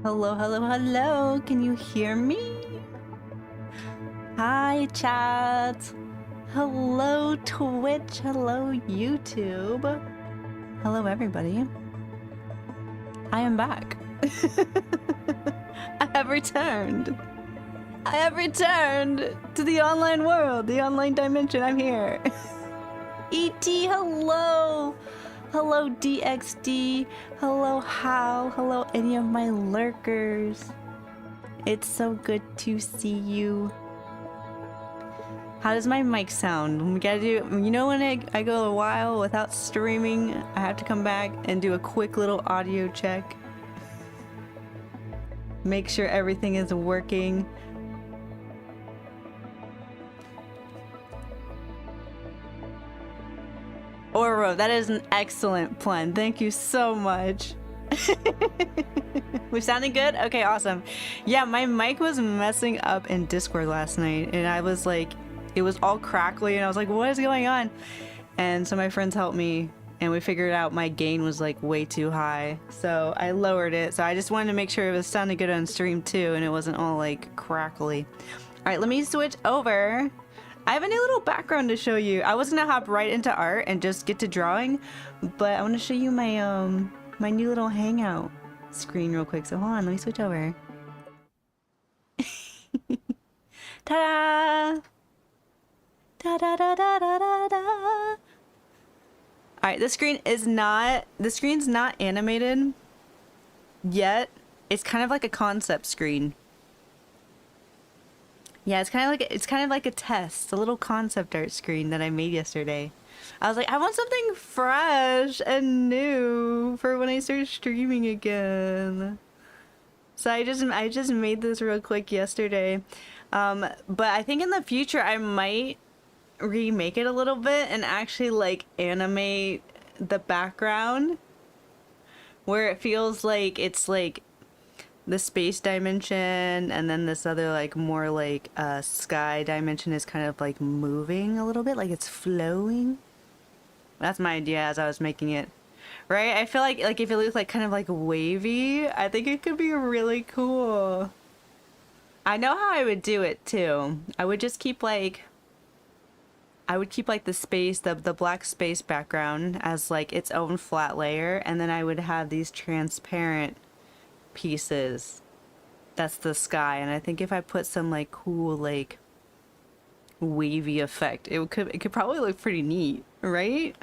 Hello, hello, hello. Can you hear me? Hi, chat. Hello, Twitch. Hello, YouTube. Hello, everybody. I am back. I have returned. I have returned to the online world, the online dimension. I'm here. E.T., hello. Hello, DXD. Hello, How. Hello, any of my lurkers. It's so good to see you. How does my mic sound? We gotta do, you know, when I go a while without streaming, I have to come back and do a quick little audio check. Make sure everything is working. Oro, that is an excellent plan. Thank you so much. We sounding good? Okay, awesome. Yeah, my mic was messing up in Discord last night, and I was like, it was all crackly, and I was like, what is going on? And so my friends helped me, and we figured out my gain was like way too high, so I lowered it. So I just wanted to make sure it was sounding good on stream too, and it wasn't all like crackly. All right, let me switch over. I have a new little background to show you. I was gonna hop right into art and just get to drawing, but I want to show you my my new little hangout screen real quick. So hold on, let me switch over. Ta-da! Da-da-da-da-da-da-da! Alright, the screen's not animated yet. It's kind of like a concept screen. Yeah, it's kind of like a test, a little concept art screen that I made yesterday. I was like, I want something fresh and new for when I start streaming again. So I just made this real quick yesterday. But I think in the future I might remake it a little bit and actually like animate the background where it feels like it's like the space dimension, and then this other like more like sky dimension is kind of like moving a little bit, like it's flowing. That's my idea as I was making it, right? I feel like if it looks like kind of like wavy, I think it could be really cool. I know how I would do it too. I would just keep like the space, the black space background as like its own flat layer, and then I would have these transparent pieces. That's the sky, and I think if I put some like cool like wavy effect, it could probably look pretty neat, right?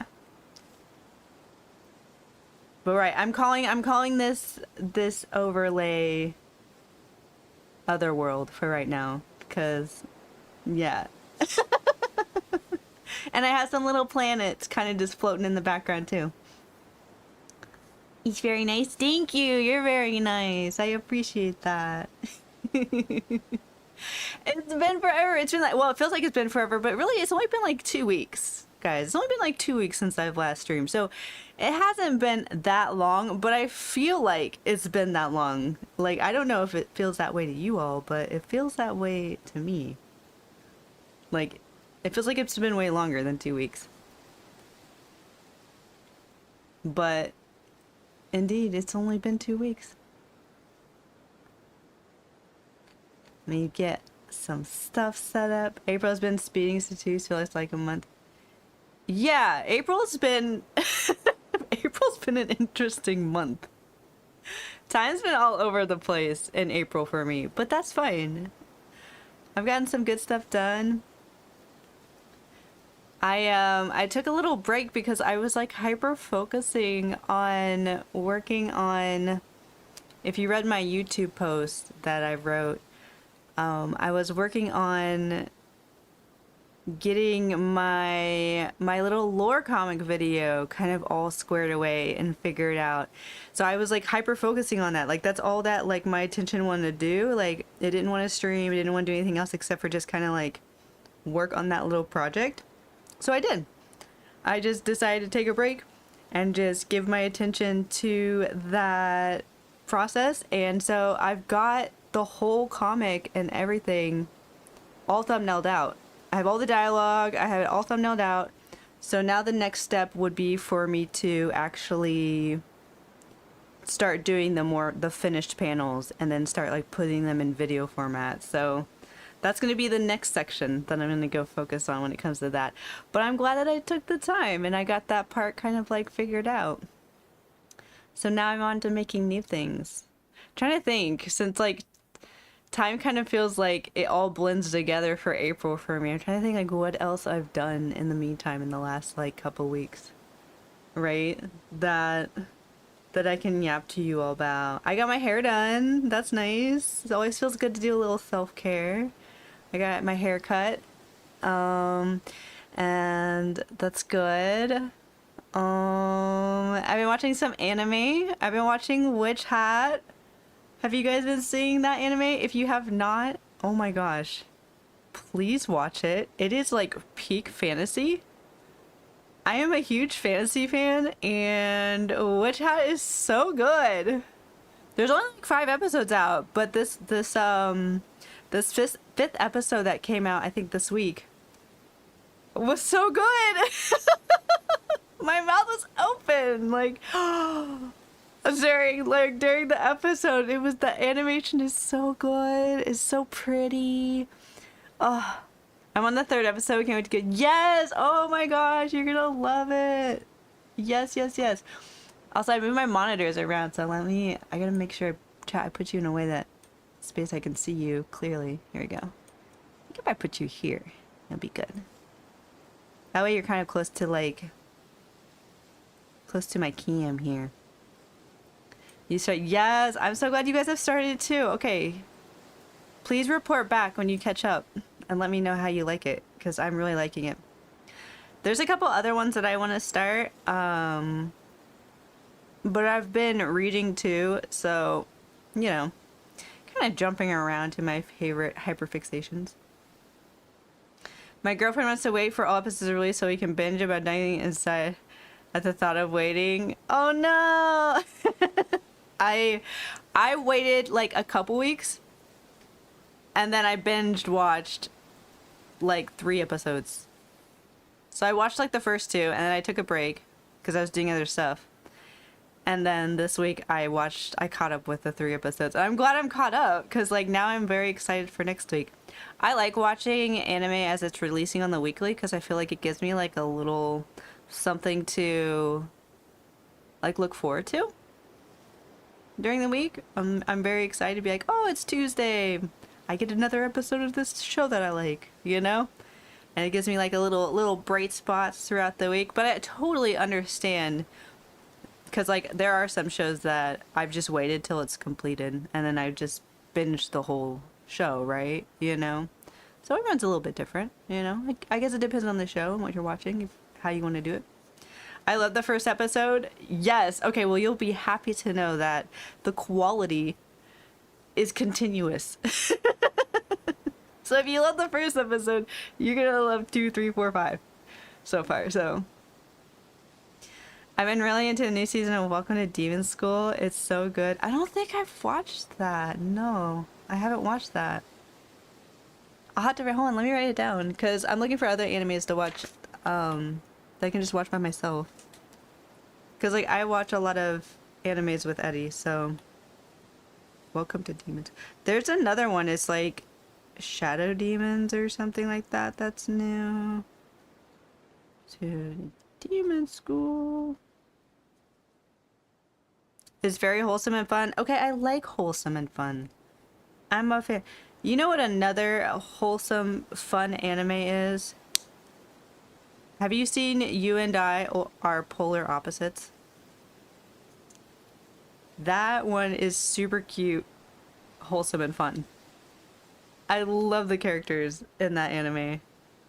But right, I'm calling this overlay Otherworld for right now, because yeah. And I have some little planets kind of just floating in the background too. He's very nice. Thank you. You're very nice. I appreciate that. It's been forever. It's been like, well, it feels like it's been forever, but really it's only been like 2 weeks, guys. It's only been like 2 weeks since I've last streamed. So it hasn't been that long, but I feel like it's been that long. Like, I don't know if it feels that way to you all, but it feels that way to me. Like, it feels like it's been way longer than 2 weeks. But indeed, it's only been 2 weeks. Let me get some stuff set up. April's been speeding so too, so it's like a month. Yeah, April's been April's been an interesting month. Time's been all over the place in April for me, but that's fine. I've gotten some good stuff done. I took a little break because I was like hyper focusing on working on, if you read my YouTube post that I wrote, I was working on getting my little lore comic video kind of all squared away and figured out. So I was like hyper focusing on that. Like that's all that like my attention wanted to do. Like it didn't want to stream, it didn't want to do anything else except for just kind of like work on that little project. So I did. I just decided to take a break and just give my attention to that process. And so I've got the whole comic and everything all thumbnailed out. I have all the dialogue, I have it all thumbnailed out. So now the next step would be for me to actually start doing the finished panels and then start like putting them in video format. So that's going to be the next section that I'm going to go focus on when it comes to that. But I'm glad that I took the time and I got that part kind of like figured out. So now I'm on to making new things. I'm trying to think, since like time kind of feels like it all blends together for April for me. I'm trying to think like what else I've done in the meantime in the last like couple weeks. Right? That I can yap to you all about. I got my hair done. That's nice. It always feels good to do a little self-care. I got my hair cut. And that's good. I've been watching some anime. I've been watching Witch Hat. Have you guys been seeing that anime? If you have not, oh my gosh. Please watch it. It is like peak fantasy. I am a huge fantasy fan, and Witch Hat is so good. There's only like 5 episodes out, but this fifth episode that came out, I think this week, was so good. My mouth was open, like during the episode. It was, the animation is so good. It's so pretty. Oh. I'm on the 3rd episode. Can't wait to get. Yes! Oh my gosh, you're gonna love it. Yes, yes, yes. Also, I moved my monitors around, so I gotta make sure I put you in a way that space I can see you clearly. Here we go. I think if I put you here, it'll be good. That way you're kind of close to my cam here. You start. Yes, I'm so glad you guys have started it too. Okay. Please report back when you catch up. And let me know how you like it, because I'm really liking it. There's a couple other ones that I want to start, but I've been reading too, so, you know, kind of jumping around to my favorite hyperfixations. My girlfriend wants to wait for all episodes to release so we can binge about dying inside at the thought of waiting. Oh no! I waited like a couple weeks, and then I binged watched like 3 episodes. So I watched like the first 2, and then I took a break because I was doing other stuff. And then this week I caught up with the 3 episodes. I'm glad I'm caught up, because like now I'm very excited for next week. I like watching anime as it's releasing on the weekly, because I feel like it gives me like a little something to like look forward to during the week. I'm very excited to be like, oh, it's Tuesday. I get another episode of this show that I like, you know? And it gives me like a little bright spots throughout the week. But I totally understand, because like there are some shows that I've just waited till it's completed and then I've just binged the whole show, right? You know? So everyone's a little bit different, you know? I guess it depends on the show and what you're watching, how you want to do it. I love the first episode. Yes. Okay, well, you'll be happy to know that the quality is continuous. So if you love the first episode, you're gonna love 2, 3, 4, 5 so far. So I've been really into the new season of Welcome to Demon School. It's so good. I don't think I've watched that. No, I haven't watched that. I'll have to hold on, let me write it down, because I'm looking for other animes to watch that I can just watch by myself. Because like I watch a lot of animes with Eddie, so Welcome to Demons. There's another one, it's like Shadow Demons or something like that, that's new. To Demon School. It's very wholesome and fun. Okay, I like wholesome and fun. I'm a fan. You know what another wholesome, fun anime is? Have you seen You and I Are Polar Opposites? That one is super cute, wholesome, and fun. I love the characters in that anime.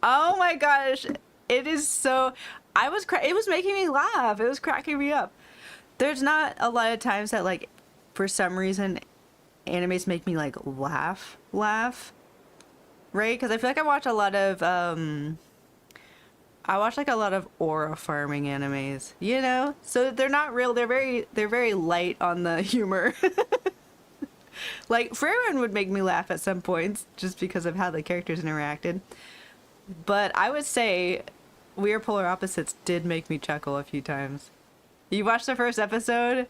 Oh my gosh, it is so... it was making me laugh. It was cracking me up. There's not a lot of times that, like, for some reason, animes make me, like, laugh. Right? Because I feel like I watch a lot of, like a lot of aura farming animes, you know? So they're not real. They're very light on the humor. Like, Frieren would make me laugh at some points just because of how the characters interacted. But I would say We Are Polar Opposites did make me chuckle a few times. You watched the first episode?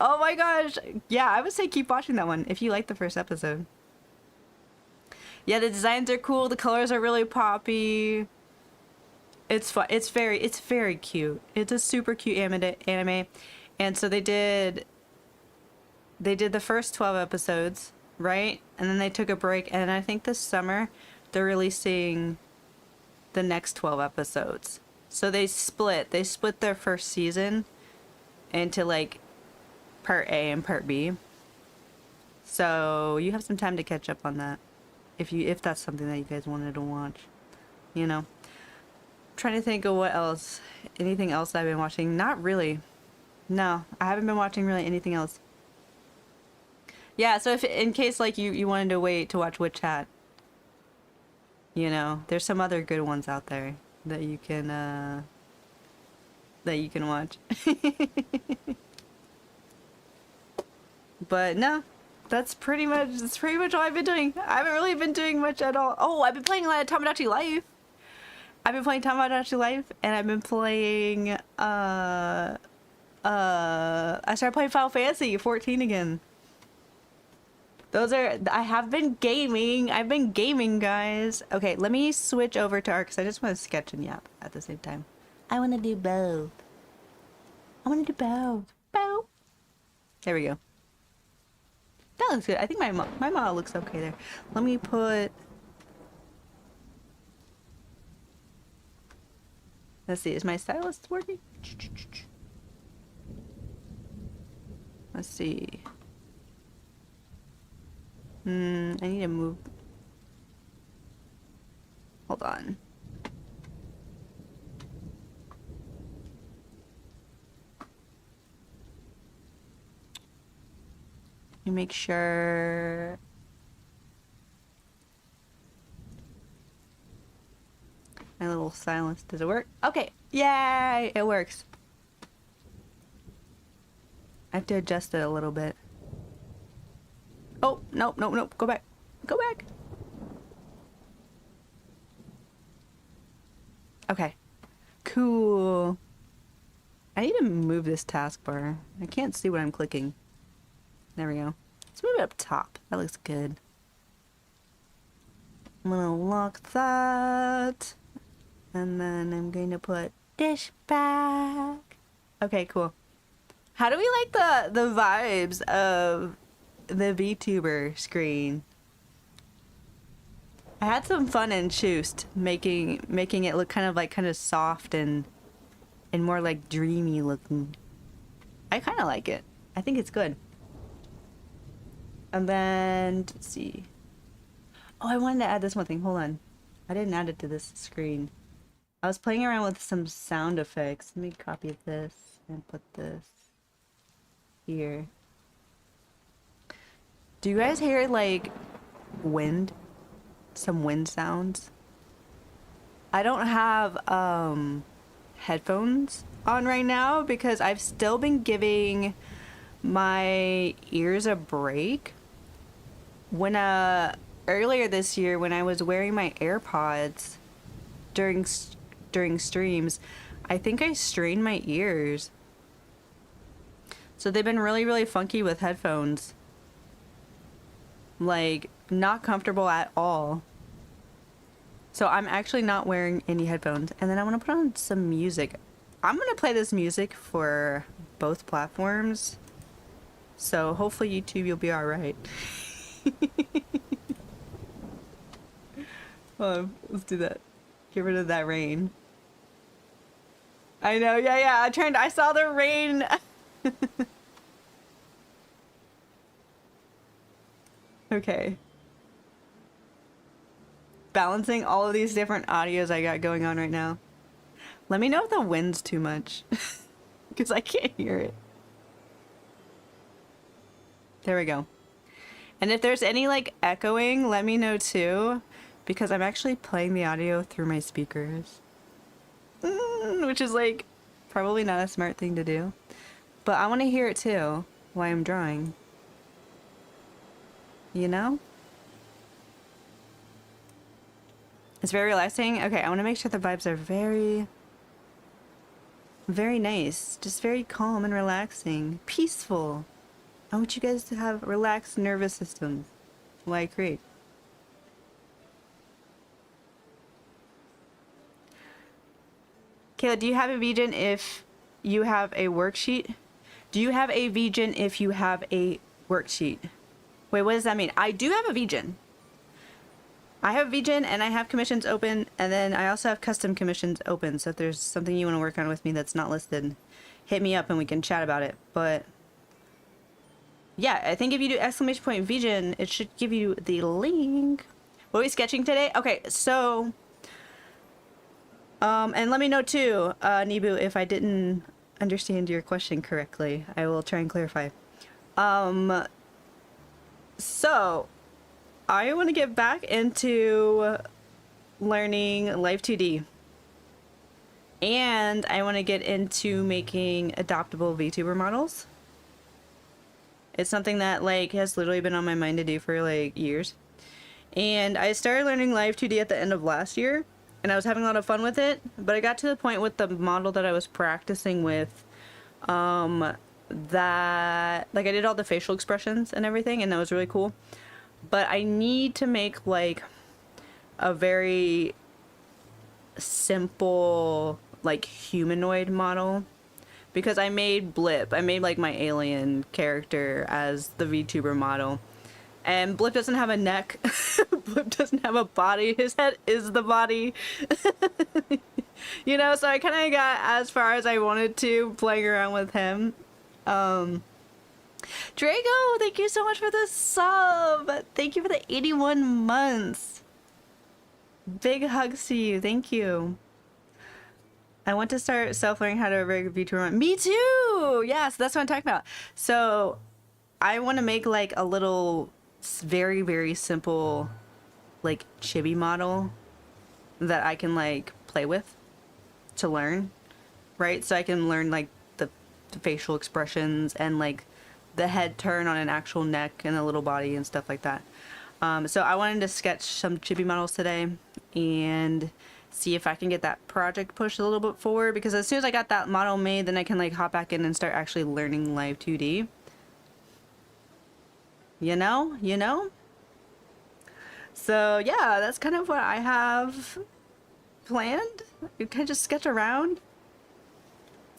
Oh my gosh. Yeah, I would say keep watching that one if you like the first episode. Yeah, the designs are cool. The colors are really poppy. It's fun. It's very cute. It's a super cute anime. And so they did the first 12 episodes, right? And then they took a break, and I think this summer they're releasing the next 12 episodes. So they split their first season into like part A and part B. So you have some time to catch up on that if that's something that you guys wanted to watch, you know. I'm trying to think of what else. Anything else I've been watching? Not really. No, I haven't been watching really anything else. Yeah, so if in case like you wanted to wait to watch Witch Hat, you know, there's some other good ones out there that you can watch. But no, that's pretty much all I've been doing. I haven't really been doing much at all. Oh, I've been playing a lot of Tamagotchi Life. I've been playing Tamagotchi Life, and I've been playing I started playing Final Fantasy 14 again. I have been gaming. I've been gaming, guys. Okay, let me switch over to art because I just want to sketch and yap at the same time. I want to do both. Both. There we go. That looks good. I think my model looks okay there. Let me put... Let's see, is my stylus working? Let's see. I need to move. Hold on. Let me make sure. My little silence. Does it work? Okay. Yay! It works. I have to adjust it a little bit. Oh, nope. Go back. Okay. Cool. I need to move this taskbar. I can't see what I'm clicking. There we go. Let's move it up top. That looks good. I'm gonna lock that. And then I'm going to put dish back. Okay, cool. How do we like the vibes of the VTuber screen? I had some fun in Choost making it look kind of soft and more like dreamy looking. I kind of like it. I think it's good. And then let's see. Oh, I wanted to add this one thing. Hold on. I didn't add it to this screen. I was playing around with some sound effects. Let me copy this and put this here. Do you guys hear like wind? Some wind sounds? I don't have headphones on right now because I've still been giving my ears a break. When earlier this year when I was wearing my AirPods during streams, I think I strained my ears. So they've been really, really funky with headphones. Like, not comfortable at all. So I'm actually not wearing any headphones. And then I want to put on some music. I'm going to play this music for both platforms. So hopefully YouTube, you'll be alright. Let's do that. Get rid of that rain. I know, yeah. I saw the rain. Okay. Balancing all of these different audios I got going on right now. Let me know if the wind's too much. Because I can't hear it. There we go. And if there's any like echoing, let me know too. Because I'm actually playing the audio through my speakers. Which is like probably not a smart thing to do. But I want to hear it too while I'm drawing. You know? It's very relaxing. Okay, I want to make sure the vibes are very, very nice. Just very calm and relaxing. Peaceful. I want you guys to have relaxed nervous systems while I create. Kayla, do you have a VGen if you have a worksheet? Do you have a VGen if you have a worksheet? Wait, what does that mean? I do have a VGen. I have VGen and I have commissions open, and then I also have custom commissions open. So if there's something you want to work on with me that's not listed, hit me up and we can chat about it. But yeah, I think if you do exclamation point VGen, it should give you the link. What are we sketching today? Okay, so and let me know too, Nibu, if I didn't understand your question correctly. I will try and clarify. So I want to get back into learning Live 2D. And I want to get into making adoptable VTuber models. It's something that like has literally been on my mind to do for like years. And I started learning Live 2D at the end of last year, and I was having a lot of fun with it, but I got to the point with the model that I was practicing with that like I did all the facial expressions and everything, and that was really cool. But I need to make like a very simple like humanoid model, because I made Blip. I made like my alien character as the VTuber model. And Blip doesn't have a neck. Blip doesn't have a body. His head is the body. You know, so I kind of got as far as I wanted to playing around with him. Drago, thank you so much for the sub. Thank you for the 81 months. Big hugs to you. Thank you. I want to start self-learning how to rig VTuber. Me too! Yeah, so that's what I'm talking about. So I want to make like a little very, very simple like chibi model that I can like play with to learn, right? So I can learn like the facial expressions and like the head turn on an actual neck and a little body and stuff like that. So I wanted to sketch some chibi models today and see if I can get that project pushed a little bit forward, because as soon as I got that model made, then I can like hop back in and start actually learning Live 2D. You know? So yeah, that's kind of what I have planned. You can just sketch around.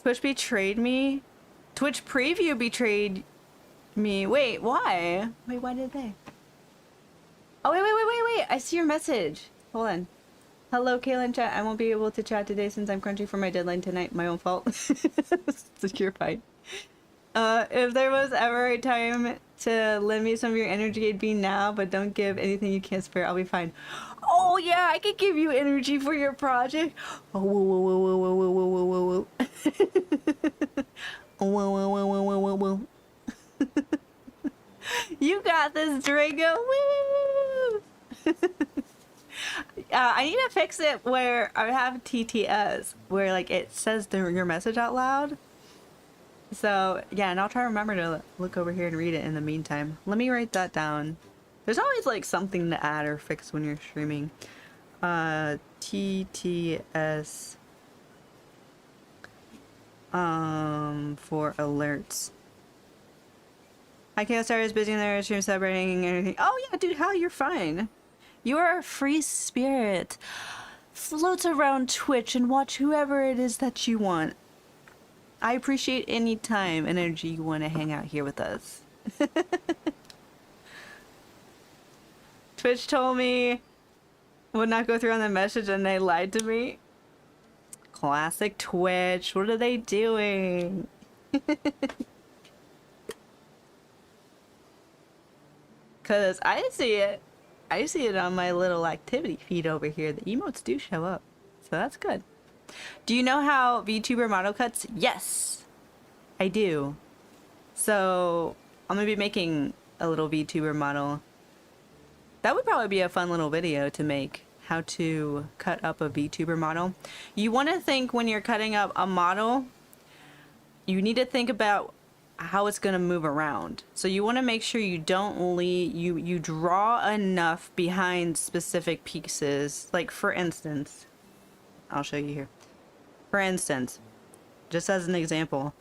Twitch betrayed me. Twitch preview betrayed me. Wait, why? Wait, why did they? Oh, wait. I see your message. Hold on. Hello, Kayla in chat. I won't be able to chat today since I'm crunching for my deadline tonight. My own fault. You're fine. If there was ever a time to lend me some of your energy, it'd be now, but don't give anything you can't spare. I'll be fine. Oh, yeah, I could give you energy for your project. Oh, whoa. Whoa. You got this, Drago. Woo! I need to fix it where I have TTS, where like it says your message out loud. So yeah, and I'll try to remember to look over here and read it in the meantime. Let me write that down. There's always like something to add or fix when you're streaming. TTS for alerts. I can't start as busy in their stream celebrating anything. Oh yeah, dude, how you're fine. You are a free spirit. Float around Twitch and watch whoever it is that you want. I appreciate any time, energy you want to hang out here with us. Twitch told me would not go through on the message and they lied to me. Classic Twitch. What are they doing? Cause I see it. I see it on my little activity feed over here. The emotes do show up. So that's good. Do you know how VTuber model cuts? Yes, I do. So I'm gonna be making a little VTuber model. That would probably be a fun little video to make. How to cut up a VTuber model. You want to think when you're cutting up a model, you need to think about how it's going to move around. So you want to make sure you don't you draw enough behind specific pieces. Like for instance, I'll show you here. For instance, just as an example,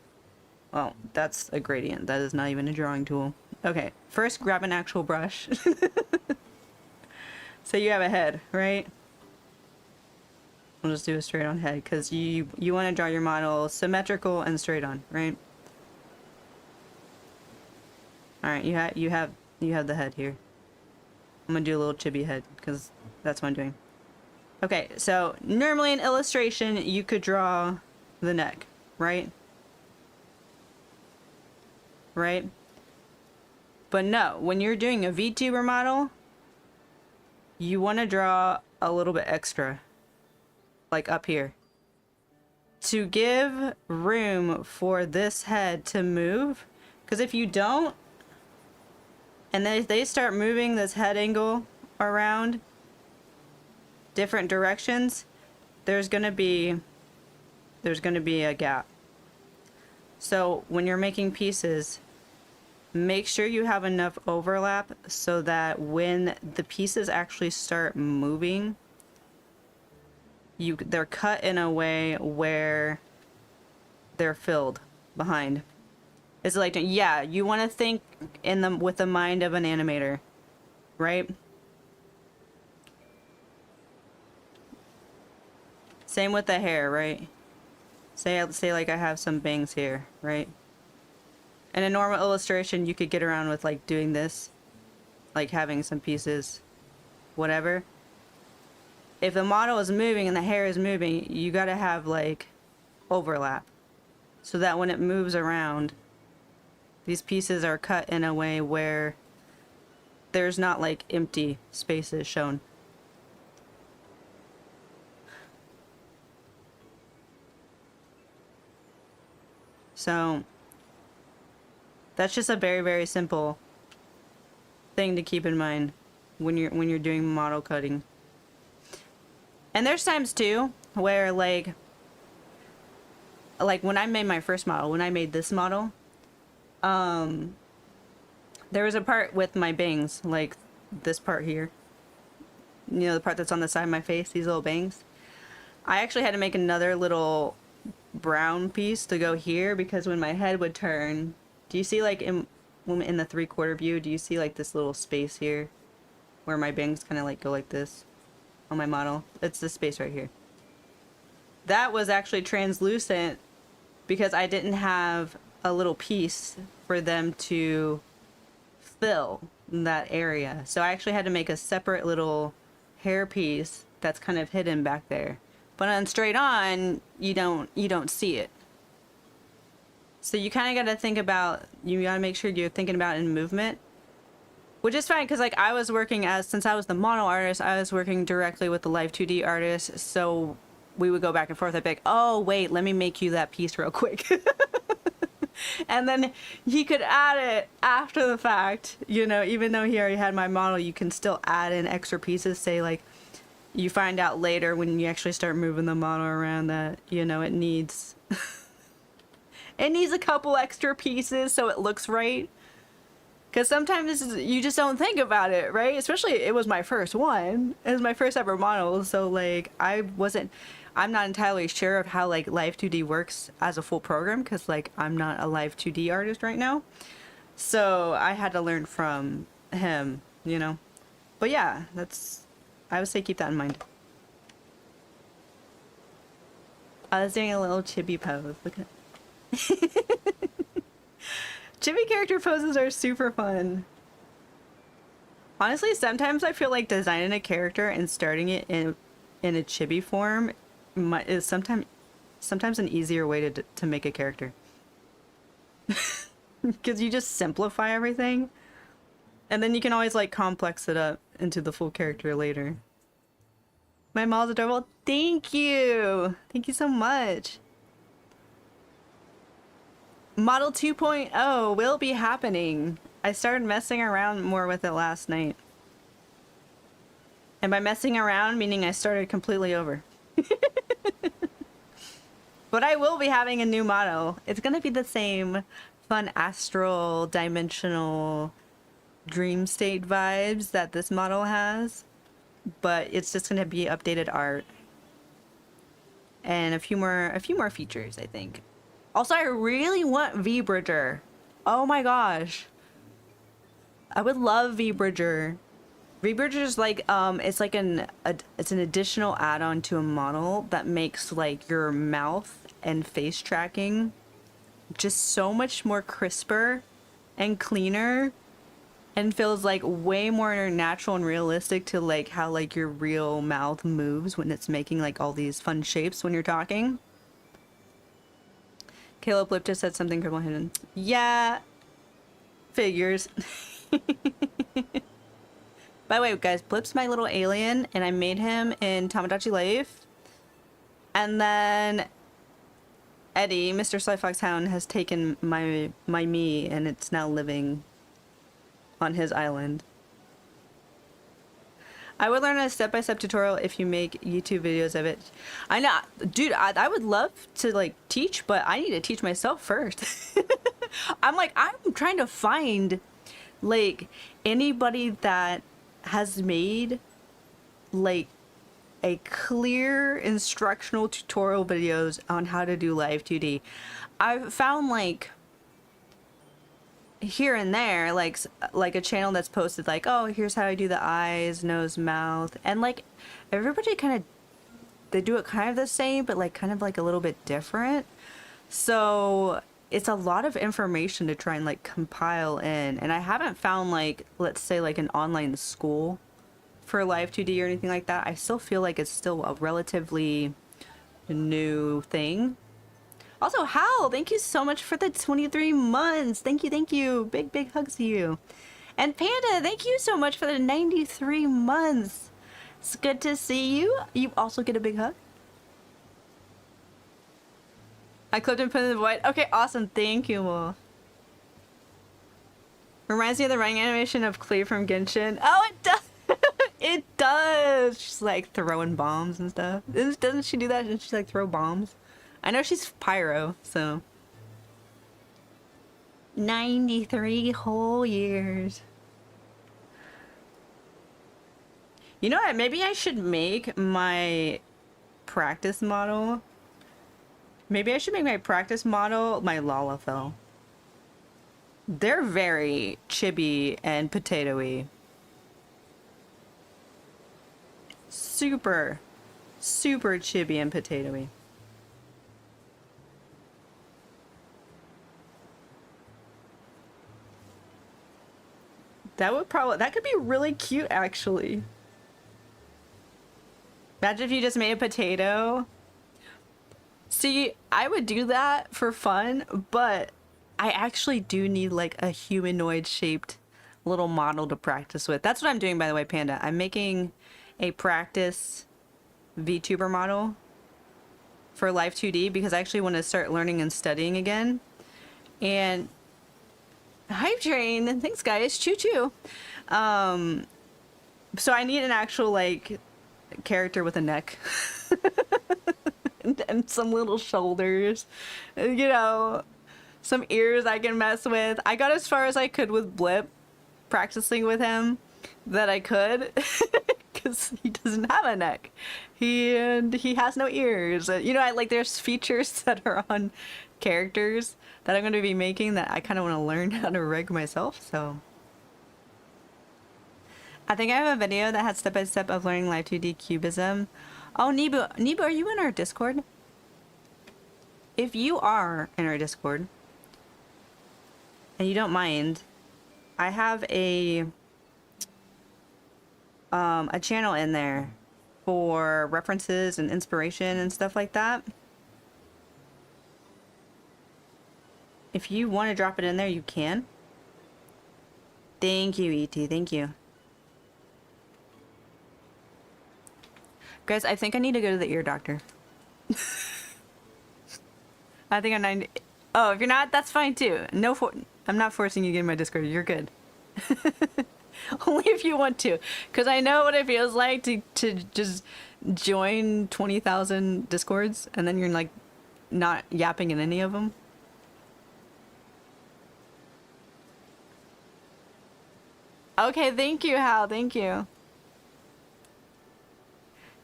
Well, that's a gradient. That is not even a drawing tool. Okay, first grab an actual brush. So you have a head, right? We'll just do a straight on head because you want to draw your model symmetrical and straight on, right? All right, you have the head here. I'm gonna do a little chibi head because that's what I'm doing. Okay, so normally in illustration you could draw the neck, right? Right? But no, when you're doing a VTuber model, you want to draw a little bit extra, like up here, to give room for this head to move. Because if you don't, and then if they start moving this head angle around different directions, there's gonna be a gap. So when you're making pieces, make sure you have enough overlap so that when the pieces actually start moving, they're cut in a way where they're filled behind. It's like, yeah, you want to think with the mind of an animator, right? Same with the hair, right? Say like I have some bangs here, right? In a normal illustration, you could get around with like doing this, like having some pieces, whatever. If the model is moving and the hair is moving, you gotta have like overlap so that when it moves around, these pieces are cut in a way where there's not like empty spaces shown. So that's just a very, very simple thing to keep in mind when you're doing model cutting. And there's times too where like when I made my first model, when I made this model, there was a part with my bangs, like this part here. You know, the part that's on the side of my face, these little bangs. I actually had to make another little brown piece to go here because when my head would turn, do you see like in the 3/4 view, do you see like this little space here where my bangs kind of like go like this on my model? It's this space right here. That was actually translucent because I didn't have a little piece for them to fill that area. So I actually had to make a separate little hair piece that's kind of hidden back there. But on straight on, you don't see it. So you kind of got to think about, you got to make sure you're thinking about in movement, which is fine because like I was working since I was the model artist, I was working directly with the live 2D artist. So we would go back and forth. I'd be like, oh wait, let me make you that piece real quick. And then he could add it after the fact, you know, even though he already had my model, you can still add in extra pieces. Say like, you find out later when you actually start moving the model around that, you know, it needs a couple extra pieces so it looks right. Because sometimes you just don't think about it, right? Especially it was my first one. It was my first ever model. So like I'm not entirely sure of how like Live 2D works as a full program because like I'm not a Live 2D artist right now. So I had to learn from him, you know. But yeah, I would say keep that in mind. I was doing a little chibi pose. Look at chibi character poses are super fun. Honestly, sometimes I feel like designing a character and starting it in a chibi form is sometimes an easier way to make a character. Because you just simplify everything. And then you can always like complex it up into the full character later. My model's adorable. Thank you. Thank you so much. Model 2.0 will be happening. I started messing around more with it last night. And by messing around, meaning I started completely over. But I will be having a new model. It's gonna be the same fun astral, dimensional, dream state vibes that this model has. But it's just gonna be updated art. And a few more features, I think. Also, I really want V-Bridger. Oh my gosh. I would love V-Bridger. V-Bridger is like, it's like it's an additional add-on to a model that makes like your mouth and face tracking just so much more crisper and cleaner and feels like way more natural and realistic to like how like your real mouth moves when it's making like all these fun shapes when you're talking. Caleb Lip just said something criminal hidden. Yeah, figures. By the way, guys, Blip's my little alien, and I made him in Tamagotchi Life. And then Eddie, Mr. Sly Fox Hound, has taken my me, and it's now living on his island. I would learn a step-by-step tutorial if you make YouTube videos of it. I know, dude, I would love to like teach, but I need to teach myself first. I'm trying to find like anybody that has made like a clear instructional tutorial videos on how to do live 2D. I've found like here and there like a channel that's posted like, oh, here's how I do the eyes, nose, mouth, and like everybody kind of, they do it kind of the same but like kind of like a little bit different. So it's a lot of information to try and like compile in, and I haven't found like, let's say like an online school for live 2D or anything like that. I still feel like it's still a relatively new thing. Also, Hal, thank you so much for the 23 months. Thank you. Big hugs to you. And Panda, thank you so much for the 93 months. It's good to see you. You also get a big hug. I clipped and put in the void. Okay, awesome. Thank you, Will. Reminds me of the running animation of Clea from Genshin. Oh, it does. It does. She's like throwing bombs and stuff. Doesn't she do that? Doesn't she like throw bombs? I know she's pyro, so. 93 whole years. You know what? Maybe I should make my practice model. Maybe I should make my practice model my Lalafell. They're very chibi and potatoey. Super chibi and potatoey. That could be really cute, actually. Imagine if you just made a potato. See, I would do that for fun, but I actually do need like a humanoid shaped little model to practice with. That's what I'm doing, by the way, Panda. I'm making a practice VTuber model for Live 2D because I actually want to start learning and studying again. And Hype Train, thanks guys, choo choo. So I need an actual like character with a neck. And some little shoulders, you know, some ears I can mess with. I got as far as I could with Blip, practicing with him that I could, because he doesn't have a neck. He has no ears. You know, there's features that are on characters that I'm going to be making that I kind of want to learn how to rig myself, so. I think I have a video that has step-by-step of learning Live 2D cubism. Oh, Nebu, are you in our Discord? If you are in our Discord, and you don't mind, I have a channel in there for references and inspiration and stuff like that. If you want to drop it in there, you can. Thank you, ET. Thank you. Guys, I think I need to go to the ear doctor. I think I'm 90. Oh, if you're not, that's fine too. I'm not forcing you to get in my Discord. You're good. Only if you want to. Because I know what it feels like to just join 20,000 Discords and then you're like not yapping in any of them. Okay, thank you, Hal. Thank you.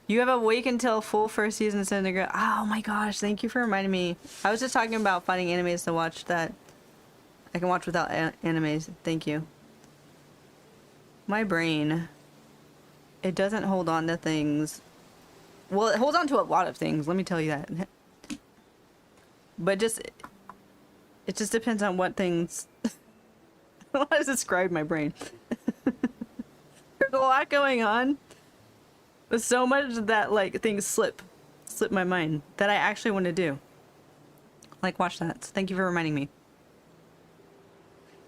You have a week until full first season of Cinegra. Oh my gosh, thank you for reminding me. I was just talking about finding animes to watch that I can watch without animes. Thank you. My brain, it doesn't hold on to things. Well, it holds on to a lot of things, let me tell you that. But it just depends on what things. I don't know how to describe my brain. There's a lot going on. But so much that like things slip my mind that I actually want to do. Like watch that. So thank you for reminding me.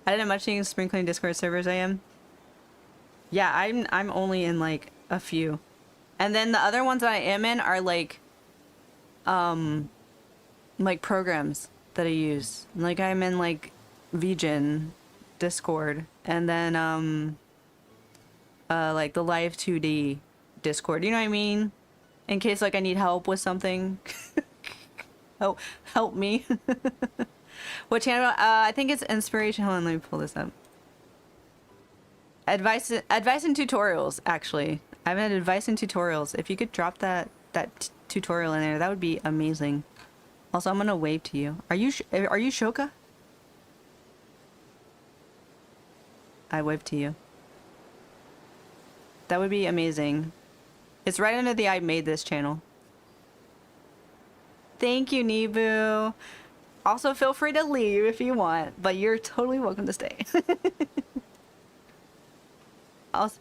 I didn't much in sprinkling Discord servers I am. Yeah, I'm only in like a few. And then the other ones that I am in are like programs that I use. Like I'm in like VGen, Discord, and then like the Live 2D Discord. You know what I mean? In case like I need help with something. help me. What channel? I think it's Inspiration. Hold on, let me pull this up. Advice and tutorials. Actually, I'm at advice and tutorials. If you could drop that tutorial in there, that would be amazing. Also, I'm gonna wave to you. Are you Shoka? I wave to you. That would be amazing. It's right under the I made this channel. Thank you, Nibu. Also, feel free to leave if you want, but you're totally welcome to stay. Also,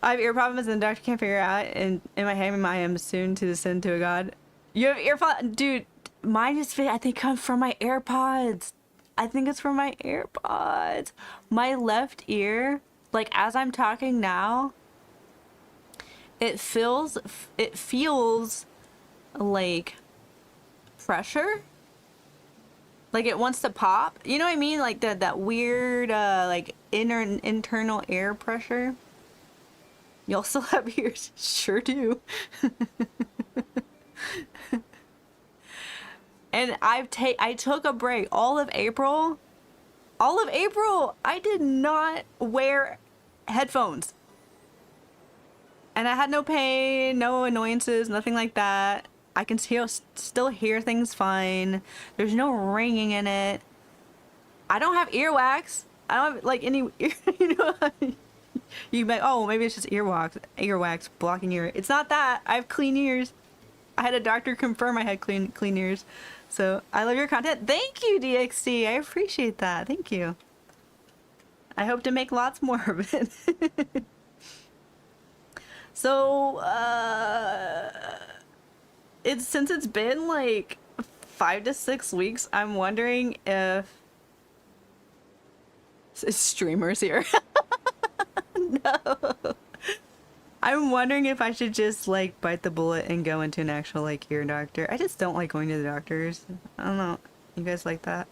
I have ear problems and the doctor can't figure it out, and in my head, I am soon to descend to a god. You have earpods? Dude, mine is fit. I think comes from my AirPods. I think it's from my AirPods. My left ear, like as I'm talking now, it feels like pressure. Like it wants to pop. You know what I mean? Like that weird like internal air pressure. You also have ears? Sure do. And I took a break all of April. All of April I did not wear headphones. And I had no pain, no annoyances, nothing like that. I can still hear things fine. There's no ringing in it. I don't have earwax. I don't have like any, you know, you might, oh, maybe it's just earwax blocking your, it's not that. I have clean ears. I had a doctor confirm I had clean ears. So I love your content. Thank you, DXC. I appreciate that. Thank you. I hope to make lots more of it. So, since it's been like 5 to 6 weeks, I'm wondering if streamers here. No. I'm wondering if I should just like bite the bullet and go into an actual like ear doctor. I just don't like going to the doctors. I don't know. You guys like that?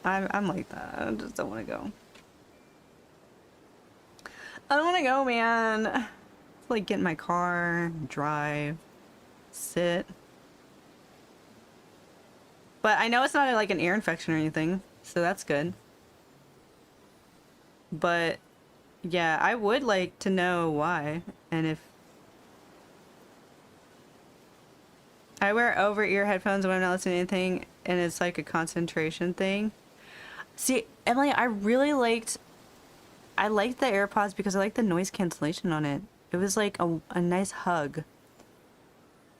I'm like that. I just don't want to go. I don't want to go, man. Like get in my car, drive, sit. But I know it's not like an ear infection or anything, so that's good. But yeah, I would like to know why, and if I wear over ear headphones when I'm not listening to anything and it's like a concentration thing. See, Emily, I liked the AirPods because I like the noise cancellation on it. It was like a nice hug.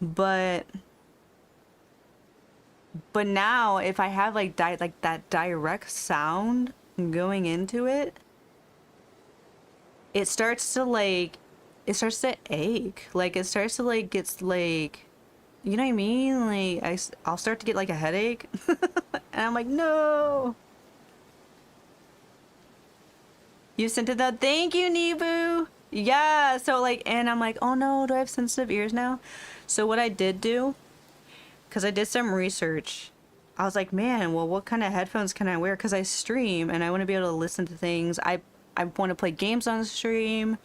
But now if I have like that direct sound going into it, it starts to ache. Like it starts to like gets like, you know what I mean? Like I'll start to get like a headache. And I'm like, no. You sent it that. Thank you, Nibu. Yeah, so like, and I'm like, oh no, do I have sensitive ears now? So what I did do, because I did some research, I was like, man, well, what kind of headphones can I wear? Because I stream and I want to be able to listen to things. I want to play games on stream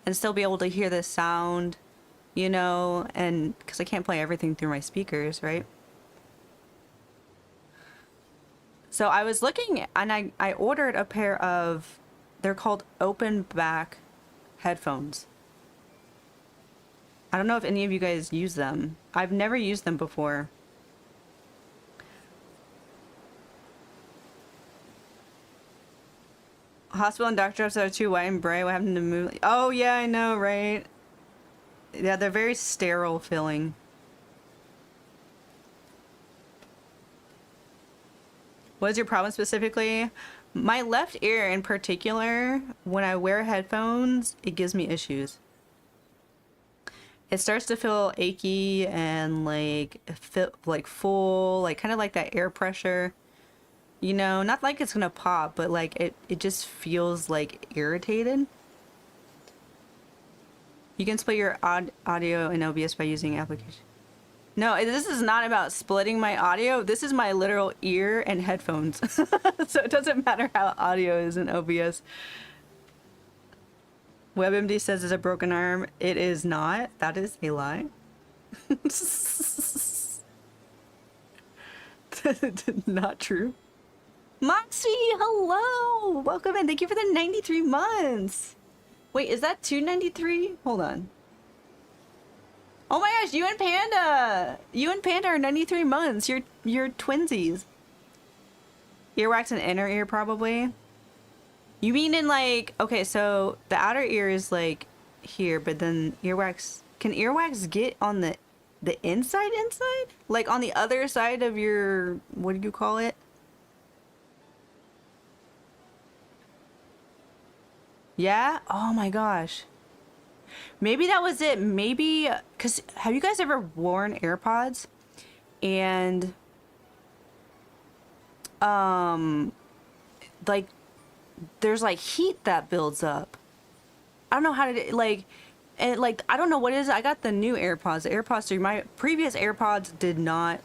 and still be able to hear the sound, you know, and because I can't play everything through my speakers, right? So I was looking and I ordered a pair of, they're called open back headphones. I don't know if any of you guys use them. I've never used them before. Hospital and doctor drops are too white and bright. What happened to move? Oh yeah, I know, right? Yeah, they're very sterile feeling. What is your problem specifically? My left ear in particular, when I wear headphones, it gives me issues. It starts to feel achy and like full, like kind of like that air pressure. You know, not like it's gonna pop, but like it just feels like irritated. You can split your audio in OBS by using application. No, this is not about splitting my audio. This is my literal ear and headphones. So it doesn't matter how audio is in OBS. WebMD says it's a broken arm. It is not. That is a lie. Not true. Moxie, hello! Welcome in. Thank you for the 93 months. Wait, is that 293? Hold on. Oh my gosh, you and Panda! You and Panda are 93 months. You're twinsies. Earwax and inner ear, probably. You mean in like... Okay, so the outer ear is like here, but then earwax... Can earwax get on the inside? Like on the other side of your... What do you call it? Yeah? Oh my gosh. Maybe that was it. Maybe... Because have you guys ever worn AirPods? And... Like... There's like heat that builds up. I don't know how to... Like... And like, I don't know what it is. I got the new AirPods. The AirPods 3. My previous AirPods did not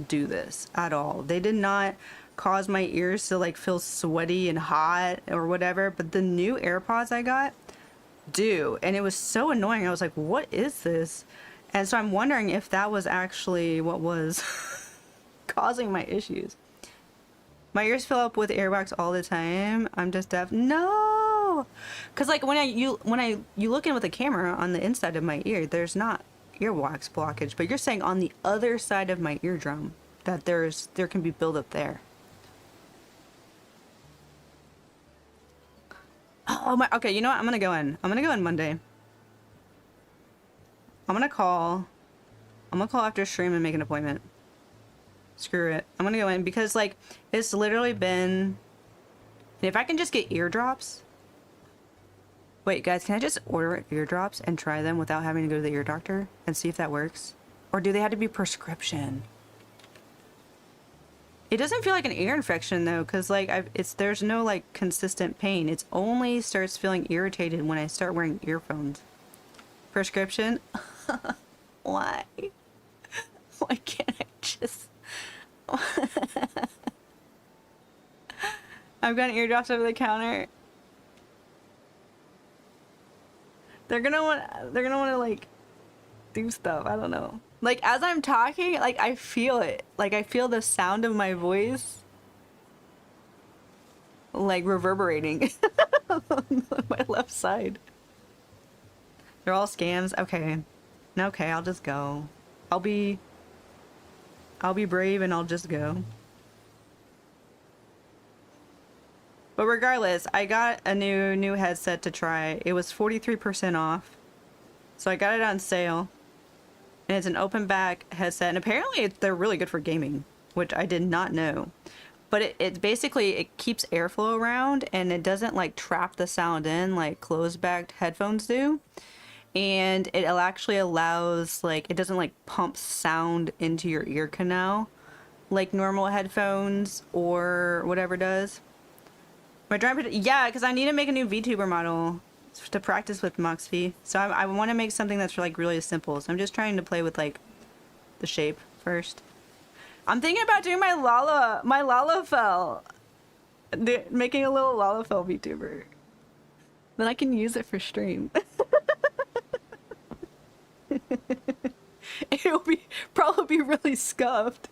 do this at all. They did not cause my ears to like feel sweaty and hot or whatever. But the new AirPods I got do. And it was so annoying. I was like, what is this? And so I'm wondering if that was actually what was causing my issues. My ears fill up with earwax all the time. I'm just deaf. No! Because like when you look in with a camera on the inside of my ear, there's not earwax blockage. But you're saying on the other side of my eardrum that there can be buildup there. Oh my, okay, you know what? I'm gonna go in. I'm gonna go in Monday. I'm gonna call after stream and make an appointment. Screw it. I'm gonna go in because like it's literally been... If I can just get eardrops. Wait, guys, can I just order eardrops and try them without having to go to the ear doctor and see if that works? Or do they have to be prescription? It doesn't feel like an ear infection though, because like there's no like consistent pain. It's only starts feeling irritated when I start wearing earphones. Prescription? Why? Why can't I just... I've got eardrops over the counter. They're gonna want to like do stuff. I don't know. Like as I'm talking, like I feel it. Like I feel the sound of my voice like reverberating on my left side. They're all scams. Okay. Okay, I'll just go. I'll be brave and I'll just go. But regardless, I got a new headset to try. It was 43% off. So I got it on sale. And it's an open back headset. And apparently they're really good for gaming, which I did not know. But it basically, it keeps airflow around and it doesn't like trap the sound in like closed backed headphones do. And it actually allows like, it doesn't like pump sound into your ear canal like normal headphones or whatever does. My drum, yeah, because I need to make a new VTuber model to practice with Moxie. So I want to make something that's like really simple. So I'm just trying to play with like the shape first. I'm thinking about doing my Lalafell. Making a little Lalafell VTuber. Then I can use it for stream. It'll probably be really scuffed.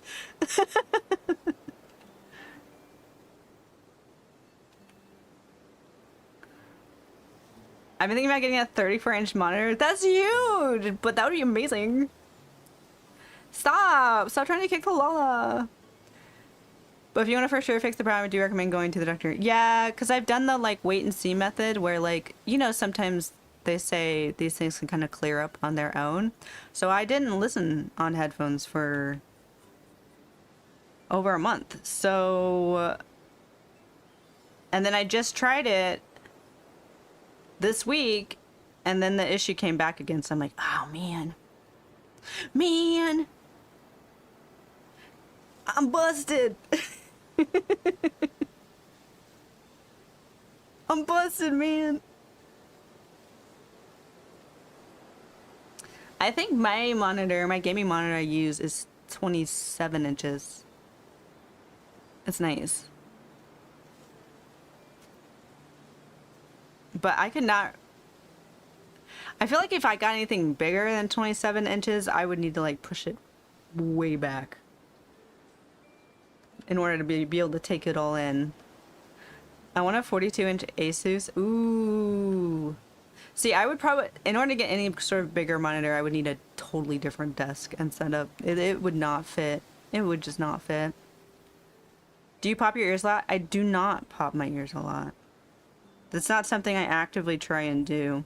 I've been thinking about getting a 34-inch monitor. That's huge, but that would be amazing. Stop trying to kick the Lala. But if you want to for sure fix the problem, I do recommend going to the doctor. Yeah, because I've done the like wait and see method where like, you know, sometimes they say these things can kind of clear up on their own. So I didn't listen on headphones for over a month. So, and then I just tried it this week and then the issue came back again. So I'm like, oh man, I'm busted. I'm busted, man. I think my monitor, my gaming monitor I use is 27 inches. It's nice. But I could not... I feel like if I got anything bigger than 27 inches, I would need to like push it way back in order to be able to take it all in. I want a 42-inch Asus. Ooh. See, I would probably, in order to get any sort of bigger monitor, I would need a totally different desk and setup. It would not fit. It would just not fit. Do you pop your ears a lot? I do not pop my ears a lot. That's not something I actively try and do.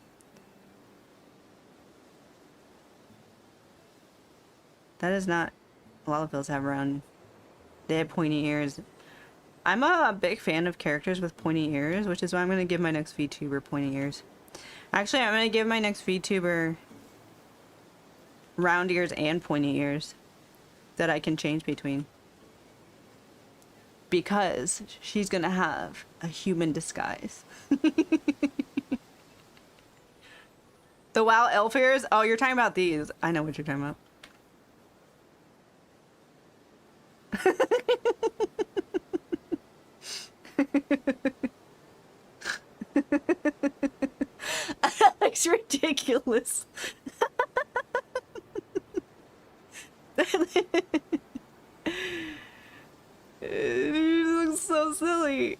That is not a lot of Lalavilles have around. They have pointy ears. I'm a big fan of characters with pointy ears, which is why I'm going to give my next VTuber pointy ears. Actually, I'm going to give my next VTuber round ears and pointy ears that I can change between. Because she's going to have a human disguise. The WoW elf ears? Oh, you're talking about these. I know what you're talking about. That's ridiculous. It looks so silly.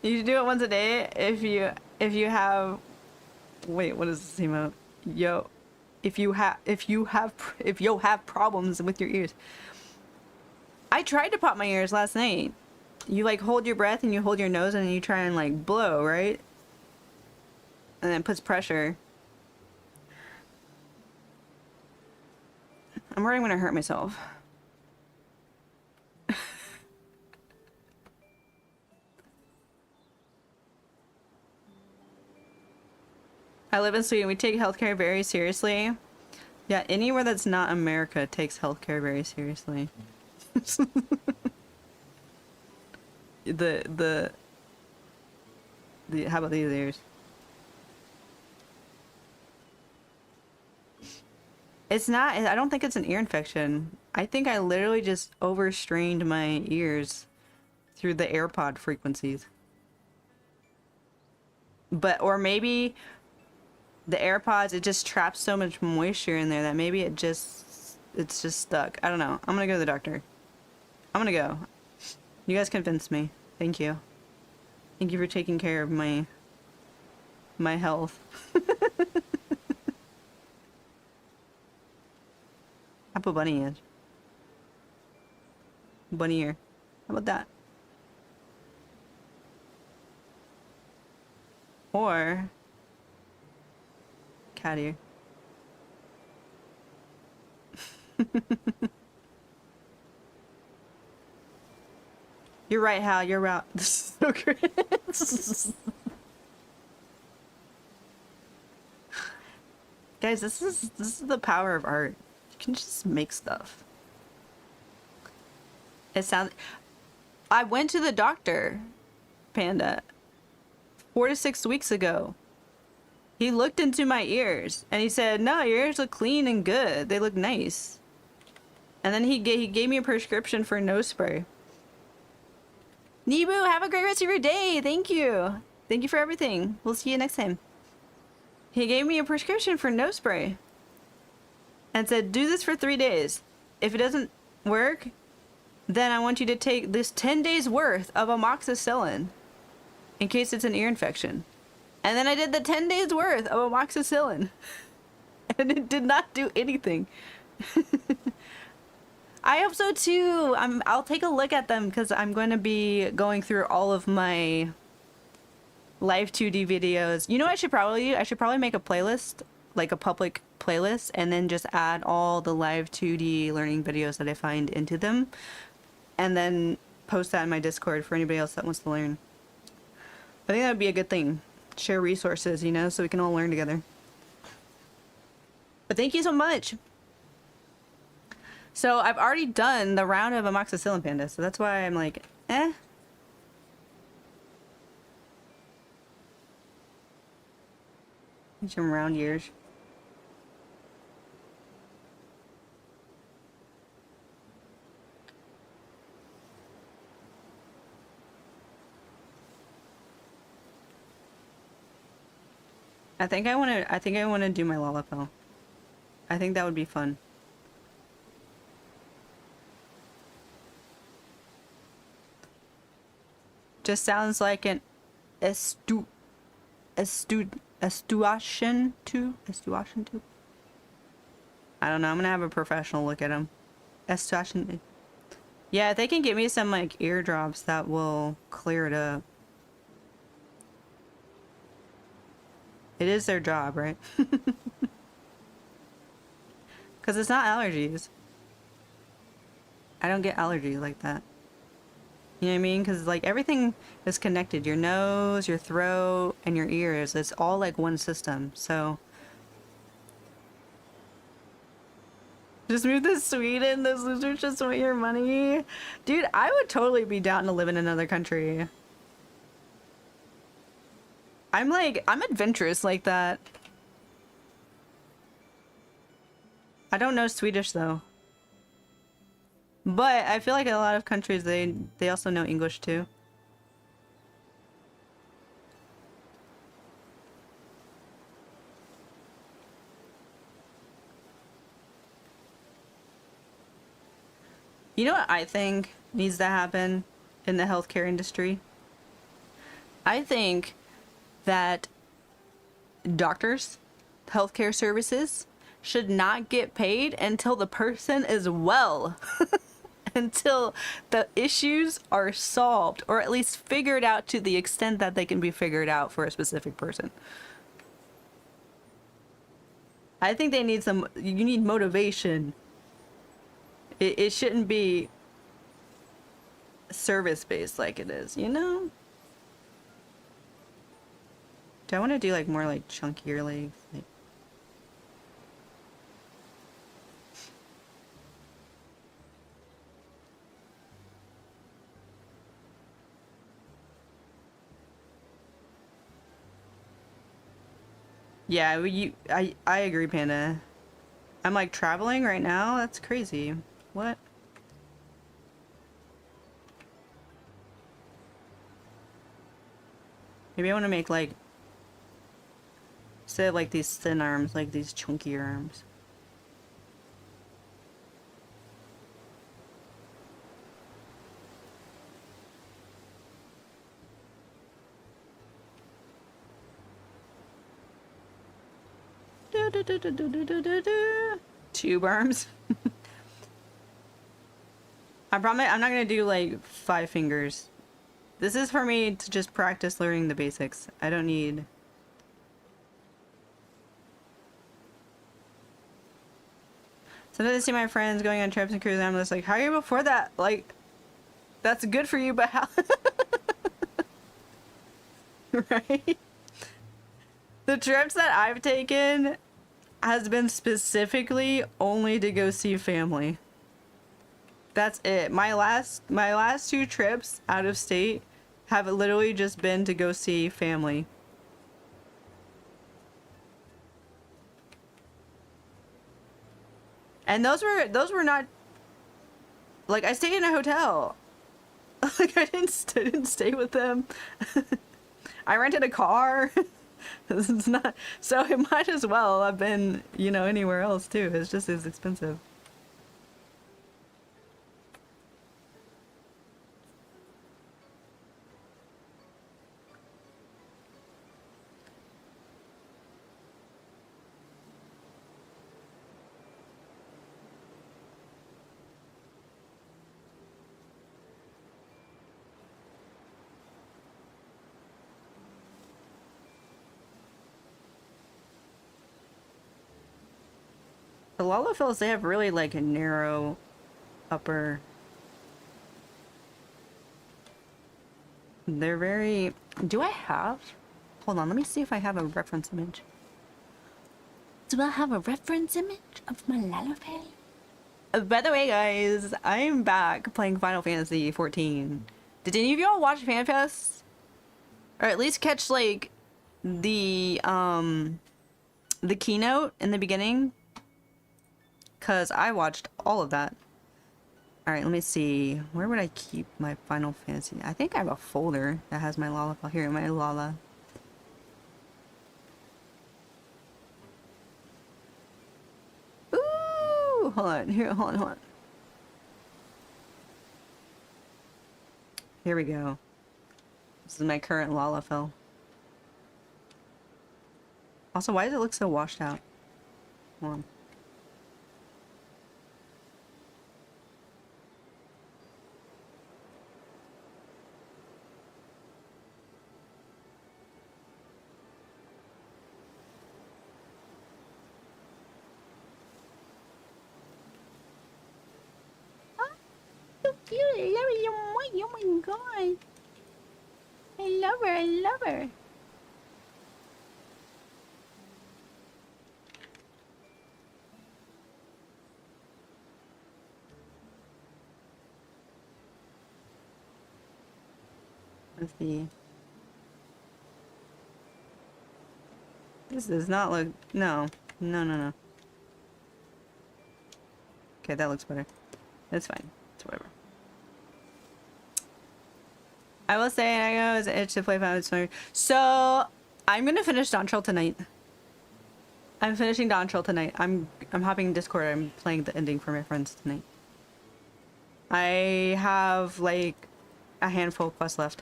You should do it once a day if you have, wait, what does this emote? Yo, if you have problems with your ears. I tried to pop my ears last night. You like hold your breath and you hold your nose and then you try and like blow, right? And then it puts pressure. I'm worried I'm gonna hurt myself. I live in Sweden. We take healthcare very seriously. Yeah, anywhere that's not America takes healthcare very seriously. the how about these ears? It's not, I don't think it's an ear infection. I think I literally just overstrained my ears through the AirPod frequencies. But, or maybe the AirPods, it just traps so much moisture in there that maybe it's just stuck. I don't know. I'm gonna go to the doctor. I'm gonna go. You guys convinced me. Thank you. Thank you for taking care of my health. I put bunny ears. Bunny ear. How about that? Or cat ear. You're right, Hal. You're right. This is so great. Guys, this is the power of art. You can just make stuff. It sounds... I went to the doctor, Panda, 4 to 6 weeks ago. He looked into my ears and he said, no, your ears look clean and good. They look nice. And then he gave me a prescription for nose spray. Nibu, have a great rest of your day. Thank you. Thank you for everything. We'll see you next time. He gave me a prescription for nose spray and said, do this for 3 days. If it doesn't work, then I want you to take this 10 days worth of amoxicillin. in case it's an ear infection. And then I did the 10 days worth of amoxicillin. And it did not do anything. I hope so too. I'll take a look at them because I'm going to be going through all of my live 2D videos. You know what I should probably do? I should probably make a playlist, like a public playlist, and then just add all the live 2D learning videos that I find into them. And then post that in my Discord for anybody else that wants to learn. I think that would be a good thing. Share resources, you know, so we can all learn together. But thank you so much. So I've already done the round of amoxicillin, Panda, so that's why I'm like, eh. Some round years. I think I want to do my Lalapel. I think that would be fun. Just sounds like an estuation tube. I don't know. I'm gonna have a professional look at them. Estuation. Yeah, if they can get me some like eardrops, that will clear it up. It is their job, right? Because it's not allergies. I don't get allergies like that. You know what I mean? Because like everything is connected. Your nose, your throat, and your ears. It's all like one system. So just move to Sweden. Those losers just want your money. Dude, I would totally be down to live in another country. I'm adventurous like that. I don't know Swedish though. But I feel like in a lot of countries they also know English too. You know what I think needs to happen in the healthcare industry? I think that doctors, healthcare services should not get paid until the person is well. Until the issues are solved, or at least figured out to the extent that they can be figured out for a specific person. I think they need you need motivation. It shouldn't be service-based like it is, you know? Do I want to do like more like chunkier legs? Like... Yeah, I agree, Panda. I'm like traveling right now. That's crazy. What? Maybe I want to make like, instead of like these thin arms, like these chunkier arms. Tube arms. I promise I'm not gonna do like 5 fingers. This is for me to just practice learning the basics. I don't need... Sometimes I see my friends going on trips and cruises and I'm just like, how are you before that? Like, that's good for you, but how? Right? The trips that I've taken has been specifically only to go see family. That's it. My last 2 trips out of state have literally just been to go see family. And those were not like, I stayed in a hotel. Like I didn't stay with them. I rented a car. This is not, so it might as well have been, you know, anywhere else too. It's just as expensive. The Lalafels, they have really like a narrow upper. They're very... Do I have... Hold on, let me see if I have a reference image. Do I have a reference image of my Lalafell? By the way, guys, I'm back playing Final Fantasy 14. Did any of y'all watch FanFest? Or at least catch, like, the keynote in the beginning? Because I watched all of that. Alright, let me see. Where would I keep my Final Fantasy? I think I have a folder that has my Lalafell. Here, my Lala. Ooh! Hold on. Here, hold on. Here we go. This is my current Lalafell. Also, why does it look so washed out? Hold on. So cute. I love it so much. Oh my god. I love her. I love her. Let's see. This does not look... No. No, no, no. Okay, that looks better. That's fine. It's whatever. I will say, I know it's an itch to play Final Fantasy. So, I'm gonna finish Dawntrail tonight. I'm finishing Dawntrail tonight. I'm hopping in Discord. I'm playing the ending for my friends tonight. I have, like, a handful of quests left.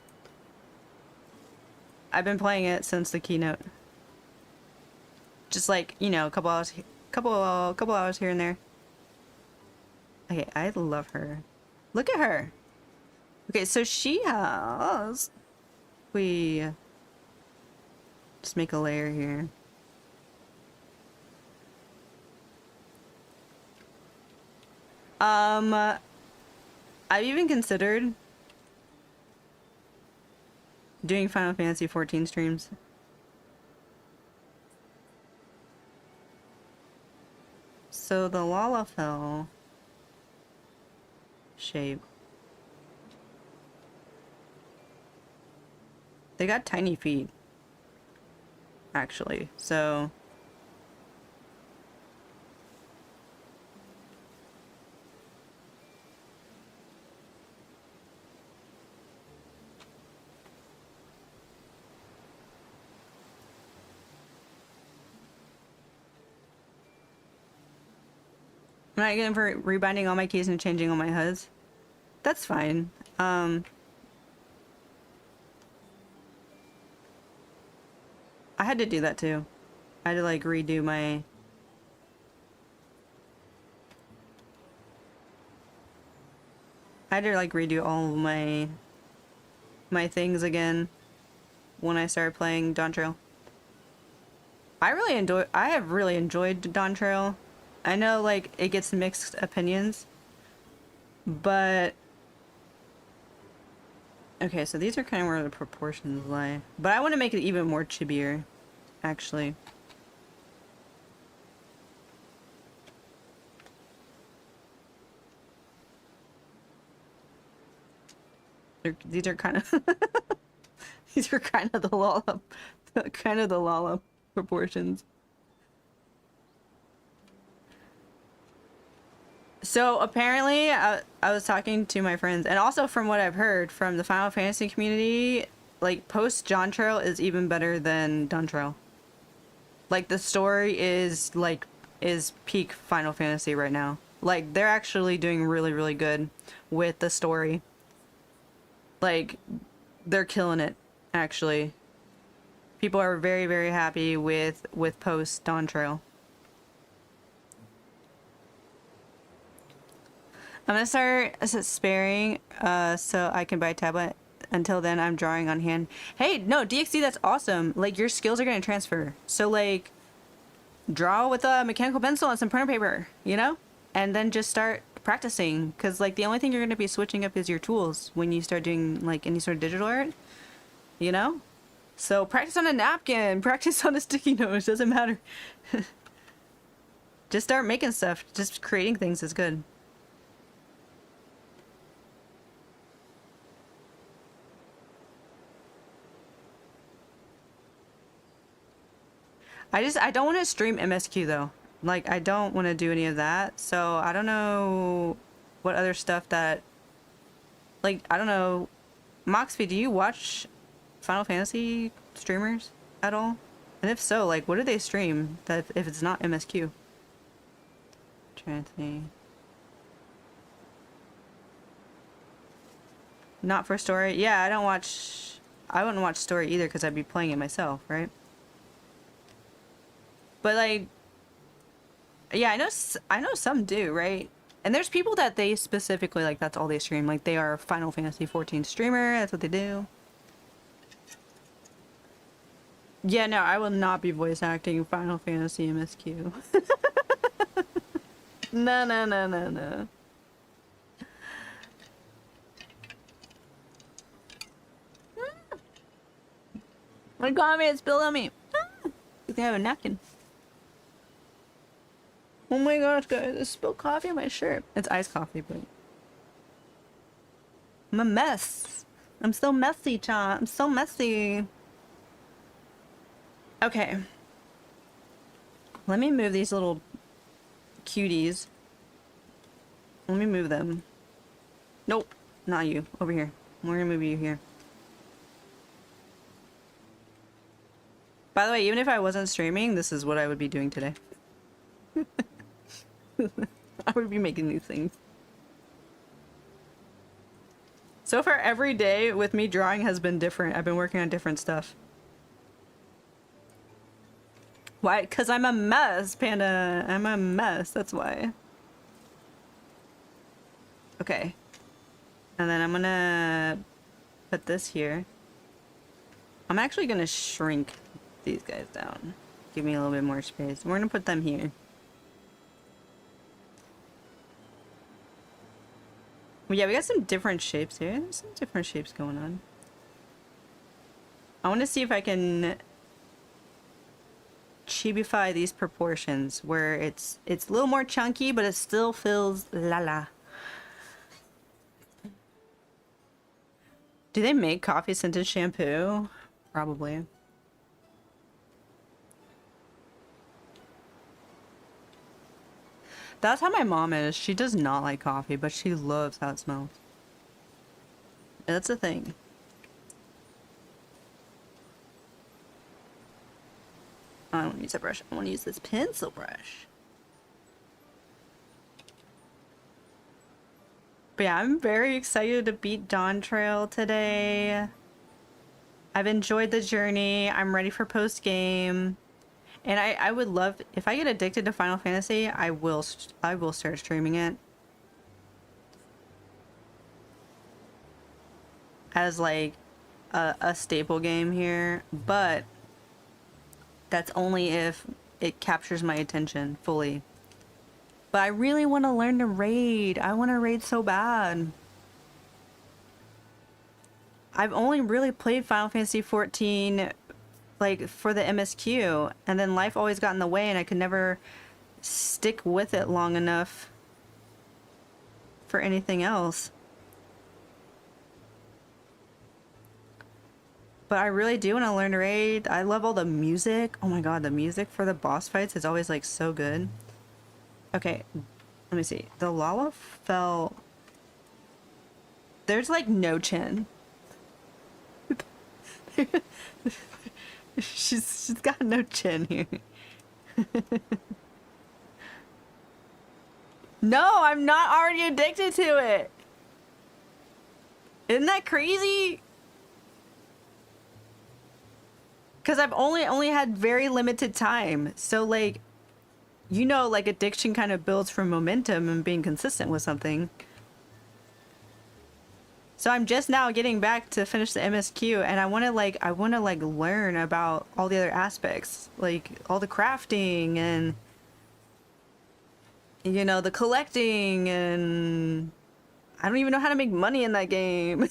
I've been playing it since the keynote. Just like, you know, a couple hours, couple hours here and there. Okay, I love her. Look at her. Okay, so she has... We... Just make a layer here. I've even considered doing Final Fantasy 14 streams. So the Lalafell shape. They got tiny feet, actually, so... I'm not getting for rebinding all my keys and changing all my HUDs. That's fine. I had to do that too. I had to like redo my... I had to like redo all of my things again when I started playing Dawntrail. I have really enjoyed Dawntrail. I know like it gets mixed opinions, but okay, so these are kind of where the proportions lie. But I want to make it even more chibier, actually. These are kind of these are kind of the Lala proportions. So apparently, I was talking to my friends, and also from what I've heard from the Final Fantasy community, like post Dawntrail is even better than Dawntrail. Like the story is peak Final Fantasy right now. Like they're actually doing really, really good with the story. Like they're killing it, actually. People are very, very happy with post Dawntrail. I'm gonna start sparing so I can buy a tablet. Until then, I'm drawing on hand. Hey, no, DXD, that's awesome. Like, your skills are gonna transfer. So, like, draw with a mechanical pencil and some printer paper, you know? And then just start practicing. Because, like, the only thing you're going to be switching up is your tools when you start doing, like, any sort of digital art, you know? So practice on a napkin, practice on a sticky note, doesn't matter. Just start making stuff. Just creating things is good. I don't want to stream MSQ though. Like, I don't want to do any of that. So I don't know what other stuff that, like, I don't know. Moxby, do you watch Final Fantasy streamers at all? And if so, like, what do they stream that if it's not MSQ? Trying to think. Not for story? Yeah, I wouldn't watch story either because I'd be playing it myself, right? But, like, yeah, I know some do, right? And there's people that they specifically, like, that's all they stream. Like, they are a Final Fantasy 14 streamer. That's what they do. Yeah, no, I will not be voice acting Final Fantasy MSQ. No, no, no, no, no. My God, man, it spilled on me. You can have a napkin. Oh my gosh, guys, I spilled coffee on my shirt. It's iced coffee, but I'm a mess. I'm so messy, chat. I'm so messy. Okay. Let me move these little cuties. Let me move them. Nope, not you. Over here. We're gonna move you here. By the way, even if I wasn't streaming, this is what I would be doing today. I would be making these things. So far, every day with me drawing has been different. I've been working on different stuff. Why? Because I'm a mess, Panda. I'm a mess. That's why. Okay. And then I'm gonna put this here. I'm actually gonna shrink these guys down. Give me a little bit more space. We're gonna put them here. Well, yeah, we got some different shapes here. There's some different shapes going on. I want to see if I can chibify these proportions where it's a little more chunky, but it still feels la. Do they make coffee scented shampoo? Probably. That's how my mom is. She does not like coffee, but she loves how it smells. That's a thing. I don't want to use that brush. I want to use this pencil brush. But yeah, I'm very excited to beat Dawn Trail today. I've enjoyed the journey. I'm ready for post-game. And I would love, if I get addicted to Final Fantasy, I will start streaming it. As like a staple game here, but that's only if it captures my attention fully. But I really want to learn to raid. I want to raid so bad. I've only really played Final Fantasy 14 like for the MSQ, and then life always got in the way and I could never stick with it long enough for anything else. But I really do want to learn to raid. I love all the music. Oh my god, the music for the boss fights is always like so good. Okay, let me see. The lava fell. There's like no chin. she's got no chin here. No, I'm not already addicted to it. Isn't that crazy? Because I've only had very limited time. So like, you know, like addiction kind of builds from momentum and being consistent with something. So I'm just now getting back to finish the MSQ, and I want to like learn about all the other aspects, like all the crafting and you know the collecting, and I don't even know how to make money in that game.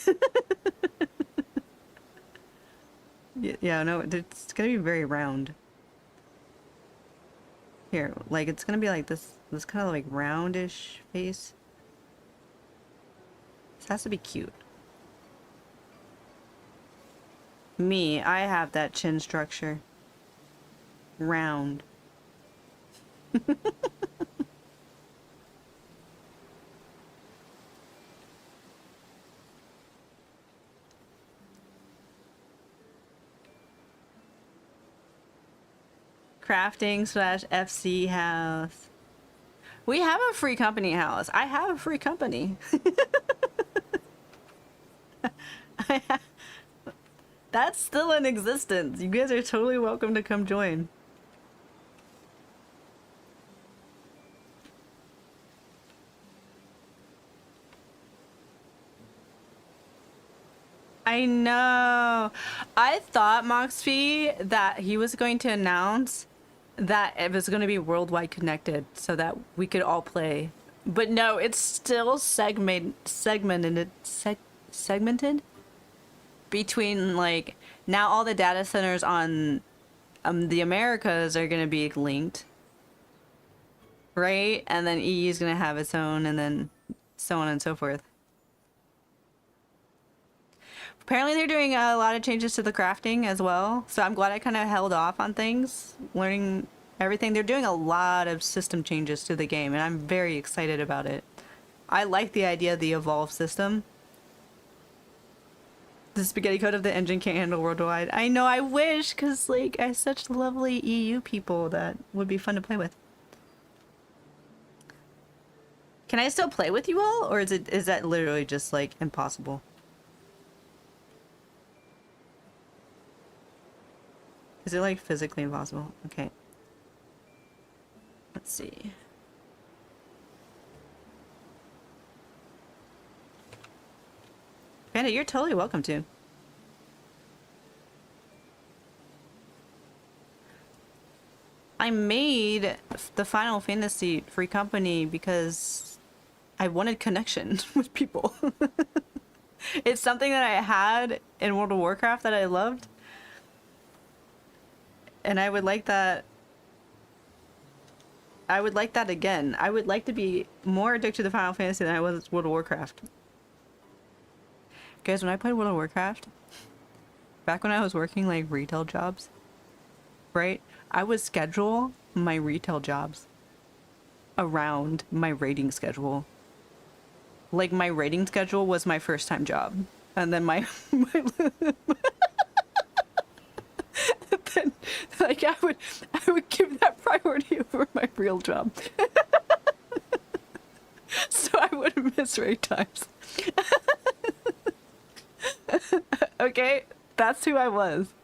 Yeah, no, it's gonna be very round. Here, like it's gonna be like this kind of like roundish face. This has to be cute. Me, I have that chin structure. Round. Crafting slash FC house. We have a free company house. I have a free company. That's still in existence. You guys are totally welcome to come join. I know. I thought, Moxfee, that he was going to announce that it was going to be worldwide connected so that we could all play. But no, it's still segmented between like now all the data centers on the Americas are going to be linked. Right? And then EU is going to have its own, and then so on and so forth. Apparently they're doing a lot of changes to the crafting as well, so I'm glad I kind of held off on things, learning everything. They're doing a lot of system changes to the game, and I'm very excited about it. I like the idea of the evolve system. The spaghetti code of the engine can't handle worldwide. I know, I wish, because like I have such lovely EU people that would be fun to play with. Can I still play with you all, or is that literally just like impossible? Is it like physically impossible? Okay. Let's see. Panda, you're totally welcome to. I made the Final Fantasy free company because I wanted connection with people. It's something that I had in World of Warcraft that I loved. And I would like that. I would like that again. I would like to be more addicted to Final Fantasy than I was World of Warcraft. Guys, when I played World of Warcraft, back when I was working like retail jobs, right? I would schedule my retail jobs around my raiding schedule. Like my raiding schedule was my first time job. And then my then, like I would give that priority over my real job. So I wouldn't miss raid times. Okay, that's who I was.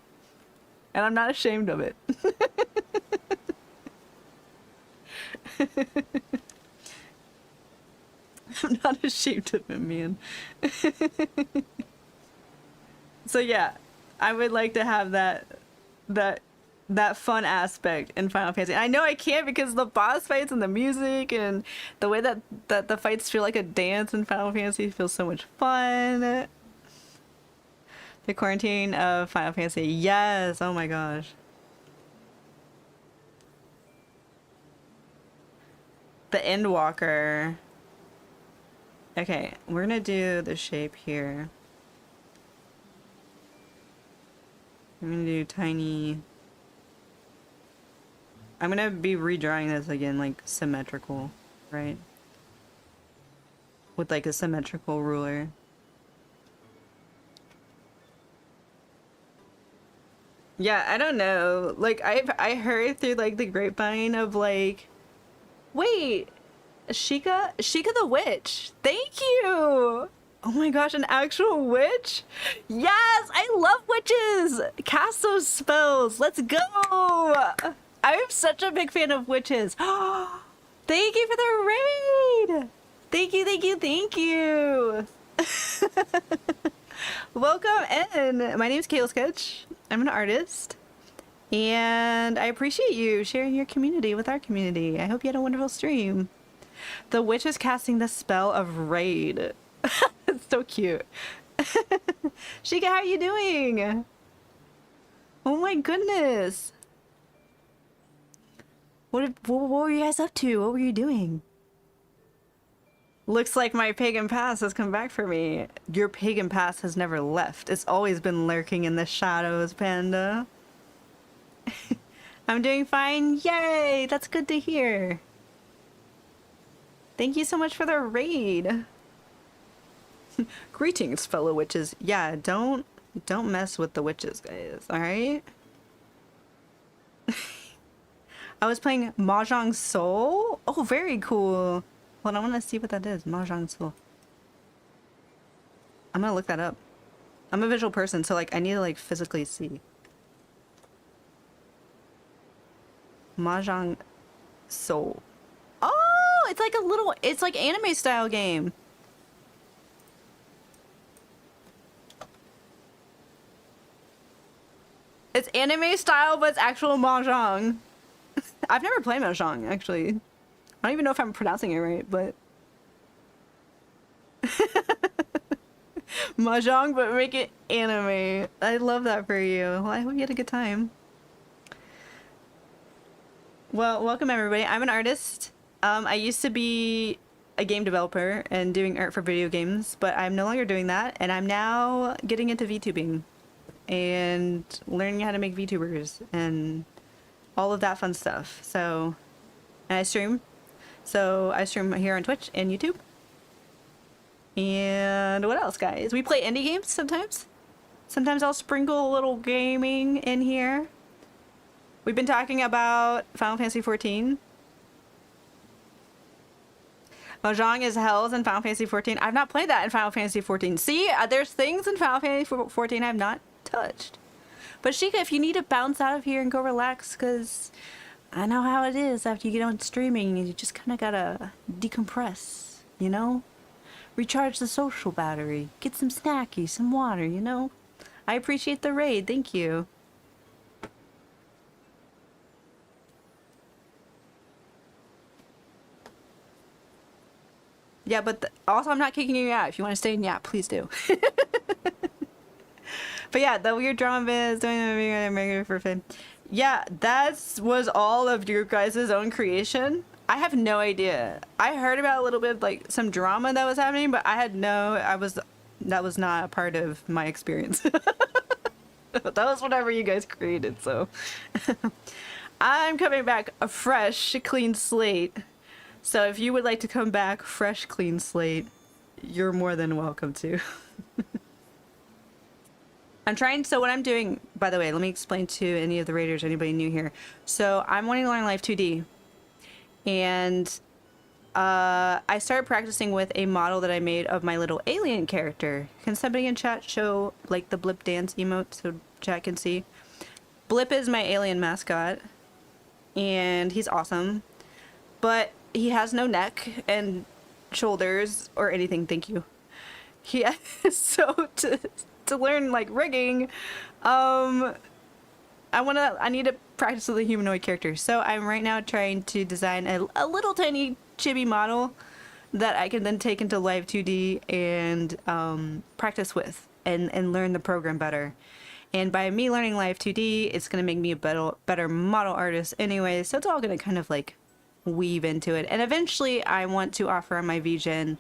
And I'm not ashamed of it. I'm not ashamed of it, man. So yeah, I would like to have that fun aspect in Final Fantasy. I know I can't because the boss fights and the music and the way that the fights feel like a dance in Final Fantasy feels so much fun. The quarantine of Final Fantasy. Yes, oh my gosh. The Endwalker. Okay, we're gonna do the shape here. I'm gonna do tiny. I'm gonna be redrawing this again, like symmetrical, right? With like a symmetrical ruler. Yeah, I don't know. Like I heard through like the grapevine of like, wait, Sheikah the witch. Thank you. Oh my gosh, an actual witch? Yes, I love witches. Cast those spells. Let's go. I'm such a big fan of witches. Thank you for the raid. Thank you, thank you, thank you. Welcome in. My name is Kayla Sketch. I'm an artist. And I appreciate you sharing your community with our community. I hope you had a wonderful stream. The witch is casting the spell of raid. It's so cute. Shika, how are you doing? Oh my goodness. What were you guys up to? What were you doing? Looks like my pagan past has come back for me. Your pagan past has never left. It's always been lurking in the shadows, Panda. I'm doing fine. Yay! That's good to hear. Thank you so much for the raid. Greetings, fellow witches. Yeah, don't mess with the witches, guys. All right. I was playing Mahjong Soul. Oh, very cool. Hold on, I want to see what that is. Mahjong Soul. I'm gonna look that up. I'm a visual person, so like I need to like physically see. Mahjong Soul. Oh, it's like a little, it's like anime style game. It's anime style, but it's actual Mahjong. I've never played Mahjong, actually. I don't even know if I'm pronouncing it right, but... Mahjong, but make it anime. I love that for you. Well, I hope you had a good time. Well, welcome everybody. I'm an artist. I used to be a game developer and doing art for video games, but I'm no longer doing that, and I'm now getting into VTubing and learning how to make VTubers and all of that fun stuff. So, and I stream. So I stream here on Twitch and YouTube. And what else, guys? We play indie games sometimes. Sometimes I'll sprinkle a little gaming in here. We've been talking about Final Fantasy XIV. Mahjong is Hells in Final Fantasy XIV. I've not played that in Final Fantasy XIV. See, there's things in Final Fantasy XIV I've not touched. But Shika, if you need to bounce out of here and go relax, because I know how it is after you get on streaming, you just kind of gotta decompress, you know? Recharge the social battery. Get some snackies, some water, you know? I appreciate the raid. Thank you. Yeah, but also I'm not kicking you out. If you want to stay in, yeah, please do. But yeah, the weird drama biz doing a regular for fun. Yeah, that was all of your guys' own creation. I have no idea. I heard about a little bit like some drama that was happening, but I had that was not a part of my experience. That was whatever you guys created, so. I'm coming back a fresh, clean slate. So if you would like to come back fresh, clean slate, you're more than welcome to. So what I'm doing, by the way, let me explain to any of the raiders, anybody new here. So I'm wanting to learn Life 2D. And I started practicing with a model that I made of my little alien character. Can somebody in chat show like the Blip dance emote so chat can see? Blip is my alien mascot. And he's awesome. But he has no neck and shoulders or anything, thank you. Yeah, so to learn like rigging, I need to practice with a humanoid character. So I'm right now trying to design a little tiny chibi model that I can then take into Live 2D and practice with and learn the program better. And by me learning Live 2D, it's going to make me a better model artist anyway. So it's all going to kind of like weave into it. And eventually I want to offer on my VGen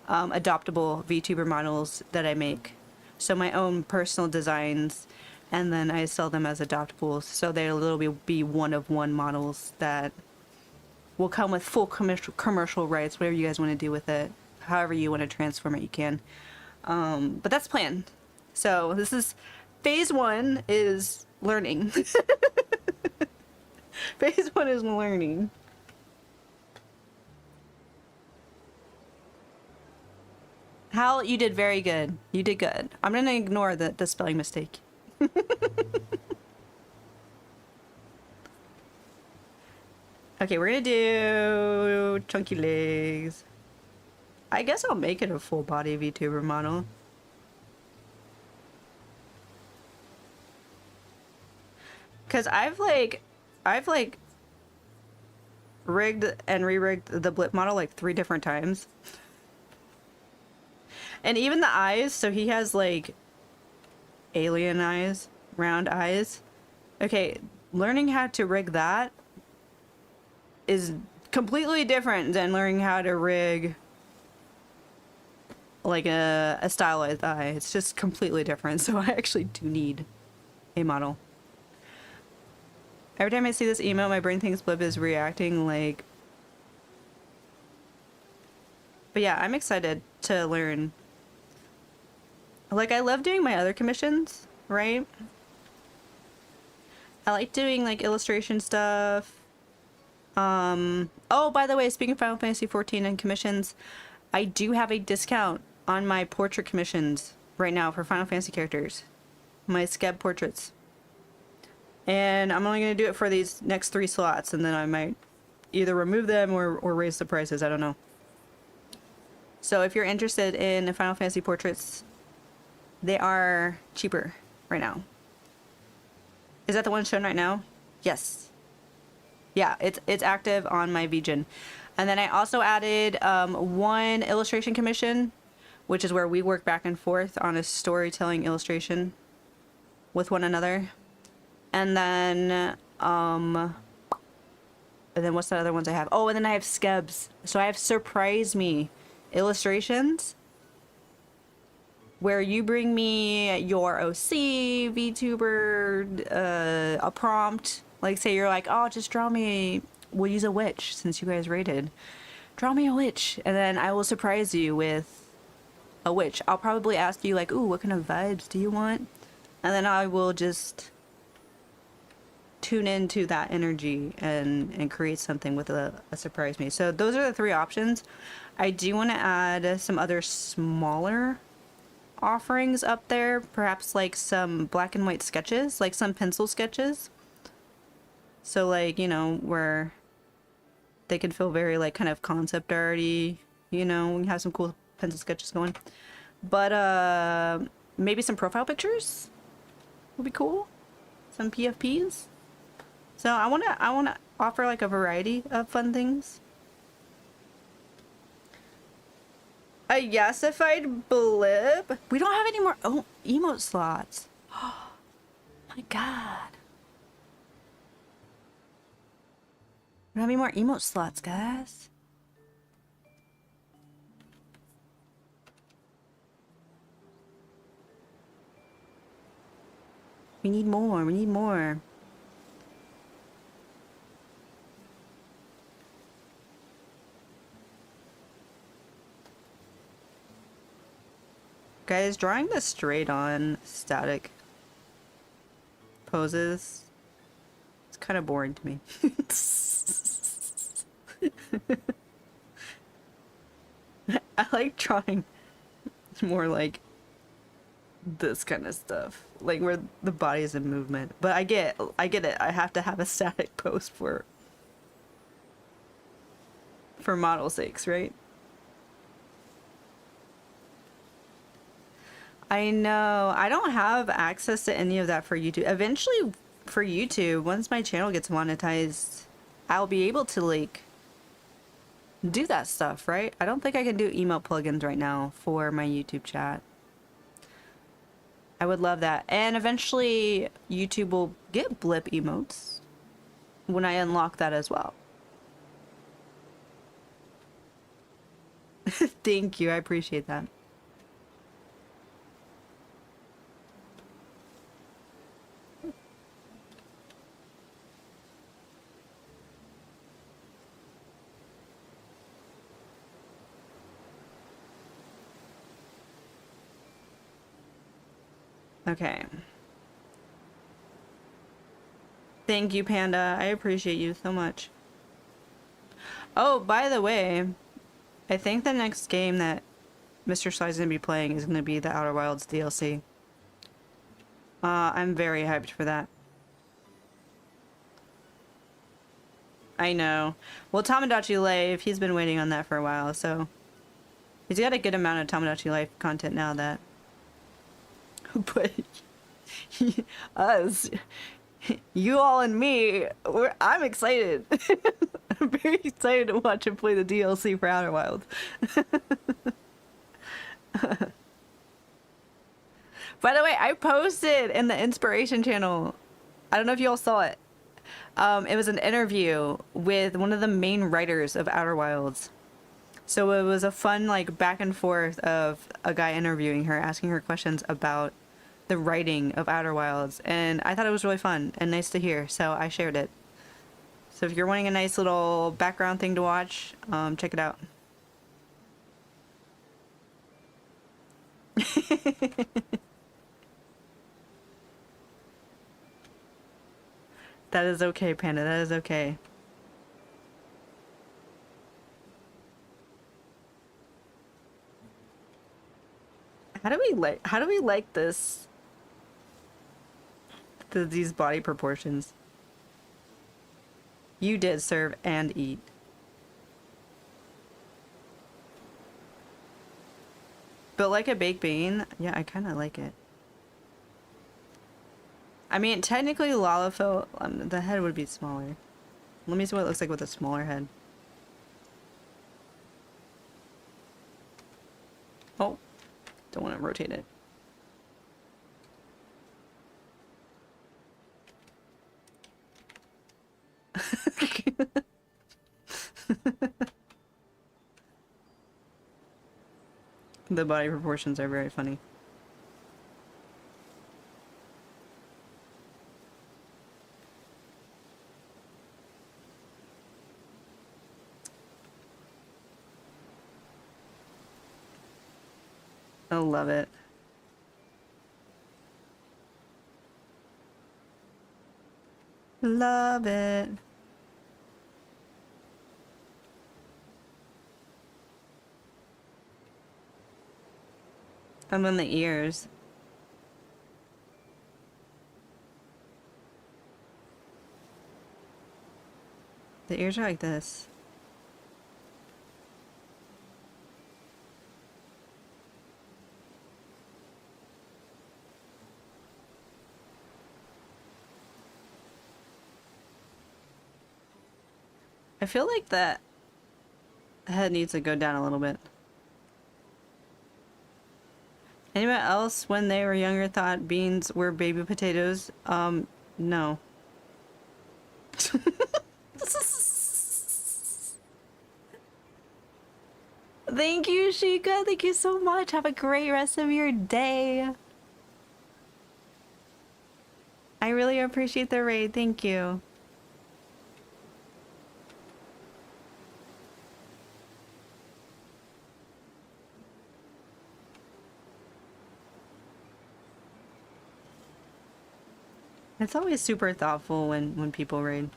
adoptable VTuber models that I make. So my own personal designs, and then I sell them as adoptables. So they'll be one-of-one models that will come with full commercial rights, whatever you guys want to do with it. However you want to transform it, you can. But that's planned. So this is phase 1 is learning. Phase 1 is learning. Hal, you did very good. You did good. I'm gonna ignore the spelling mistake. Okay, we're gonna do chunky legs. I guess I'll make it a full body VTuber model. Cause I've like rigged and re-rigged the blip model like 3 different times. And even the eyes, so he has like alien eyes, round eyes. Okay, learning how to rig that is completely different than learning how to rig like a stylized eye. It's just completely different. So I actually do need a model. Every time I see this emote, my brain thinks Blip is reacting like... But yeah, I'm excited to learn. Like, I love doing my other commissions, right? I like doing, like, illustration stuff. Oh, by the way, speaking of Final Fantasy XIV and commissions, I do have a discount on my portrait commissions right now for Final Fantasy characters. My scab portraits. And I'm only going to do it for these next 3 slots, and then I might either remove them or raise the prices. I don't know. So if you're interested in Final Fantasy portraits, they are cheaper right now. Is that the one shown right now? Yes. Yeah, it's active on my VGen. And then I also added 1 illustration commission, which is where we work back and forth on a storytelling illustration with one another. And then what's the other ones I have? Oh, and then I have skebs. So I have surprise me illustrations where you bring me your OC, VTuber, a prompt. Like, say you're like, oh, just draw me, we'll use a witch since you guys rated. Draw me a witch. And then I will surprise you with a witch. I'll probably ask you like, ooh, what kind of vibes do you want? And then I will just tune into that energy and create something with a surprise me. So those are the 3 options. I do want to add some other smaller offerings up there, perhaps like some black and white sketches, like some pencil sketches. So like, you know, where they can feel very like kind of concept arty, you know, we have some cool pencil sketches going. But maybe some profile pictures would be cool. Some PFPs. So I wanna offer like a variety of fun things. A yesified blip. We don't have any more emote slots. Oh my god. We don't have any more emote slots, guys. We need more. We need more. Guys, drawing this straight on static poses, it's kind of boring to me. I like drawing more like this kind of stuff, like where the body is in movement. But I get it. I have to have a static pose for model sakes, right? I know. I don't have access to any of that for YouTube. Eventually, for YouTube, once my channel gets monetized, I'll be able to, like, do that stuff, right? I don't think I can do emote plugins right now for my YouTube chat. I would love that. And eventually, YouTube will get blip emotes when I unlock that as well. Thank you. I appreciate that. Okay. Thank you, Panda. I appreciate you so much. Oh, by the way, I think the next game that Mr. Sly's gonna be playing is gonna be the Outer Wilds DLC. I'm very hyped for that. I know. Well, Tamagotchi Live, he's been waiting on that for a while, so He's got a good amount of Tomodachi Life content now that... But... us... You all and me, I'm excited. I'm very excited to watch him play the DLC for Outer Wilds. By the way, I posted in the Inspiration channel. I don't know if you all saw it. It was an interview with one of the main writers of Outer Wilds. So it was a fun like back and forth of a guy interviewing her, asking her questions about the writing of Outer Wilds, and I thought it was really fun and nice to hear, so I shared it. So if you're wanting a nice little background thing to watch, check it out. That is okay, Panda, that is okay. How do we like this? These body proportions. You did serve and eat. But like a baked bean, yeah, I kind of like it. I mean, technically Lalafell, the head would be smaller. Let me see what it looks like with a smaller head. Oh, don't want to rotate it. The body proportions are very funny. I love it. Love it. And then the ears. The ears are like this. I feel like that head needs to go down a little bit. Anyone else when they were younger thought beans were baby potatoes? No. Thank you, Shika. Thank you so much. Have a great rest of your day. I really appreciate the raid. Thank you. It's always super thoughtful when people raid.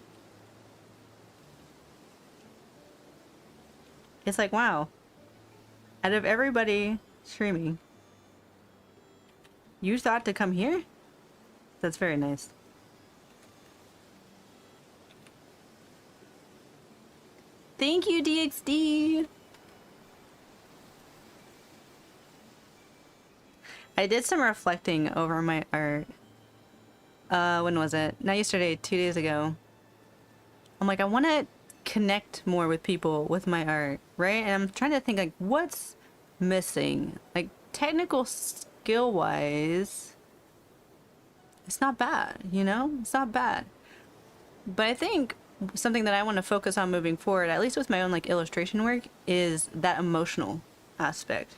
It's like, wow. Out of everybody streaming, you thought to come here? That's very nice. Thank you, DXD. I did some reflecting over my art. When was it? Not yesterday, 2 days ago. I'm like, I want to connect more with people with my art, right? And I'm trying to think like, what's missing? Like, technical skill wise, it's not bad, you know? It's not bad. But I think something that I want to focus on moving forward, at least with my own like illustration work, is that emotional aspect,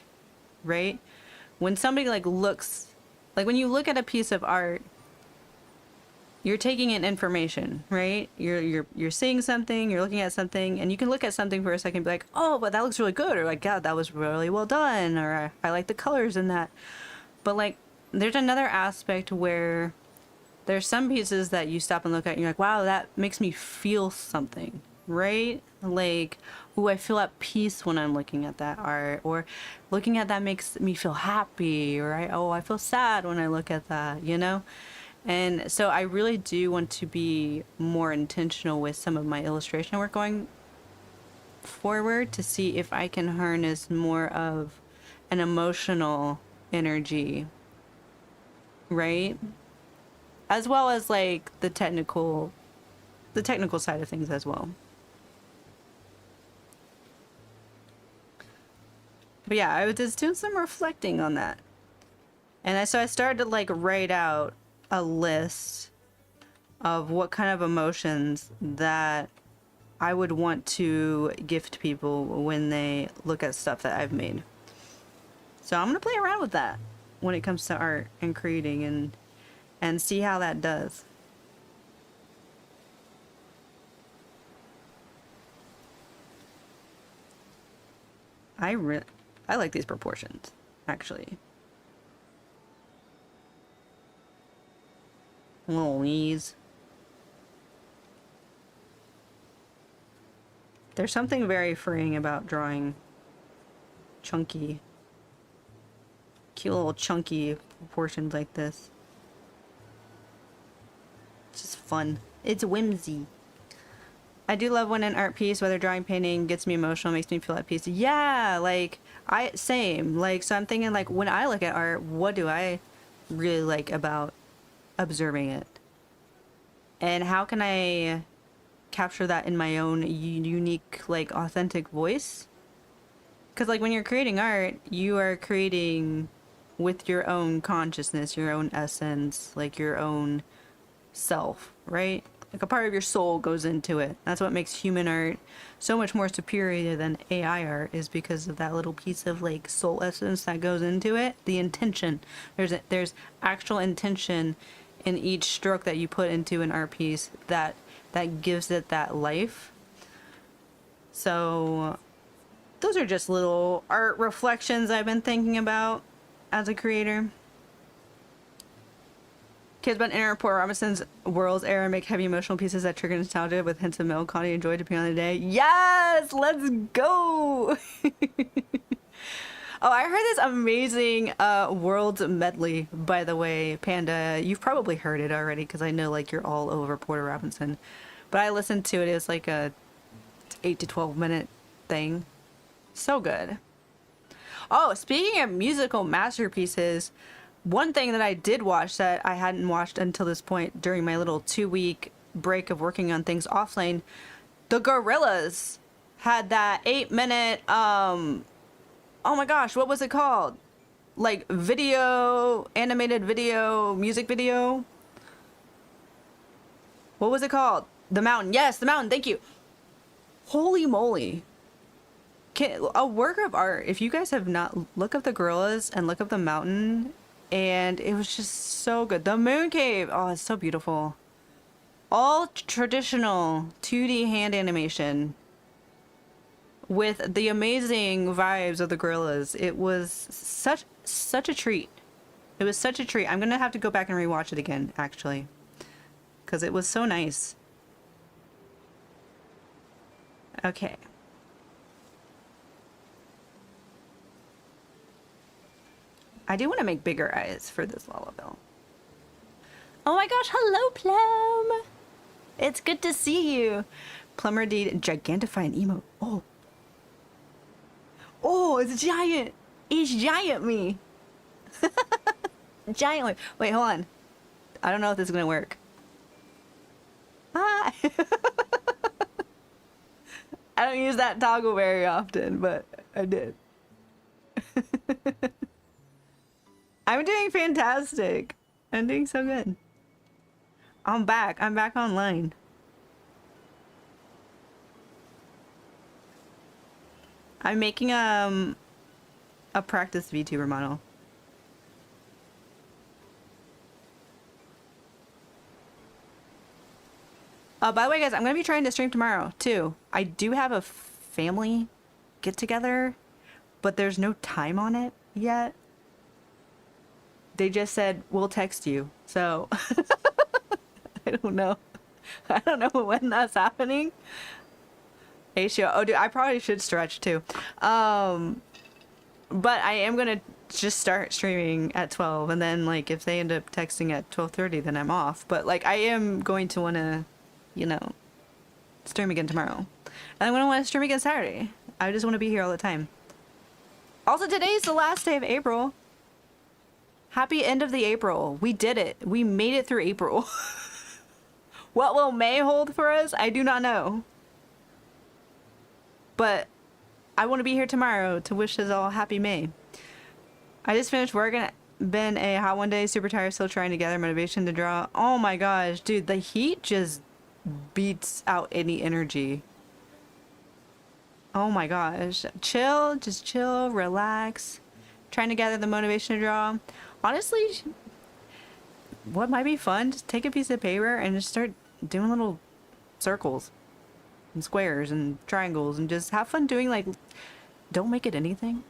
right? When somebody like looks, like when you look at a piece of art, you're taking in information, right? You're seeing something, you're looking at something, and you can look at something for a second and be like, oh, but that looks really good, or like, God, that was really well done, or I like the colors in that. But like, there's another aspect where there's some pieces that you stop and look at and you're like, wow, that makes me feel something, right? Like, ooh, I feel at peace when I'm looking at that art, or looking at that makes me feel happy, or I feel sad when I look at that, you know? And so I really do want to be more intentional with some of my illustration work going forward to see if I can harness more of an emotional energy, right? As well as like the technical side of things as well. But yeah, I was just doing some reflecting on that. And so I started to like write out a list of what kind of emotions that I would want to gift people when they look at stuff that I've made. So I'm gonna play around with that when it comes to art and creating and see how that does. I like these proportions, actually. Little knees. There's something very freeing about drawing chunky, cute little chunky proportions like this. It's just fun. It's whimsy. I do love when an art piece, whether drawing, painting, gets me emotional, makes me feel at peace. Yeah, like, same. Like, so I'm thinking, like, when I look at art, what do I really like about observing it? And how can I capture that in my own unique, like, authentic voice? Because, like, when you're creating art, you are creating with your own consciousness, your own essence, like, your own self, right? Like a part of your soul goes into it. That's what makes human art so much more superior than AI art, is because of that little piece of like soul essence that goes into it. The intention. There's actual intention in each stroke that you put into an art piece that gives it that life. So those are just little art reflections I've been thinking about as a creator. Kids about Inner Port Robinson's World's Era make heavy emotional pieces that trigger nostalgia with hints of melancholy and joy depending on the day. Yes! Let's go! Oh, I heard this amazing World's Medley, by the way, Panda. You've probably heard it already because I know like you're all over Porter Robinson. But I listened to it. It was like a 8 to 12 minute thing. So good. Oh, speaking of musical masterpieces, one thing that I did watch that I hadn't watched until this point during my little 2-week break of working on things offline, the Gorillas had that 8-minute, oh my gosh, what was it called? Like video, animated video, music video? What was it called? The Mountain. Yes, The Mountain. Thank you. Holy moly. A work of art. If you guys have not, look up the Gorillas and look up The Mountain. And it was just so good. The Moon Cave. Oh, it's so beautiful. All traditional 2D hand animation with the amazing vibes of the Gorillas. It was such a treat. It was such a treat. I'm gonna have to go back and rewatch it again, actually, because it was so nice. Okay. I do want to make bigger eyes for this Lullabill. Oh my gosh, hello Plum! It's good to see you. Plumber D, Gigantify an emote. Oh. Oh, it's giant. It's giant me. Giant. Wait, hold on. I don't know if this is going to work. Hi. I don't use that toggle very often, but I did. I'm doing fantastic. I'm doing so good. I'm back. I'm back online. I'm making a practice VTuber model. By the way, guys, I'm gonna be trying to stream tomorrow too. I do have a family get together, but there's no time on it yet. They just said, we'll text you. So I don't know. I don't know when that's happening. Aisha, oh dude, I probably should stretch too. But I am gonna just start streaming at 12, and then like if they end up texting at 12:30, then I'm off. But like I am going to wanna, you know, stream again tomorrow. And I'm gonna want to stream again Saturday. I just want to be here all the time. Also, today's the last day of April. Happy end of the April. We did it. We made it through April. What will May hold for us? I do not know. But I want to be here tomorrow to wish us all happy May. I just finished work and been a hot one day, super tired, still trying to gather motivation to draw. Oh my gosh, dude, the heat just beats out any energy. Oh my gosh. Chill, just chill, relax. Trying to gather the motivation to draw. Honestly, what might be fun, just take a piece of paper and just start doing little circles and squares and triangles and just have fun doing, like, don't make it anything.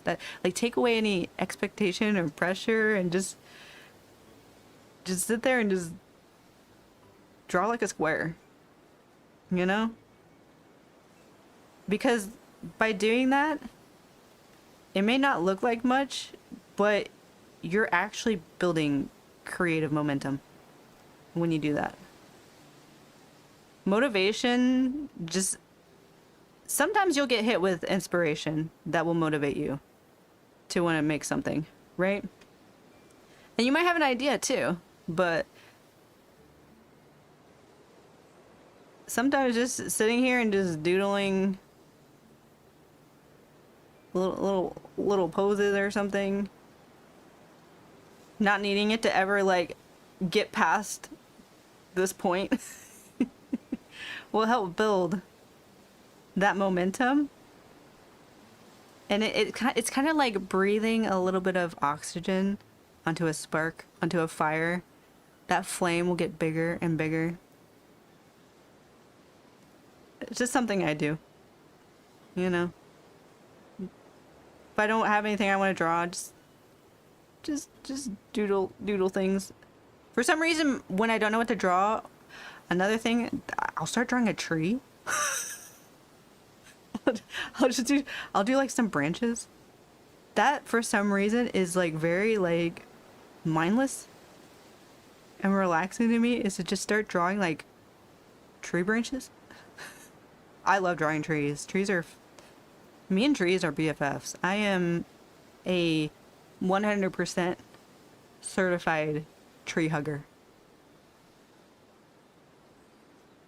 That, like, take away any expectation or pressure and just sit there and just draw like a square, you know? Because by doing that, it may not look like much, but you're actually building creative momentum when you do that. Motivation, just sometimes you'll get hit with inspiration that will motivate you to want to make something, right? And you might have an idea too, but sometimes just sitting here and just doodling little poses or something, not needing it to ever like get past this point will help build that momentum. And it's kind of like breathing a little bit of oxygen onto a spark, onto a fire. That flame will get bigger and bigger. It's just something I do, you know? If I don't have anything I want to draw, just doodle things. For some reason, when I don't know what to draw, another thing, I'll start drawing a tree. I'll do like some branches. That for some reason is like very like mindless and relaxing to me, is to just start drawing like tree branches. I love drawing trees. Me and trees are BFFs. I am a 100% certified tree hugger.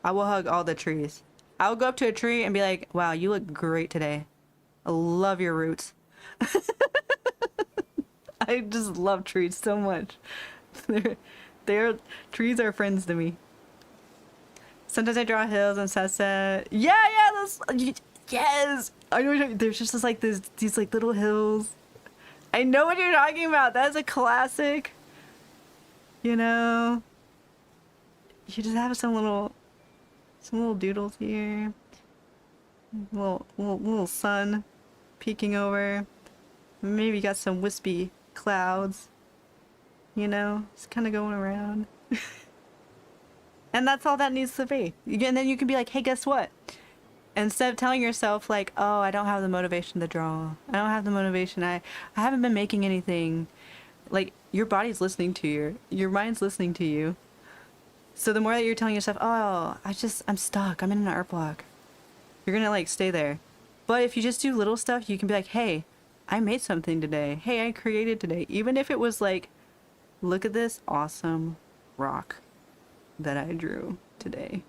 I will hug all the trees. I will go up to a tree and be like, wow, you look great today. I love your roots. I just love trees so much. Trees are friends to me. Sometimes I draw hills and sunset. Yeah, yes. I know. There's just like these like little hills. I know what you're talking about. That's a classic. You know, you just have some little doodles here. Little sun peeking over. Maybe you got some wispy clouds. You know, it's kind of going around. And that's all that needs to be. And then you can be like, hey, guess what? Instead of telling yourself like, oh, I don't have the motivation to draw. I don't have the motivation. I haven't been making anything. Like, your body's listening to you. Your mind's listening to you. So the more that you're telling yourself, oh, I'm stuck. I'm in an art block. You're gonna like stay there. But if you just do little stuff, you can be like, hey, I made something today. Hey, I created today. Even if it was like, look at this awesome rock that I drew today.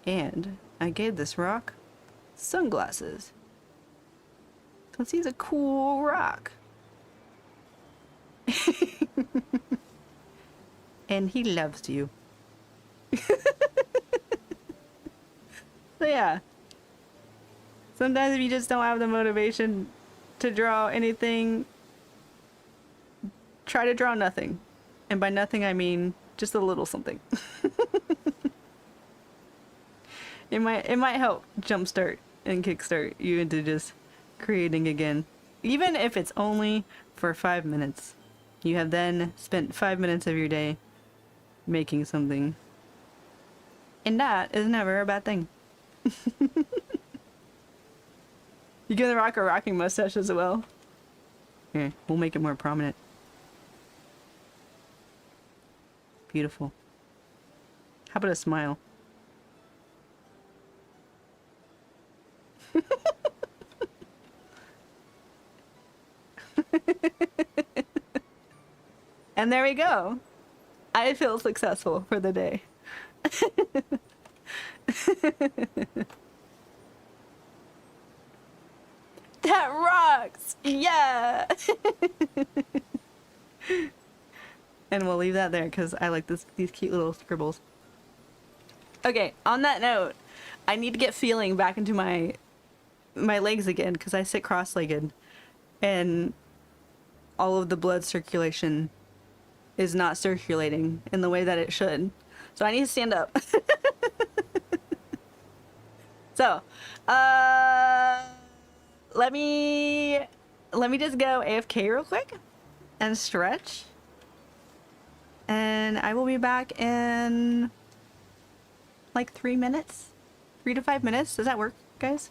And I gave this rock sunglasses. Because he's a cool rock. And he loves you. So yeah. Sometimes if you just don't have the motivation to draw anything, try to draw nothing. And by nothing I mean just a little something. It might help jumpstart and kickstart you into just creating again. Even if it's only for 5 minutes. You have then spent 5 minutes of your day making something. And that is never a bad thing. You gonna rock a rocking mustache as well? Here, we'll make it more prominent. Beautiful. How about a smile? And there we go. I feel successful for the day. That rocks! Yeah! And we'll leave that there because I like these cute little scribbles. Okay, on that note, I need to get feeling back into my legs again because I sit cross-legged and all of the blood circulation is not circulating in the way that it should. So I need to stand up. So, let me just go AFK real quick and stretch. And I will be back in like 3 minutes. 3 to 5 minutes. Does that work, guys?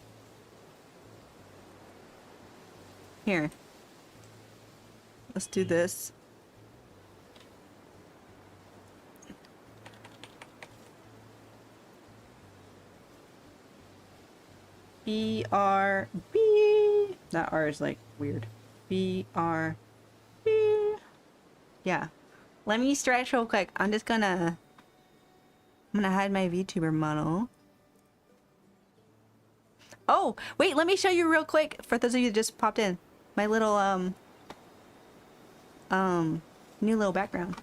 Here. Let's do this. B-R-B. That R is like weird. B-R-B. Yeah. Let me stretch real quick. I'm gonna hide my VTuber model. Oh, wait, let me show you real quick for those of you that just popped in. My little new little background.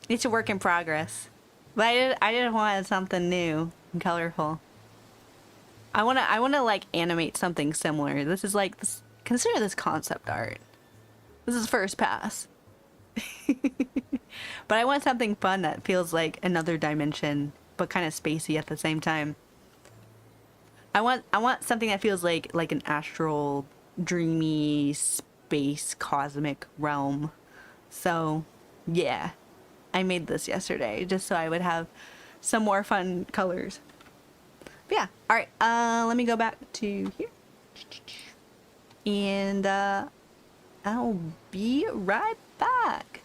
It's a work in progress. But I didn't want something new and colorful. I wanna like animate something similar. This is like this, consider this concept art. This is first pass. But I want something fun that feels like another dimension, but kind of spacey at the same time. I want something that feels like an astral, dreamy space cosmic realm. So, yeah. I made this yesterday just so I would have some more fun colors. But yeah, all right. Let me go back to here, and I'll be right back.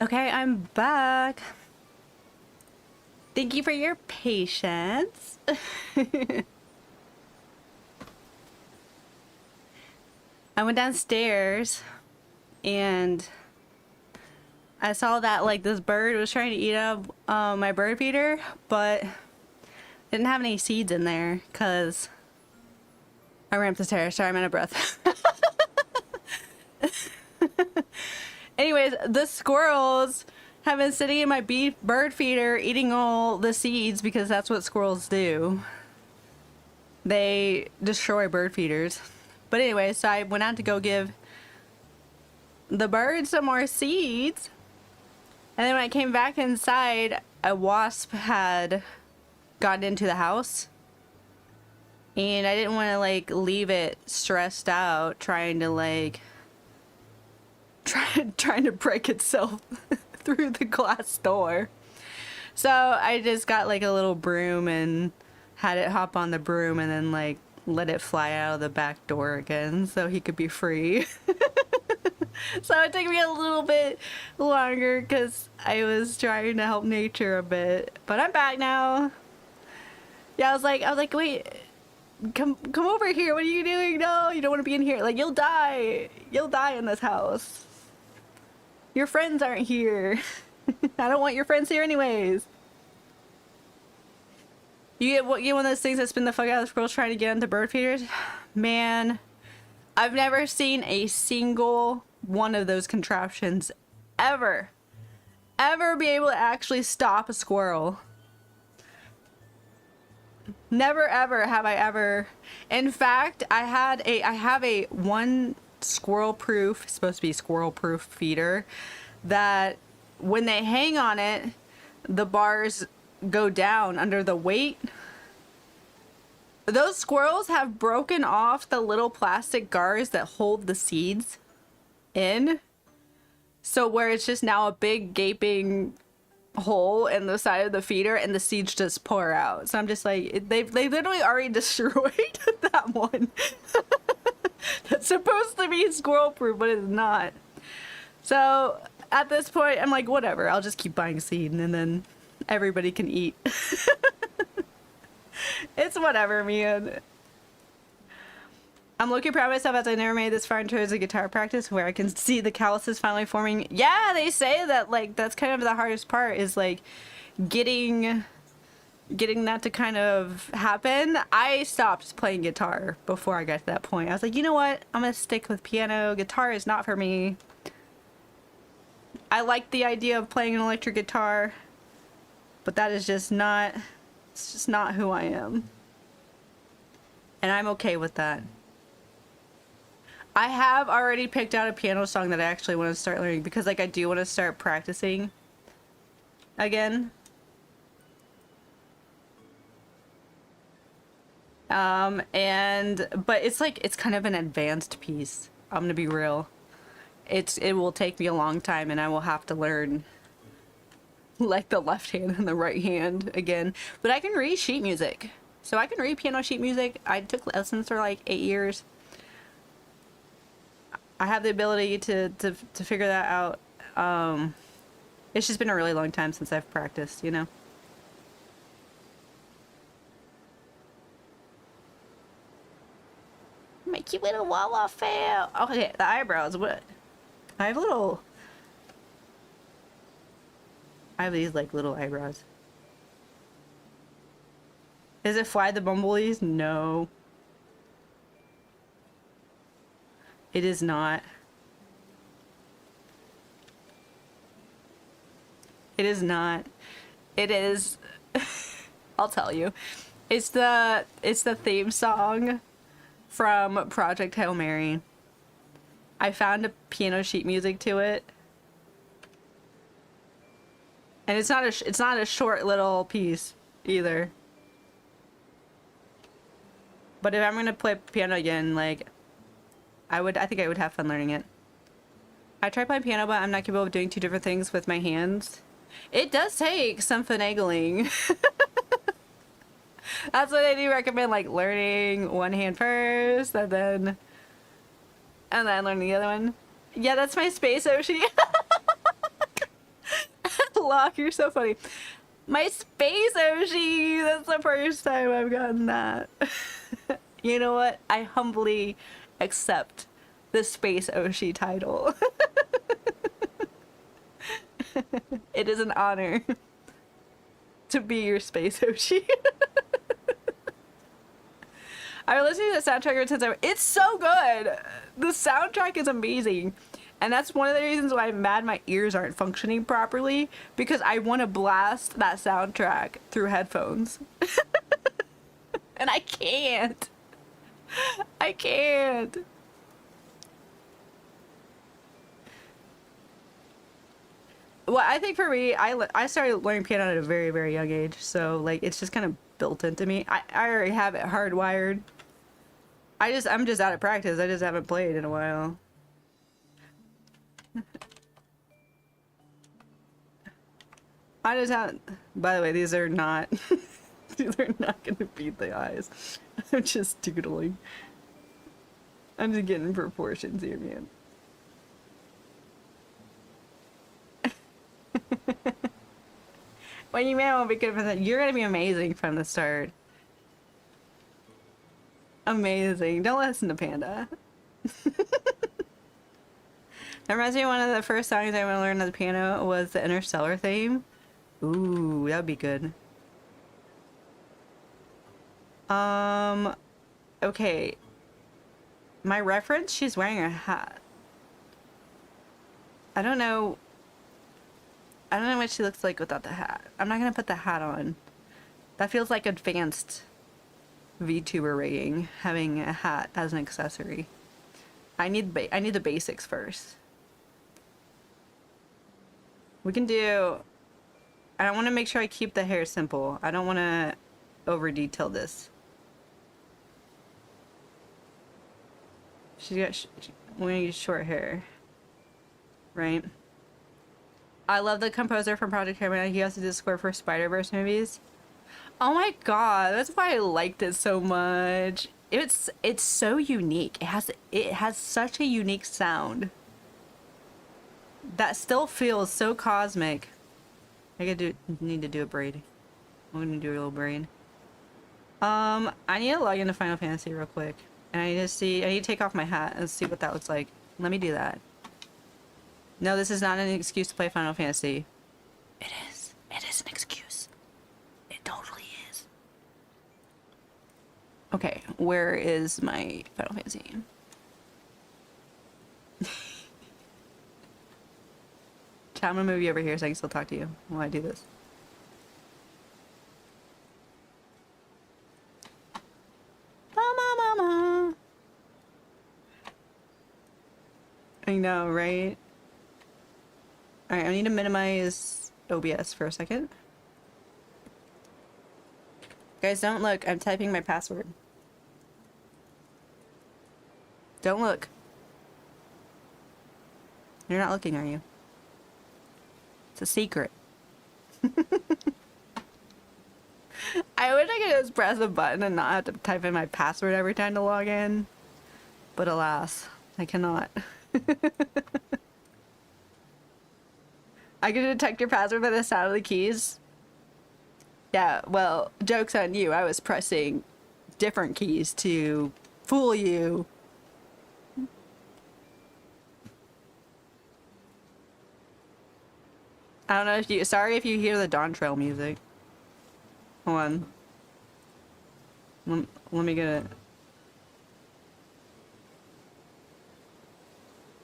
Okay, I'm back. Thank you for your patience. I went downstairs and I saw that like this bird was trying to eat up my bird feeder, but didn't have any seeds in there because I ran up the stairs. Sorry, I'm out of breath. Anyways, the squirrels have been sitting in my bird feeder eating all the seeds because that's what squirrels do. They destroy bird feeders. But anyway, so I went out to go give the birds some more seeds. And then when I came back inside, a wasp had gotten into the house. And I didn't want to like leave it stressed out trying to like trying to break itself through the glass door. So I just got like a little broom and had it hop on the broom and then like let it fly out of the back door again so he could be free. So it took me a little bit longer because I was trying to help nature a bit. But I'm back now. Yeah, I was like, wait, come over here. What are you doing? No, you don't want to be in here. Like, you'll die. You'll die in this house. Your friends aren't here. I don't want your friends here anyways. You get one of those things that spin the fuck out of squirrels trying to get into bird feeders? Man, I've never seen a single one of those contraptions ever be able to actually stop a squirrel. Never ever have I ever. In fact, I have a one squirrel proof, supposed to be squirrel proof feeder that when they hang on it, the bars go down under the weight. Those squirrels have broken off the little plastic guards that hold the seeds in. So where it's just now a big gaping hole in the side of the feeder and the seeds just pour out. So I'm just like, they've literally already destroyed that one. That's supposed to be squirrel proof, but it's not. So at this point, I'm like, whatever, I'll just keep buying seed and then everybody can eat. It's whatever, man. I'm looking proud of myself as I never made this far into a guitar practice where I can see the calluses finally forming. Yeah, they say that like that's kind of the hardest part is like getting that to kind of happen. I stopped playing guitar before I got to that point. I was like, you know what? I'm gonna stick with piano. Guitar is not for me. I like the idea of playing an electric guitar, but that is just not, it's just not who I am. And I'm okay with that. I have already picked out a piano song that I actually want to start learning because like I do want to start practicing again. But it's like, it's kind of an advanced piece. I'm gonna be real. It will take me a long time and I will have to learn like the left hand and the right hand again. But I can read sheet music. So I can read piano sheet music. I took lessons for like 8 years. I have the ability to figure that out. It's just been a really long time since I've practiced, you know? My cute little Wawa fail. Okay, the eyebrows. What? I have these like little eyebrows. Is it Fly the Bumblebees? No. It is not. It is not. It is. I'll tell you. It's the theme song from Project Hail Mary. I found a piano sheet music to it. And it's not a short little piece either. But if I'm gonna play piano again, like I think I would have fun learning it. I tried playing piano, but I'm not capable of doing two different things with my hands. It does take some finagling. That's what I do recommend, like learning one hand first and then learning the other one. Yeah, that's my space Oshi. Lock, you're so funny. My space Oshi! That's the first time I've gotten that. You know what? I humbly accept the space Oshi title. It is an honor to be your space Oshi. I was listening to the soundtrack since it's so good. The soundtrack is amazing. And that's one of the reasons why I'm mad my ears aren't functioning properly, because I want to blast that soundtrack through headphones. And I can't. I can't. Well, I think for me, I started learning piano at a very, very young age. So, like, it's just kind of built into me. I already have it hardwired. I'm just out of practice. I just haven't played in a while. I just haven't. By the way, these are not. These are not gonna beat the eyes. I'm just doodling. I'm just getting proportions here, man. When you man won't be good for that, you're gonna be amazing from the start. Amazing. Don't listen to Panda. That reminds me of one of the first songs I want to learn on the piano was the Interstellar theme. Ooh, that'd be good. Okay. My reference, she's wearing a hat. I don't know what she looks like without the hat. I'm not gonna put the hat on. That feels like advanced VTuber rating, having a hat as an accessory. I need the basics first. We can do... I want to make sure I keep the hair simple. I don't want to over detail this. We're gonna use short hair, right? I love the composer from Project Hairman. He also did the score for Spider-Verse movies. Oh my god, that's why I liked it so much. It's so unique. It has such a unique sound that still feels so cosmic. Need to do a braid. I'm gonna do a little braid. I need to log into Final Fantasy real quick, and I need to take off my hat and see what that looks like. Let me do that. No, this is not an excuse to play Final Fantasy. It is. It is an excuse. It totally is. Okay, where is my Final Fantasy? Chat, I'm gonna move you over here so I can still talk to you while I do this. Mama. I know, right? Alright, I need to minimize OBS for a second. Guys, don't look. I'm typing my password. Don't look. You're not looking, are you? It's a secret. I wish I could just press a button and not have to type in my password every time to log in. But alas, I cannot. I can detect your password by the sound of the keys. Yeah, well, joke's on you. I was pressing different keys to fool you. I don't know if you... Sorry if you hear the Dawn Trail music. Hold on. Let me get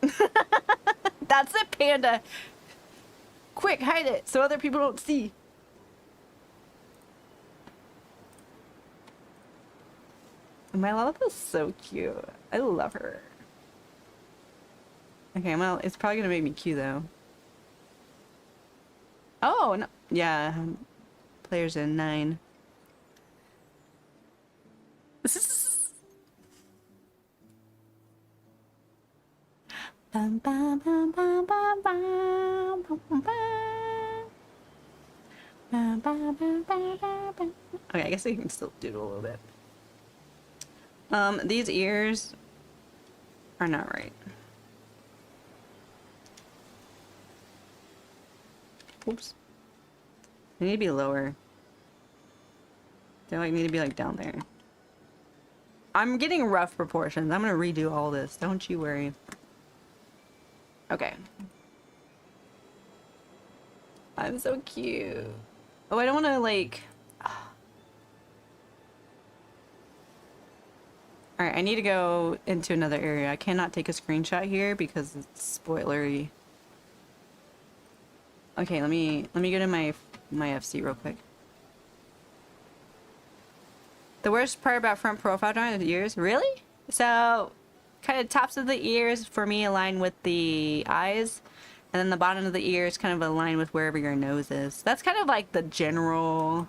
it. That's it, Panda! Quick, hide it so other people don't see. My Lilith is so cute. I love her. Okay, well, it's probably gonna make me cute though. Oh, no. Yeah. Players in 9. Okay, I guess I can still do it a little bit. These ears are not right. Oops. They need to be lower. They like need to be like down there. I'm getting rough proportions. I'm gonna redo all this. Don't you worry. Okay. I'm so cute. Oh, I don't want to like... Alright, I need to go into another area. I cannot take a screenshot here because it's spoilery. Okay, let me go to my FC real quick. The worst part about front profile drawing is the ears. Really? So, kind of tops of the ears for me align with the eyes. And then the bottom of the ears kind of align with wherever your nose is. That's kind of like the general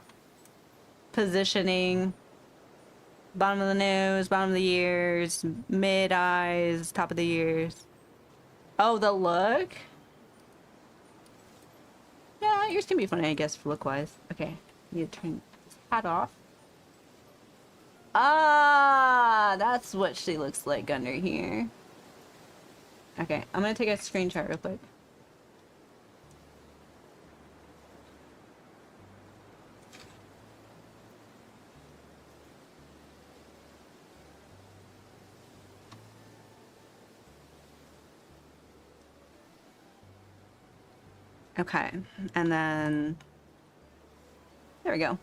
positioning. Bottom of the nose, bottom of the ears, mid eyes, top of the ears. Oh, the look? Yeah, yours can be funny, I guess, look-wise. Okay, need to turn this hat off. Ah, that's what she looks like under here. Okay, I'm gonna take a screenshot real quick. Okay, and then there we go.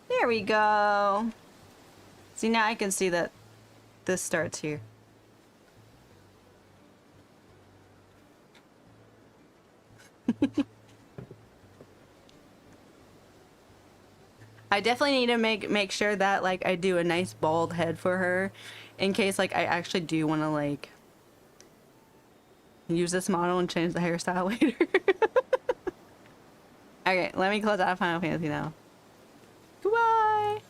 There we go. See, now I can see that this starts here. I definitely need to make sure that like I do a nice bald head for her in case like I actually do want to like use this model and change the hairstyle later. Okay, let me close out Final Fantasy now. Goodbye.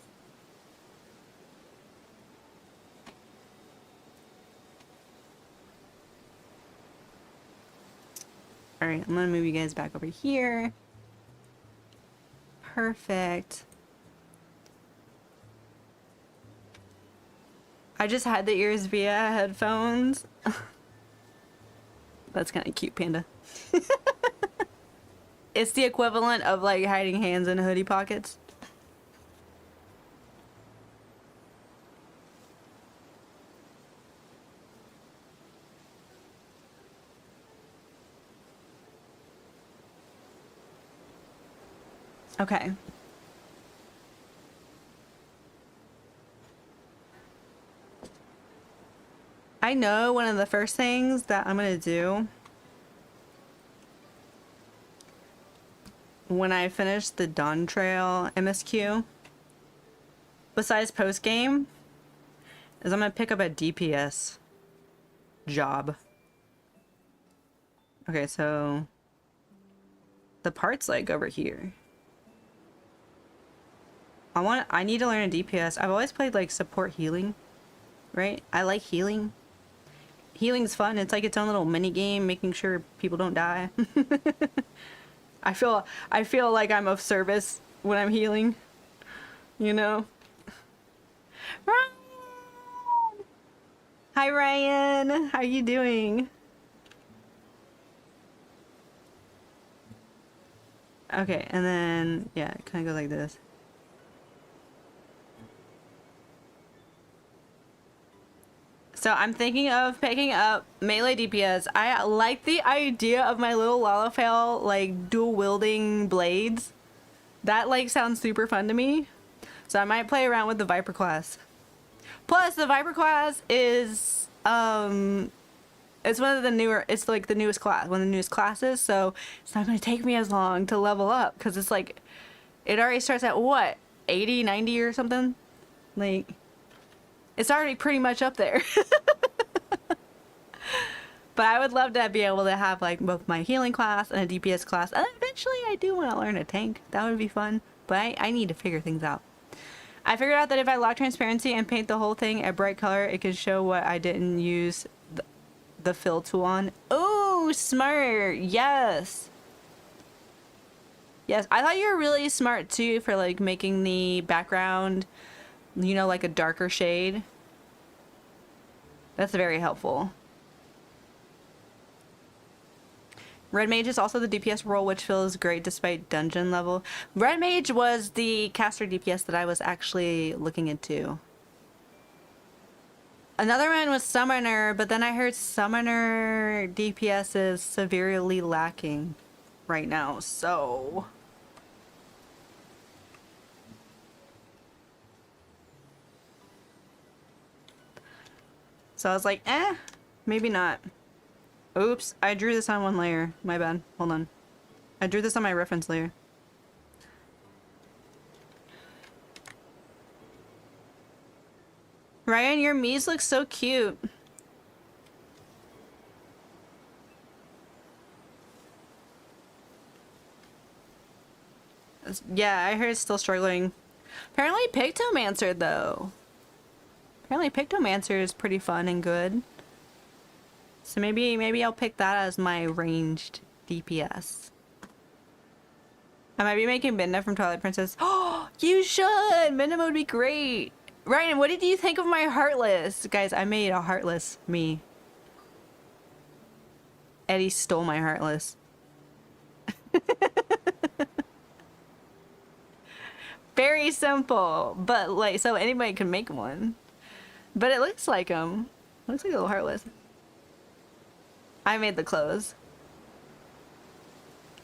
Alright, I'm gonna move you guys back over here. Perfect. I just had the ears via headphones. That's kind of cute, Panda. It's the equivalent of like hiding hands in hoodie pockets. Okay. I know one of the first things that I'm gonna do when I finish the Dawn Trail MSQ, besides post game, is I'm gonna pick up a DPS job. Okay, so the part's like over here. I need to learn a DPS. I've always played like support healing, right? I like healing. Healing's fun. It's like its own little mini game, making sure people don't die. I feel like I'm of service when I'm healing. You know? Ryan! Hi Ryan! How you doing? Okay, and then yeah, it kinda goes like this. So I'm thinking of picking up melee DPS. I like the idea of my little Lalafell like dual wielding blades. That like sounds super fun to me. So I might play around with the Viper class. Plus the Viper class is it's one of the newer, it's like the newest class, one of the newest classes, so it's not going to take me as long to level up because it's like it already starts at what, 80, 90 or something? Like it's already pretty much up there. But I would love to be able to have like both my healing class and a DPS class. And eventually I do want to learn a tank. That would be fun. But I need to figure things out. I figured out that if I lock transparency and paint the whole thing a bright color, it can show what I didn't use the fill tool on. Oh, smart. Yes. Yes, I thought you were really smart too for like making the background, you know, like a darker shade. That's very helpful. Red Mage is also the DPS role, which feels great despite dungeon level. Red Mage was the caster DPS that I was actually looking into. Another one was Summoner, but then I heard Summoner DPS is severely lacking right now, so... So I was like, maybe not. Oops, I drew this on one layer. My bad. Hold on. I drew this on my reference layer. Ryan, your Mies look so cute. Yeah, I heard it's still struggling. Apparently Pictomancer, though. Apparently Pictomancer is pretty fun and good. So maybe I'll pick that as my ranged DPS. I might be making Midna from Twilight Princess. Oh, you should! Midna would be great! Ryan, what did you think of my Heartless? Guys, I made a Heartless me. Eddie stole my Heartless. Very simple, but like, so anybody can make one. But it looks like him. Looks like a little Heartless. I made the clothes.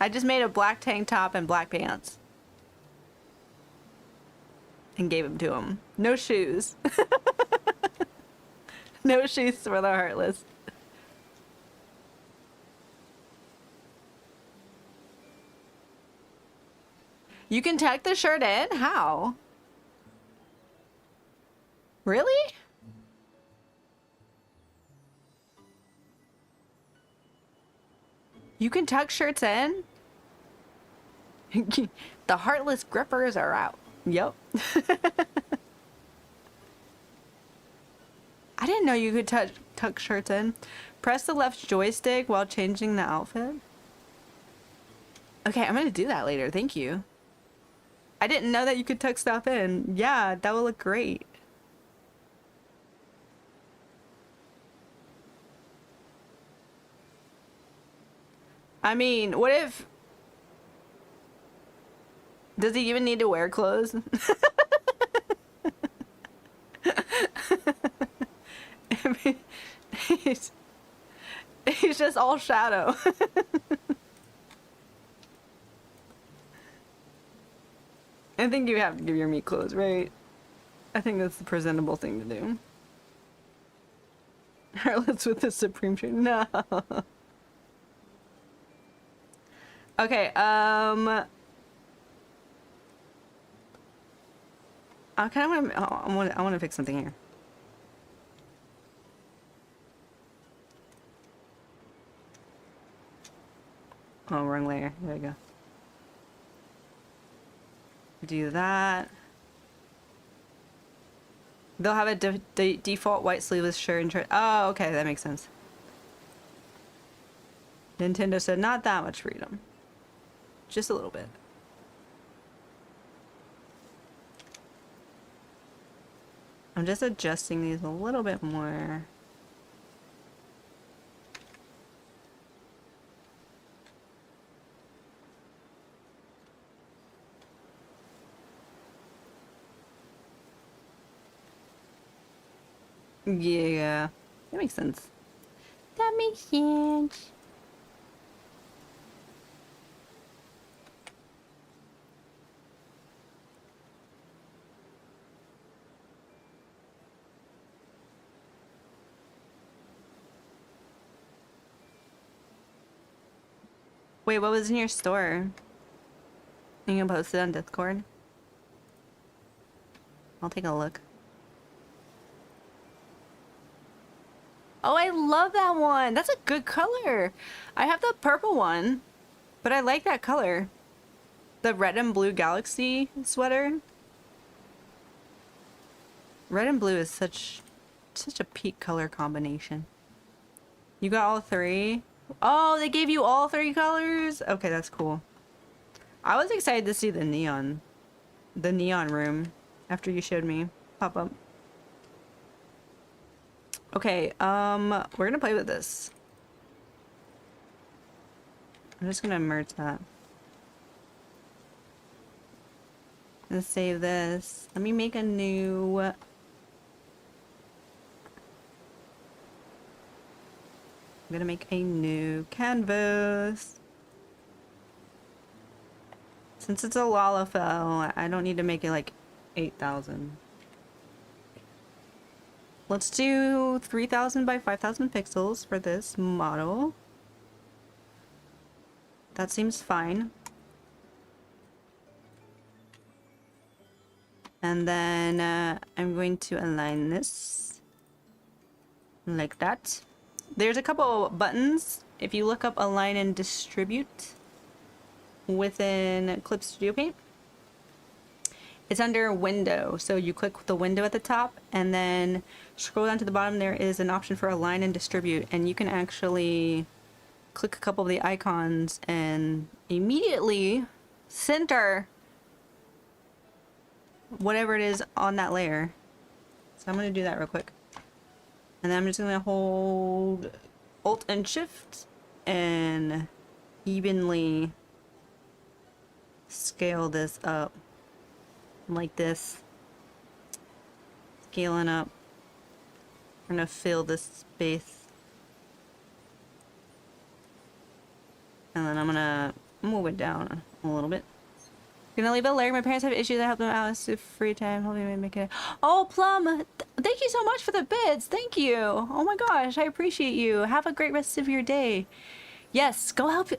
I just made a black tank top and black pants. And gave them to him. No shoes. No shoes for the Heartless. You can tuck the shirt in? How? Really? You can tuck shirts in? The Heartless grippers are out. Yep. I didn't know you could tuck shirts in. Press the left joystick while changing the outfit. Okay, I'm gonna do that later. Thank you. I didn't know that you could tuck stuff in. Yeah, that would look great. I mean, what if... Does he even need to wear clothes? I mean, he's just all shadow. I think you have to give your meat clothes, right? I think that's the presentable thing to do. Heartless with the Supreme Tree. No. Okay, I kind of want to fix something here. Oh, wrong layer. There we go. Do that. They'll have a default white sleeveless shirt and shirt. Oh, okay, that makes sense. Nintendo said not that much freedom. Just a little bit. I'm just adjusting these a little bit more. Yeah, that makes sense. That makes sense. Wait, what was in your store? You can post it on Discord? I'll take a look. Oh, I love that one. That's a good color. I have the purple one, but I like that color. The red and blue galaxy sweater. Red and blue is such a peak color combination. You got all three? Oh, they gave you all three colors? Okay, that's cool. I was excited to see the neon room after you showed me pop up. Okay, we're gonna play with this. I'm just gonna merge that. Let's save this. Let me make a new... I'm gonna make a new canvas. Since it's a Lalafell, I don't need to make it like 8,000. Let's do 3,000 by 5,000 pixels for this model. That seems fine. And then I'm going to align this like that. There's a couple buttons. If you look up align and distribute within Clip Studio Paint, it's under window. So you click the window at the top and then scroll down to the bottom. There is an option for align and distribute, and you can actually click a couple of the icons and immediately center whatever it is on that layer. So I'm going to do that real quick. And then I'm just going to hold Alt and Shift and evenly scale this up like this. Scaling up. I'm going to fill this space. And then I'm going to move it down a little bit. Gonna leave a layer. My parents have issues. I help them out with free time. Help me make it. Oh, Plum! Thank you so much for the bits. Thank you. Oh my gosh, I appreciate you. Have a great rest of your day. Yes, go help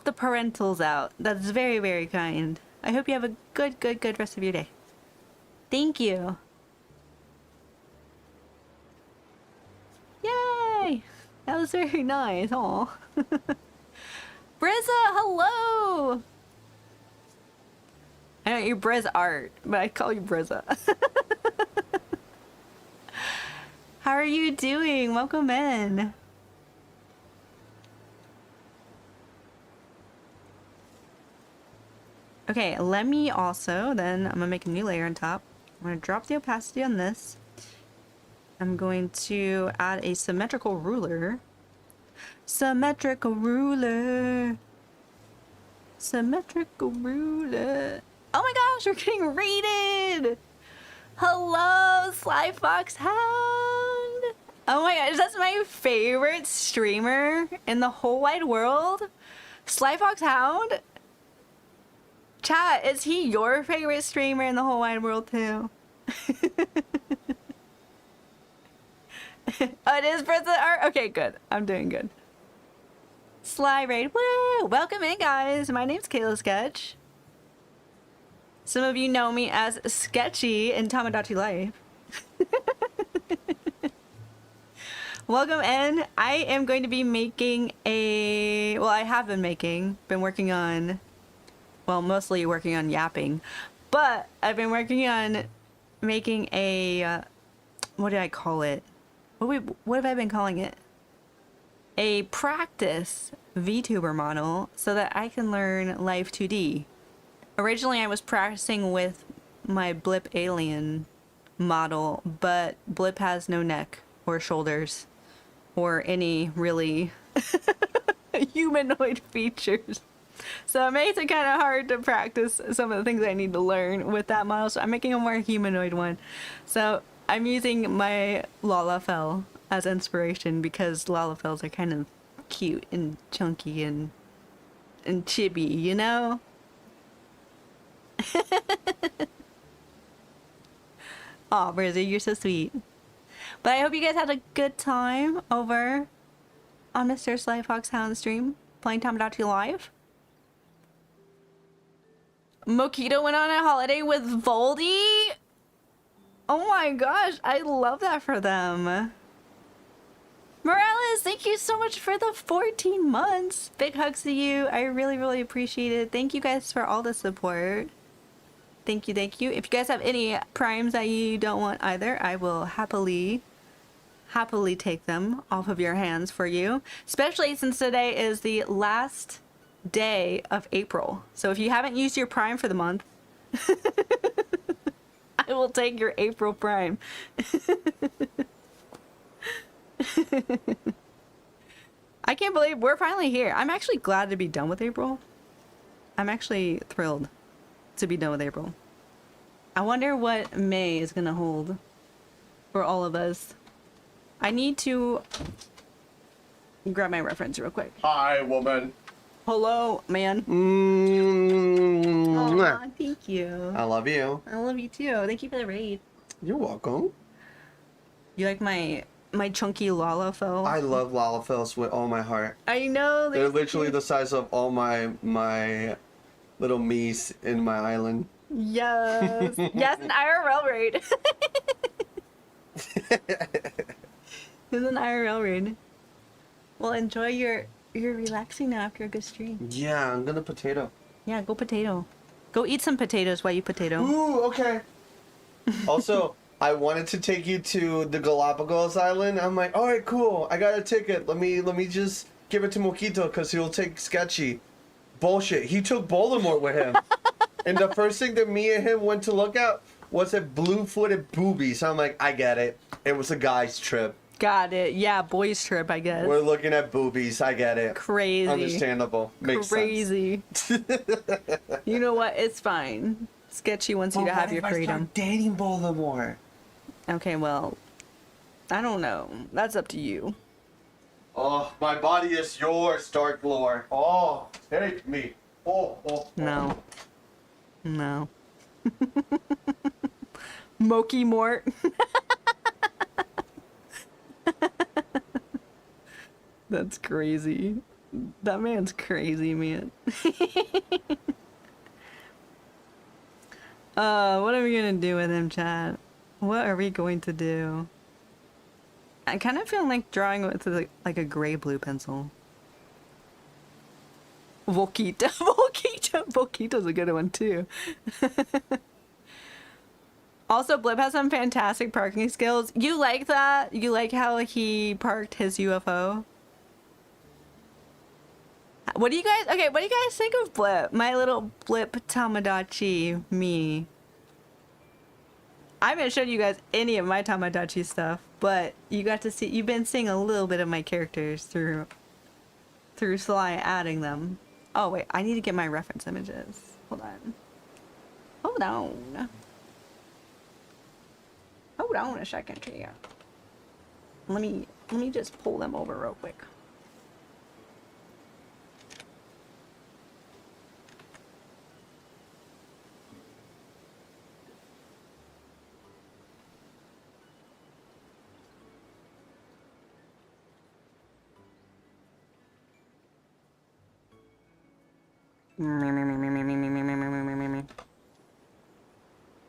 the parentals out. That's very, very kind. I hope you have a good rest of your day. Thank you. Yay! That was very nice. Aw. Brezza, hello! I know you're Brez Art, but I call you Brezza. How are you doing? Welcome in. Okay, let me also, then I'm gonna make a new layer on top. I'm gonna drop the opacity on this. I'm going to add a symmetrical ruler. Symmetrical ruler. Symmetrical ruler. Oh my gosh, we're getting rated! Hello, Sly Fox Hound! Oh my gosh, that's my favorite streamer in the whole wide world. Sly Fox Hound? Chat, is he your favorite streamer in the whole wide world too? Oh, it is Princess Art? Okay, good. I'm doing good. Sly Raid, woo! Welcome in, guys. My name's Kayla Sketch. Some of you know me as Sketchy in Tamagotchi Life. Welcome in. I am going to be making a... Well, I have been working on... Well, mostly working on yapping. But I've been working on making a... what did I call it? What have I been calling it? A practice VTuber model so that I can learn Life 2D. Originally, I was practicing with my Blip alien model, but Blip has no neck or shoulders or any really humanoid features. So it makes it kind of hard to practice some of the things I need to learn with that model. So I'm making a more humanoid one. So I'm using my Lalafell as inspiration because Lalafells are kind of cute and chunky and chibi, you know? Aw, Brizzy, you're so sweet. But I hope you guys had a good time over on Mr. Sly Fox Hound stream playing Tamagotchi Live. Mokito went on a holiday with Voldy. Oh my gosh, I love that for them. Morales, thank you so much for the 14 months. Big hugs to you. I really appreciate it. Thank you guys for all the support. Thank you, thank you. If you guys have any primes that you don't want either, I will happily take them off of your hands for you. Especially since today is the last day of April. So if you haven't used your prime for the month, I will take your April prime. I can't believe we're finally here. I'm actually glad to be done with April. I'm actually thrilled to be done with April. I wonder what May is gonna hold for all of us. I need to grab my reference real quick. Hi, woman. Hello, man. Mm-hmm. Aw, thank you. I love you. I love you too. Thank you for the raid. You're welcome. You like my chunky Lalafell? I love Lalafels with all my heart. I know. They're literally the size of all my little me's in my island. Yes. Yes, an IRL raid. It's an IRL raid. Well, enjoy your relaxing now after a good stream. Yeah, I'm gonna potato. Yeah, go potato. Go eat some potatoes while you potato. Ooh, okay. Also, I wanted to take you to the Galapagos Island. I'm like, all right, cool. I got a ticket. Let me just give it to Moquito because he'll take Sketchy. Bullshit. He took Voldemort with him. And the first thing that me and him went to look at was a blue-footed booby. So I'm like, I get it. It was a guy's trip. Got it. Yeah, boys trip, I guess. We're looking at boobies. I get it. Crazy. Understandable. Makes Crazy. You know what? It's fine. Sketchy wants you to have your freedom. Dating Voldemort. Okay, well, I don't know. That's up to you. Oh, my body is yours, Dark Lord. Oh, take me. Oh, oh, oh. No. No. Moki Mort. That's crazy. That man's crazy, man. What are we gonna do with him, chat? What are we going to do? I kind of feel like drawing with like a gray blue pencil. Volquita. Volquita's a good one too. Also, Blip has some fantastic parking skills. You like that? You like how he parked his UFO? What do you guys think of Blip? My little Blip Tamagotchi me. I haven't shown you guys any of my Tamagotchi stuff, but you got to see, you've been seeing a little bit of my characters through Sly adding them. Oh wait, I need to get my reference images. Hold on. Hold on a second here. Let me just pull them over real quick.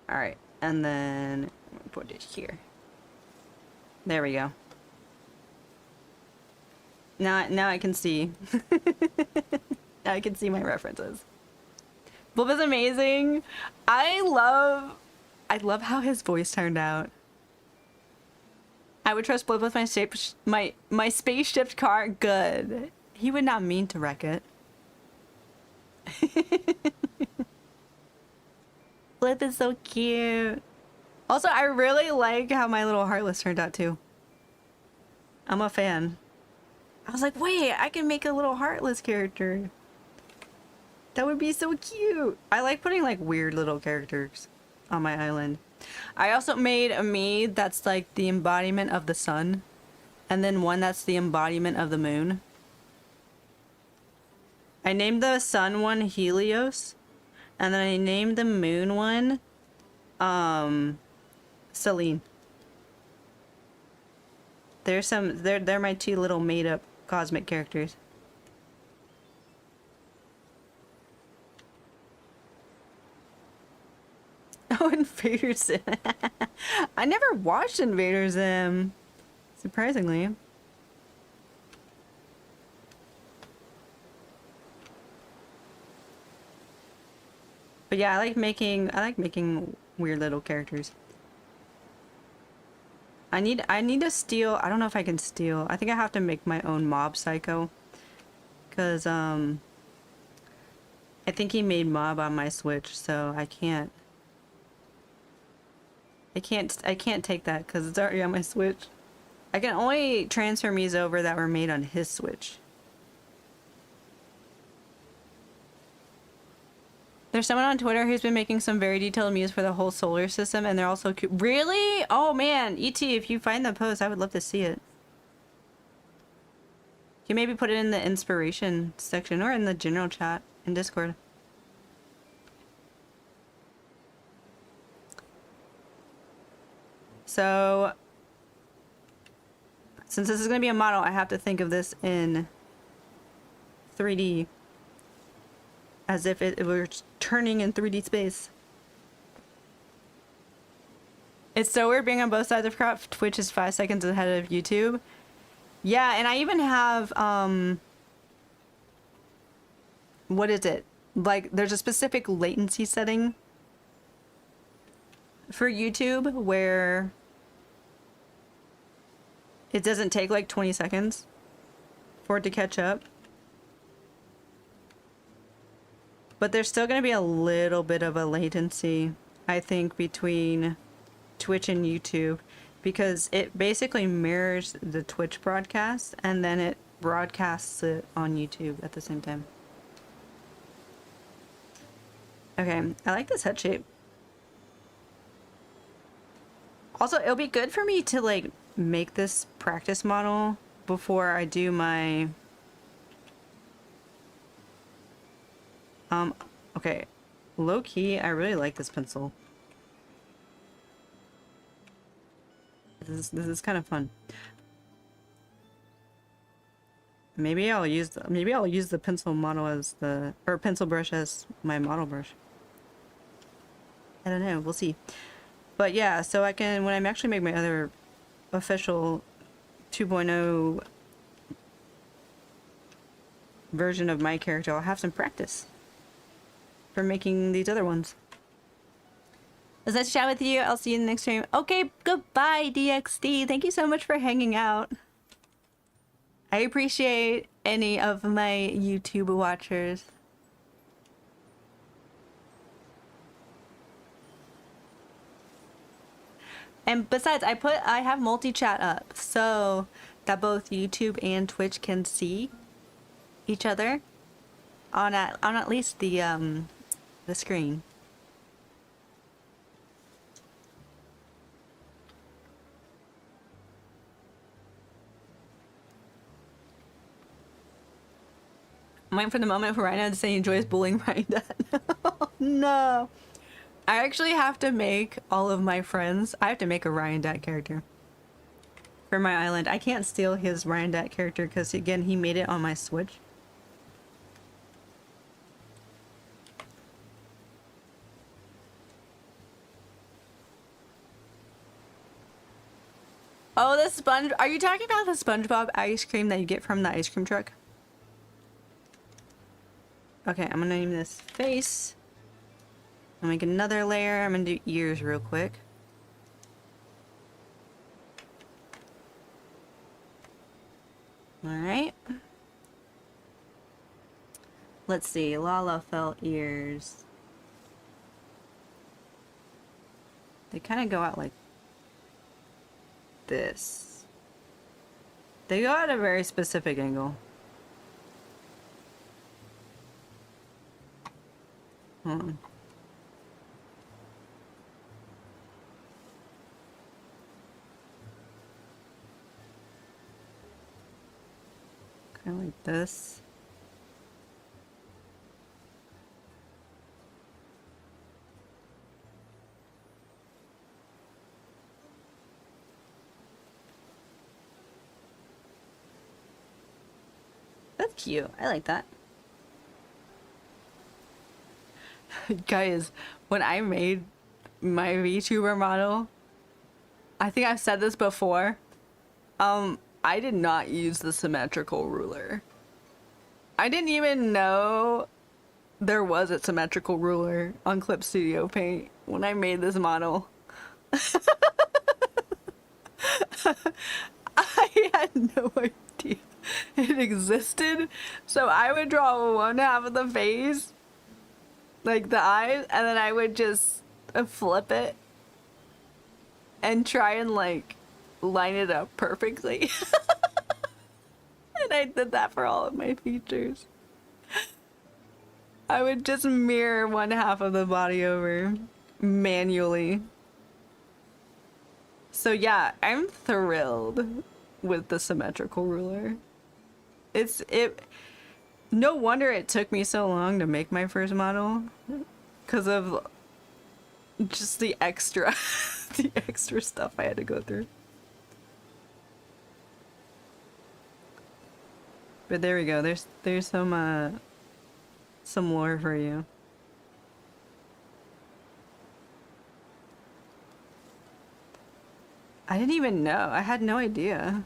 Alright, and then put it here. There we go. Now I can see. Now I can see my references. Blip is amazing. I love how his voice turned out. I would trust Blip with my spaceship car. Good. He would not mean to wreck it. Blip is so cute. Also, I really like how my little Heartless turned out too. I'm a fan. I was like, wait, I can make a little Heartless character. That would be so cute. I like putting like weird little characters on my island. I also made a me that's like the embodiment of the sun, and then one that's the embodiment of the moon. I named the sun one Helios, and then I named the moon one Celine. They're my two little made up cosmic characters. Oh, Invader Zim. I never watched Invader Zim, surprisingly. But yeah, I like making weird little characters. I need to steal. I don't know if I can steal. I think I have to make my own Mob Psycho, cause I think he made Mob on my Switch, so I can't take that because it's already on my Switch. I can only transfer me's over that were made on his Switch. There's someone on Twitter who's been making some very detailed me's for the whole solar system, and they're also cute. Really? Oh man, ET, if you find the post, I would love to see it. You maybe put it in the inspiration section or in the general chat in Discord. So, since this is going to be a model, I have to think of this in 3D. As if it were turning in 3D space. It's so weird being on both sides of crap. Twitch is 5 seconds ahead of YouTube. Yeah, and I even have, what is it? Like, there's a specific latency setting for YouTube where it doesn't take like 20 seconds for it to catch up. But there's still going to be a little bit of a latency, I think, between Twitch and YouTube, because it basically mirrors the Twitch broadcast and then it broadcasts it on YouTube at the same time. Okay, I like this head shape. Also, it'll be good for me to like make this practice model before I do my okay, low key, I really like this pencil. This is kind of fun. Maybe I'll use the pencil model as the, or pencil brush as my model brush. I don't know, we'll see. But yeah, so I can, when I actually make my other official 2.0 version of my character, I'll have some practice for making these other ones. It was nice to chat with you. I'll see you in the next stream. Okay, goodbye, DXD. Thank you so much for hanging out. I appreciate any of my YouTube watchers. And besides, I have multi-chat up so that both YouTube and Twitch can see each other on at least the screen. I'm waiting for the moment for Ryan to say he enjoys bullying Ryan. Oh, no. I actually have to make all of my friends. I have to make a Ryan Dat character for my island. I can't steal his Ryan Dat character because, again, he made it on my Switch. Oh, the sponge. Are you talking about the SpongeBob ice cream that you get from the ice cream truck? Okay, I'm gonna name this face. I'll make another layer. I'm gonna do ears real quick. Alright. Let's see. Lala felt ears. They kind of go out like this. They go at a very specific angle. Hold on. Kind of like this. That's cute. I like that. Guys, when I made my VTuber model, I think I've said this before, I did not use the symmetrical ruler. I didn't even know there was a symmetrical ruler on Clip Studio Paint when I made this model. I had no idea it existed, so I would draw one half of the face, like the eyes, and then I would just flip it and try and like line it up perfectly. And I did that for all of my features. I would just mirror one half of the body over manually. So yeah, I'm thrilled with the symmetrical ruler. No wonder it took me so long to make my first model, because of just the extra the extra stuff I had to go through. But there we go. There's some lore for you. I didn't even know. I had no idea.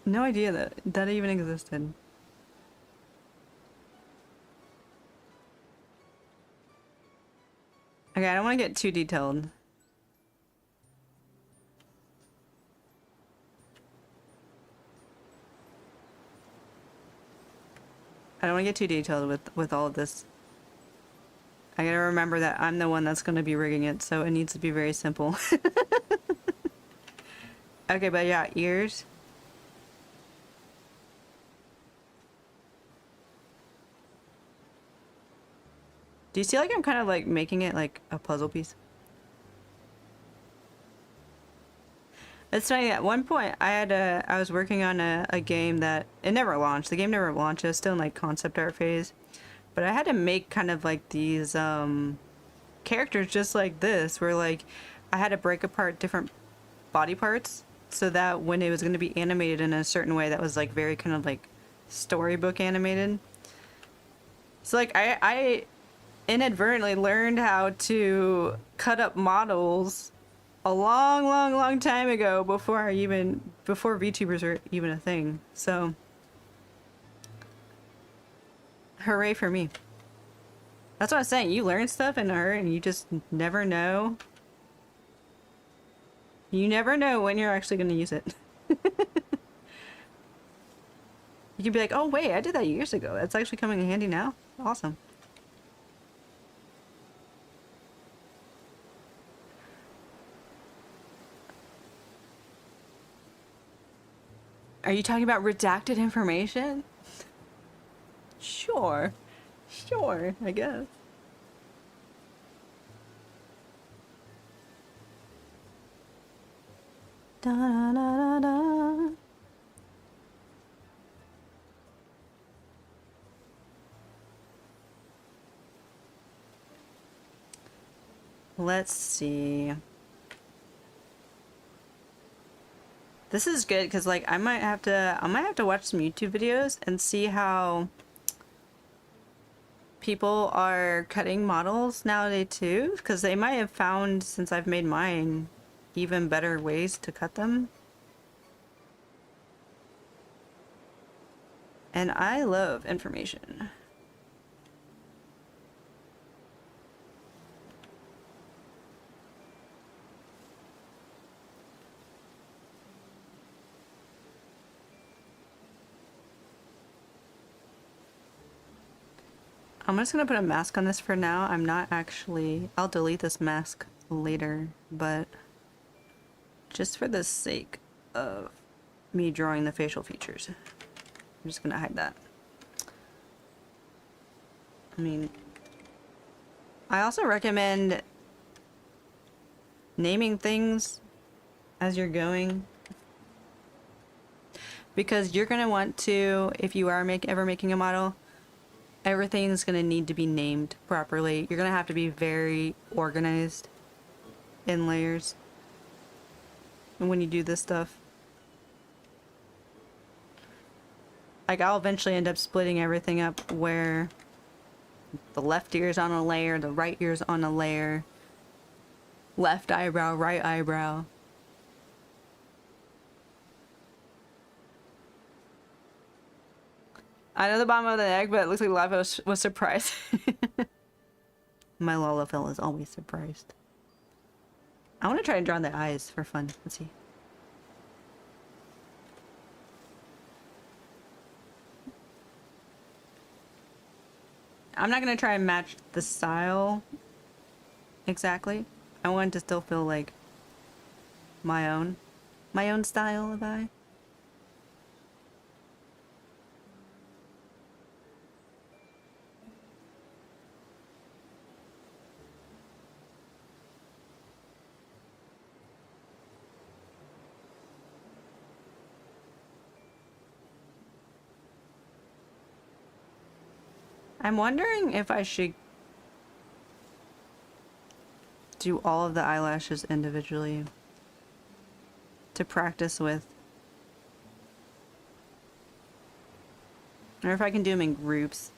No idea that even existed. Okay, I don't want to get too detailed. I don't want to get too detailed with all of this. I gotta remember that I'm the one that's gonna be rigging it, so it needs to be very simple. Okay, but yeah, ears. Do you see like I'm kind of like making it like a puzzle piece? It's funny, at one point I was working on a game that, it never launched. The game never launched. It was still in like concept art phase. But I had to make kind of like these characters just like this, where like I had to break apart different body parts so that when it was going to be animated in a certain way that was like very kind of like storybook animated. So like I inadvertently learned how to cut up models a long time ago before VTubers were even a thing. So hooray for me. That's what I'm saying. You learn stuff in a hurry and you just never know. You never know when you're actually going to use it. You can be like, oh wait, I did that years ago. It's actually coming in handy now. Awesome. Are you talking about redacted information? Sure. Sure, I guess. Da, da, da, da, da. Let's see. This is good because like I might have to watch some YouTube videos and see how people are cutting models nowadays too, because they might have found, since I've made mine, even better ways to cut them. And I love information. I'm just gonna put a mask on this for now. I'm not actually... I'll delete this mask later, but just for the sake of me drawing the facial features, I'm just gonna hide that. I mean, I also recommend naming things as you're going, because you're gonna want to, if you are ever making a model, everything's gonna need to be named properly. You're gonna have to be very organized in layers when you do this stuff. Like, I'll eventually end up splitting everything up where the left ear's on a layer, the right ear's on a layer, left eyebrow, right eyebrow. I know the bottom of the neck, but it looks like Lava was surprised. My Lalafell is always surprised. I want to try and draw the eyes for fun. Let's see. I'm not going to try and match the style exactly. I want it to still feel like my own style of eye. I'm wondering if I should do all of the eyelashes individually to practice with. Or if I can do them in groups.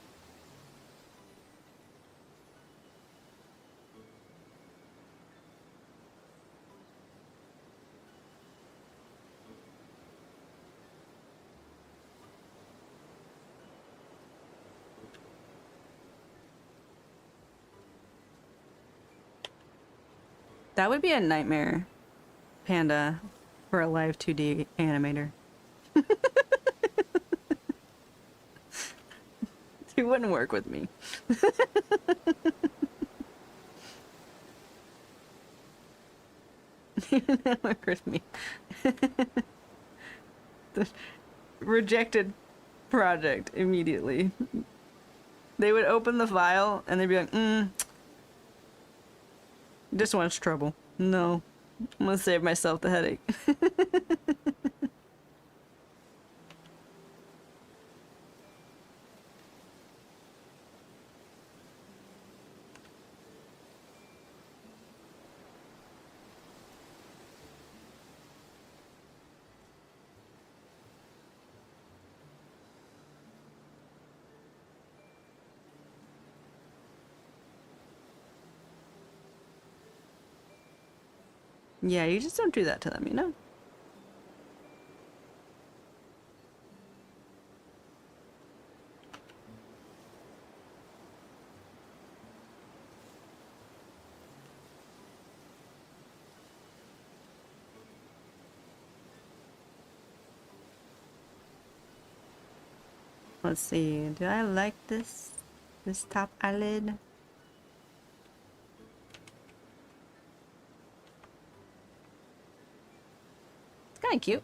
That would be a nightmare, Panda, for a live 2D animator. He wouldn't work with me. He wouldn't work with me. The rejected project immediately. They would open the file and they'd be like, this one's trouble. No, I'm gonna save myself the headache. Yeah, you just don't do that to them, you know? Let's see, do I like this top eyelid? It's kind of cute.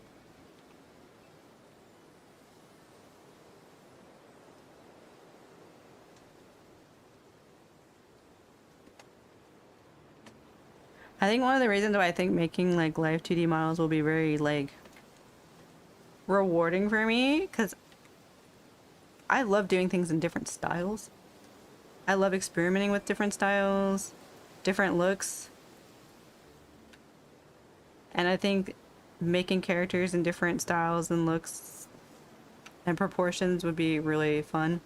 I think one of the reasons why I think making like live 2D models will be very like rewarding for me, because I love doing things in different styles. I love experimenting with different styles, different looks. And I think making characters in different styles and looks and proportions would be really fun.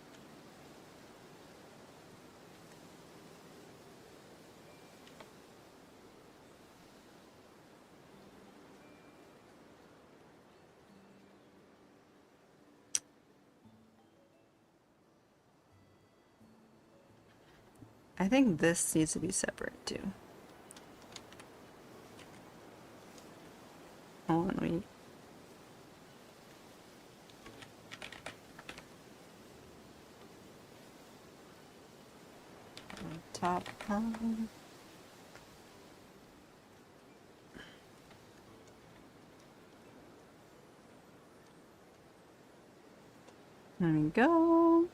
I think this needs to be separate too. Hold on, let me... Top. There we go.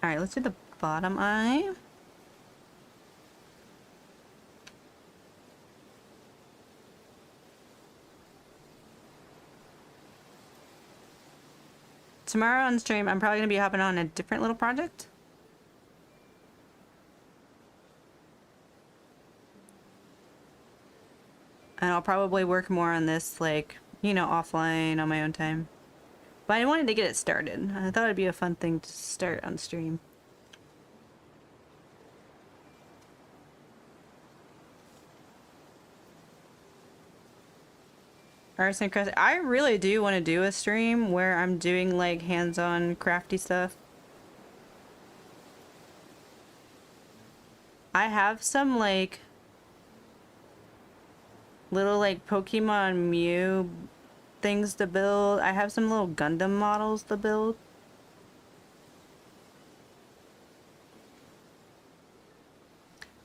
Alright, let's do the bottom eye. Tomorrow on stream, I'm probably going to be hopping on a different little project. And I'll probably work more on this, like, you know, offline on my own time. But I wanted to get it started. I thought it'd be a fun thing to start on stream. Arts and crafts. I really do want to do a stream where I'm doing like hands-on crafty stuff. I have some like little like Pokemon Mew things to build. I have some little Gundam models to build.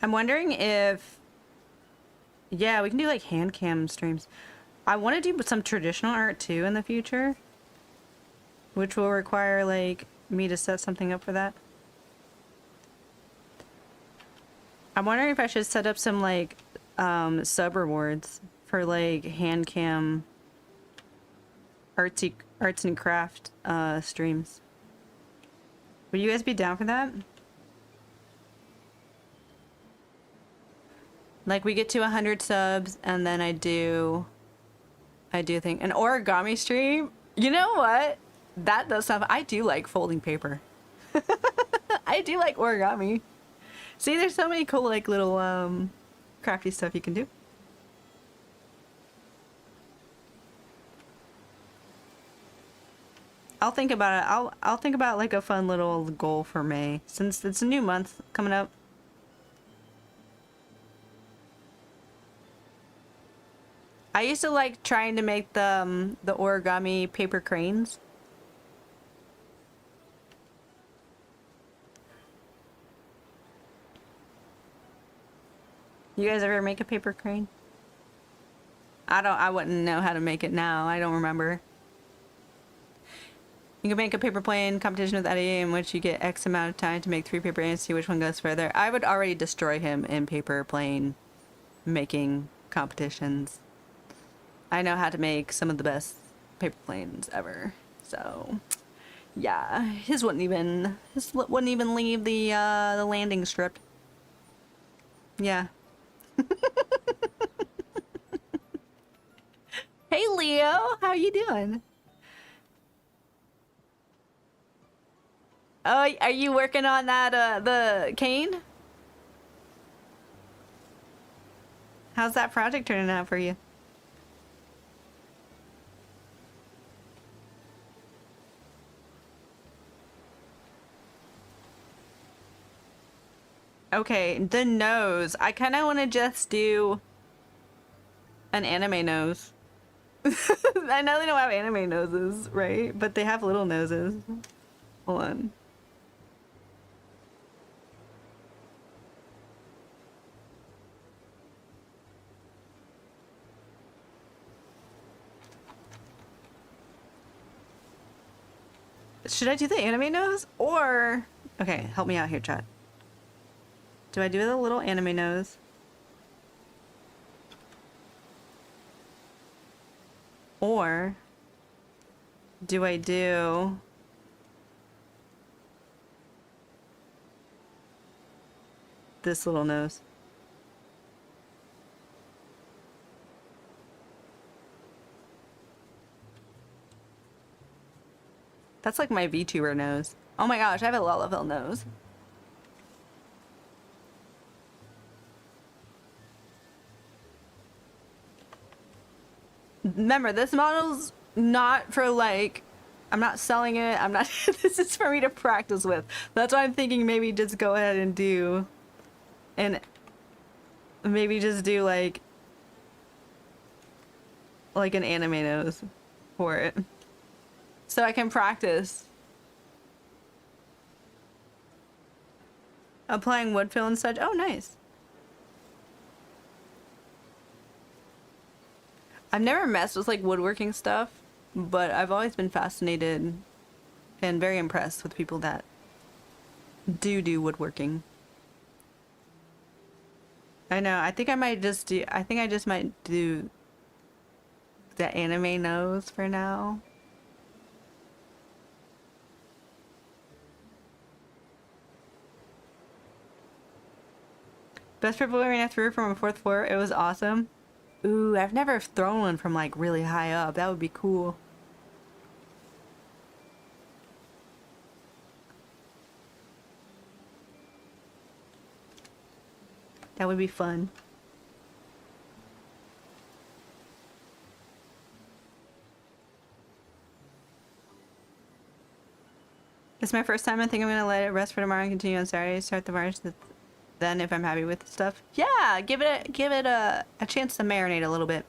I'm wondering if, yeah, we can do like hand cam streams. I want to do some traditional art too in the future, which will require like me to set something up for that. I'm wondering if I should set up some like sub rewards for like hand cam arts and craft streams. Would you guys be down for that? Like we get to 100 subs and then I do a thing. An origami stream? You know what? That does stuff. I do like folding paper. I do like origami. See, there's so many cool like little crafty stuff you can do. I'll think about it. I'll think about like a fun little goal for May since it's a new month coming up. I used to like trying to make the origami paper cranes. You guys ever make a paper crane? I wouldn't know how to make it now. I don't remember. You can make a paper plane competition with Eddie in which you get X amount of time to make 3 paper planes, see which one goes further. I would already destroy him in paper plane making competitions. I know how to make some of the best paper planes ever. So, yeah, his wouldn't even leave the landing strip. Yeah. Hey Leo, how you doing? Oh, are you working on that the cane? How's that project turning out for you? Okay, the nose. I kind of want to just do an anime nose. I know they don't have anime noses, right? But they have little noses. Hold on. Should I do the anime nose? Or... Okay, help me out here, chat. Do I do the little anime nose? Or do I do this little nose? That's like my VTuber nose. Oh my gosh, I have a Lalafell nose. Remember, this model's not for like, I'm not selling it. I'm not, this is for me to practice with. That's why I'm thinking maybe just go ahead and do, and maybe just do like an anime nose for it. So I can practice. Applying wood fill and such. Oh, nice. I've never messed with like woodworking stuff, but I've always been fascinated and very impressed with people that do woodworking. I know. I think I might just do, I think I just might do the anime nose for now. Best purple arena threw from a 4th floor. It was awesome. Ooh, I've never thrown one from like really high up. That would be cool. That would be fun. It's my first time. I think I'm gonna let it rest for tomorrow and continue on Saturday. Start the March. Then if I'm happy with stuff, yeah, give it a chance to marinate a little bit.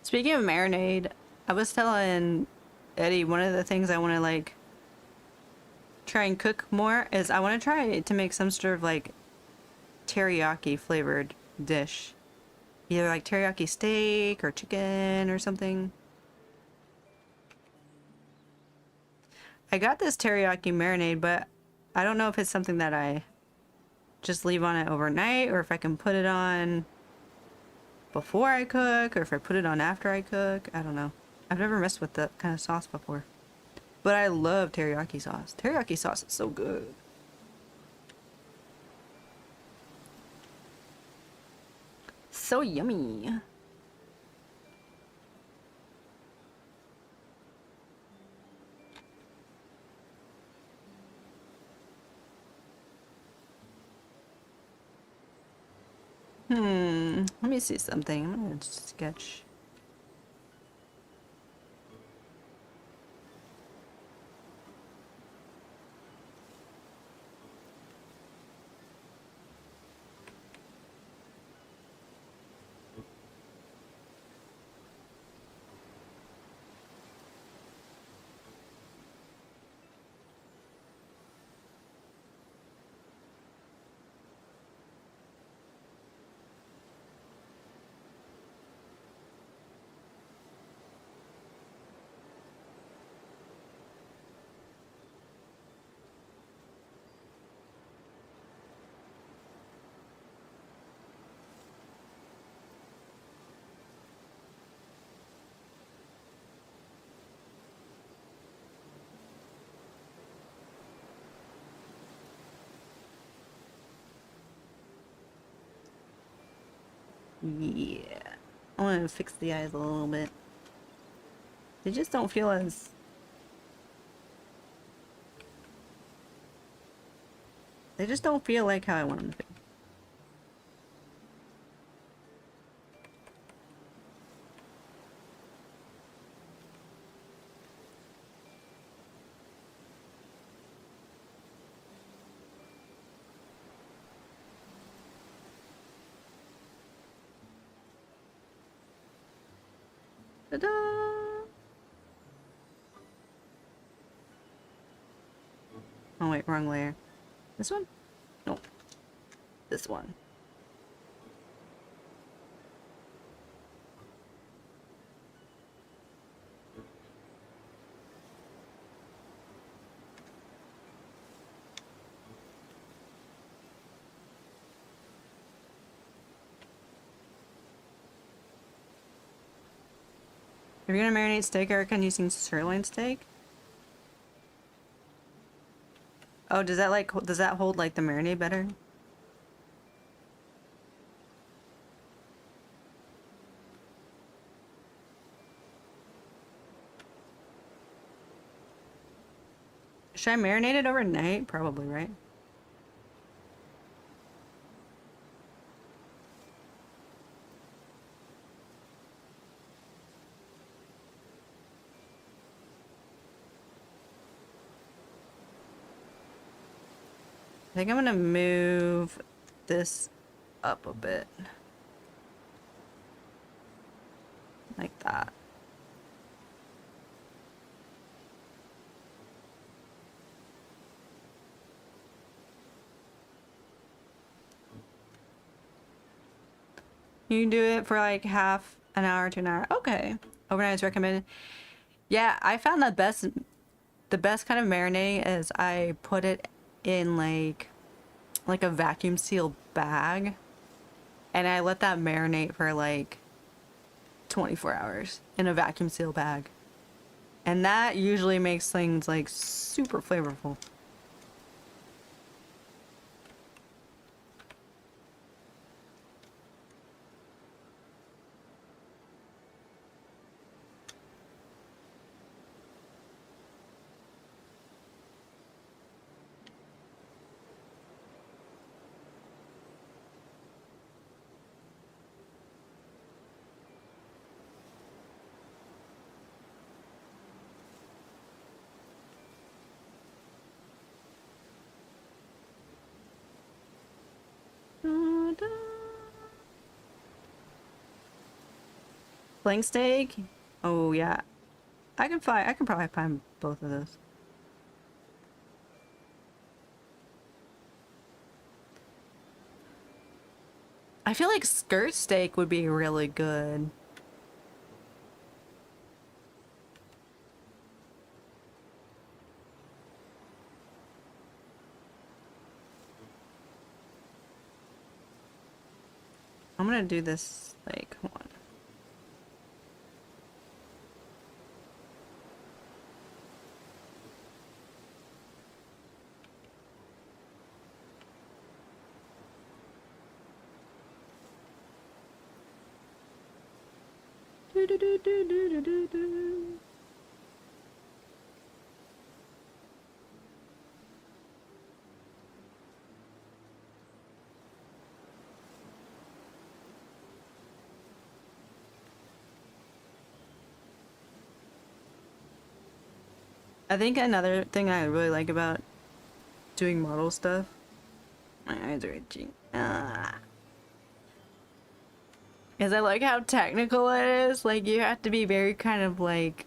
Speaking of marinade, I was telling Eddie one of the things I want to like try and cook more is I want to try to make some sort of like teriyaki flavored dish. Either like teriyaki steak or chicken or something. I got this teriyaki marinade, but I don't know if it's something that I just leave on it overnight or if I can put it on before I cook or if I put it on after I cook. I don't know. I've never messed with that kind of sauce before. But I love teriyaki sauce. Teriyaki sauce is so good. So yummy. Let me see something. I'm gonna sketch. Yeah. I want to fix the eyes a little bit. They just don't feel as... They just don't feel like how I want them to feel. Ta-da! Oh wait, wrong layer. This one? Nope. This one. If you're gonna marinate steak, I recommend using sirloin steak. Oh, does that hold like the marinade better? Should I marinate it overnight? Probably, right? I think I'm gonna move this up a bit. Like that. You can do it for like half an hour to an hour. Okay. Overnight is recommended. Yeah, I found the best kind of marinade is I put it in like a vacuum sealed bag and I let that marinate for like 24 hours in a vacuum seal bag. And that usually makes things like super flavorful. Flank steak? Oh yeah. I can probably find both of those. I feel like skirt steak would be really good. I'm gonna do this, like, hold on. Do, do, do, do, do, do, do, do. I think another thing I really like about doing model stuff. My eyes are itching. Is I like how technical it is. Like, you have to be very kind of like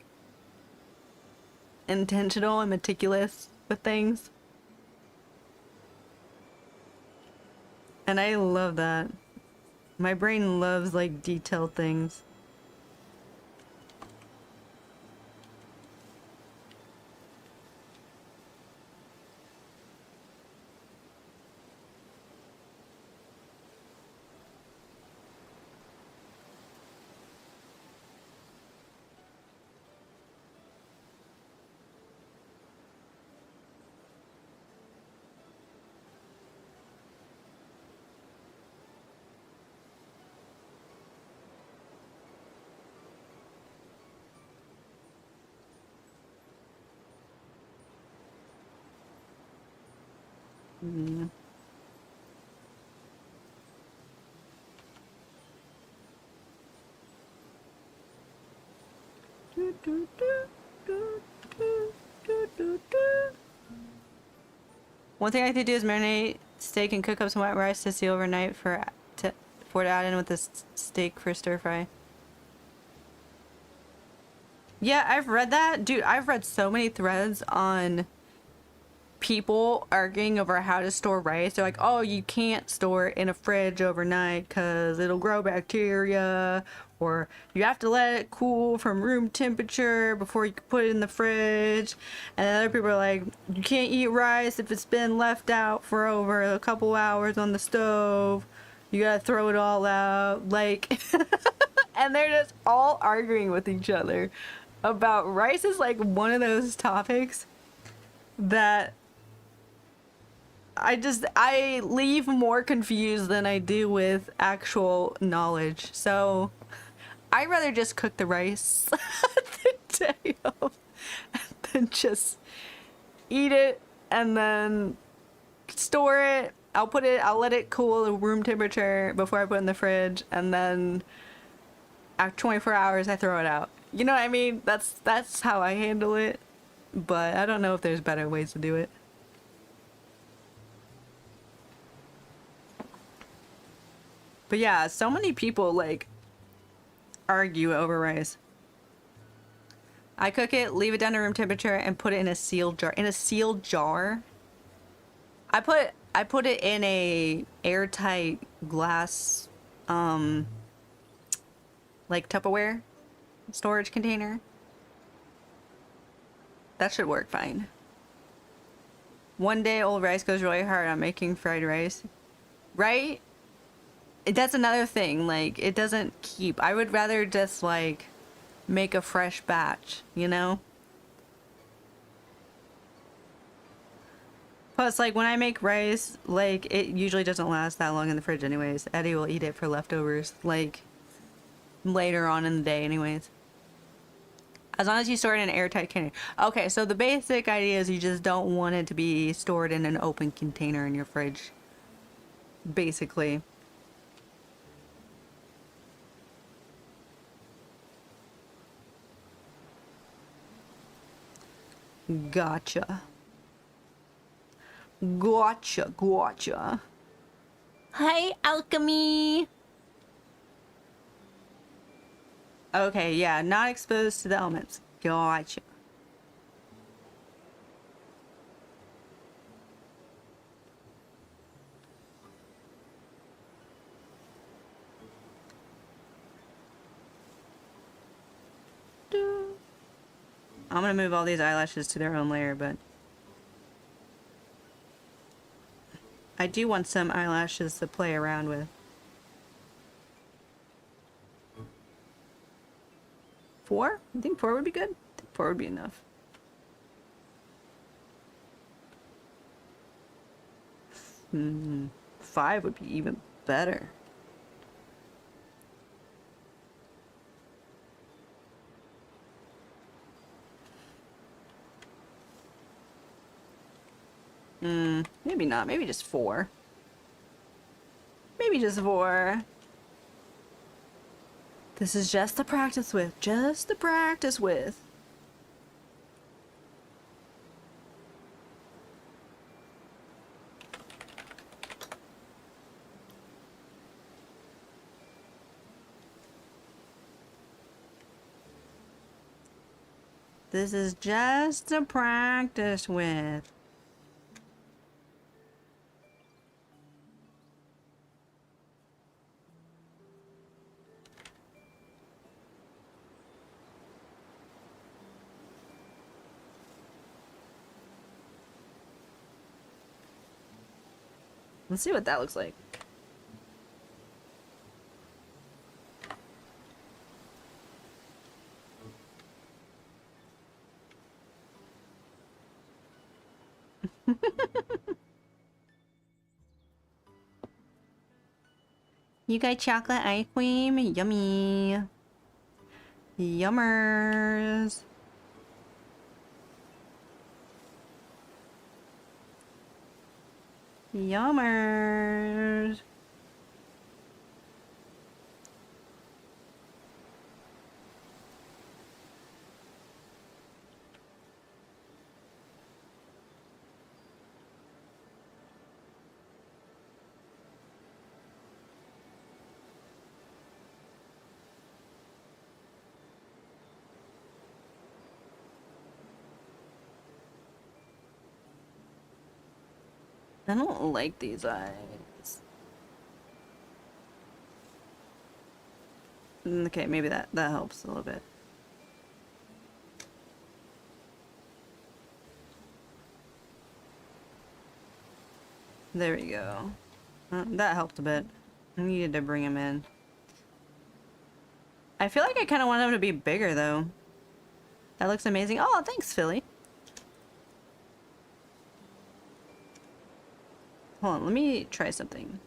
intentional and meticulous with things. And I love that. My brain loves like detailed things. Mm. Do, do, do, do, do, do, do, do. One thing I like to do is marinate steak and cook up some white rice to see overnight for to add in with the steak for stir fry. Yeah, I've read that. Dude, I've read so many threads on people arguing over how to store rice. They're like, oh, you can't store it in a fridge overnight because it'll grow bacteria, or you have to let it cool from room temperature before you can put it in the fridge. And other people are like, you can't eat rice if it's been left out for over a couple hours on the stove. You gotta throw it all out. Like, and they're just all arguing with each other about rice. Is like one of those topics that I leave more confused than I do with actual knowledge. So I'd rather just cook the rice the day of than just eat it and then store it. I'll let it cool to room temperature before I put it in the fridge, and then after 24 hours I throw it out. You know what I mean? That's how I handle it. But I don't know if there's better ways to do it. But yeah, so many people like argue over rice. I cook it, leave it down to room temperature, and put it in a sealed jar. In a sealed jar? I put it in a airtight glass, like Tupperware storage container. That should work fine. One day old rice goes really hard on making fried rice. Right? That's another thing, like, it doesn't keep. I would rather just, like, make a fresh batch, you know? Plus, like, when I make rice, like, it usually doesn't last that long in the fridge anyways. Eddie will eat it for leftovers, like, later on in the day anyways. As long as you store it in an airtight container. Okay, so the basic idea is you just don't want it to be stored in an open container in your fridge. Basically. Gotcha. Gotcha. Hi, Alchemy. Okay, yeah, not exposed to the elements. Gotcha. I'm gonna move all these eyelashes to their own layer, but I do want some eyelashes to play around with. 4? You think 4 would be good? I think 4 would be enough. Hmm. 5 would be even better. Maybe not. Maybe just 4. Maybe just 4. This is just to practice with. Just to practice with. This is just to practice with. Let's see what that looks like. You got chocolate ice cream? Yummy. Yummers. Yummers. I don't like these eyes. Okay, maybe that helps a little bit. There we go. That helped a bit. I needed to bring him in. I feel like I kind of want him to be bigger, though. That looks amazing. Oh, thanks, Philly. Hold on, let me try something.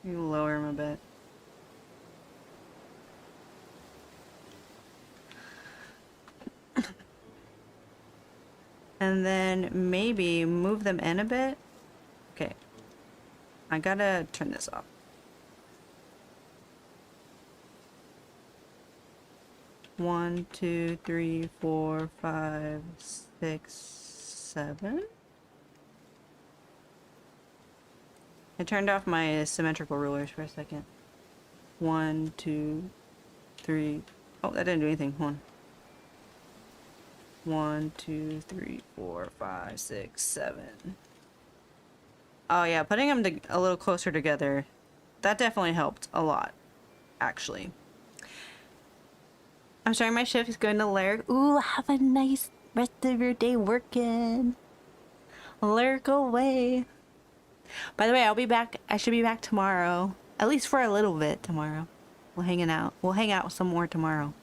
You lower him a bit. And then maybe move them in a bit. Okay. I gotta turn this off. One, two, three, four, 5, 6, 7. I turned off my symmetrical rulers for a second. 1, 2, 3. Oh, that didn't do anything. Hold on. 1, 2, 3, 4, 5, 6, 7. Oh yeah, putting them a little closer together, that definitely helped a lot, actually. I'm starting my shift. Is going to Lyric. Ooh, have a nice rest of your day working. Lyric away. By the way, I'll be back. I should be back tomorrow. At least for a little bit tomorrow. We'll hang out. We'll hang out some more tomorrow.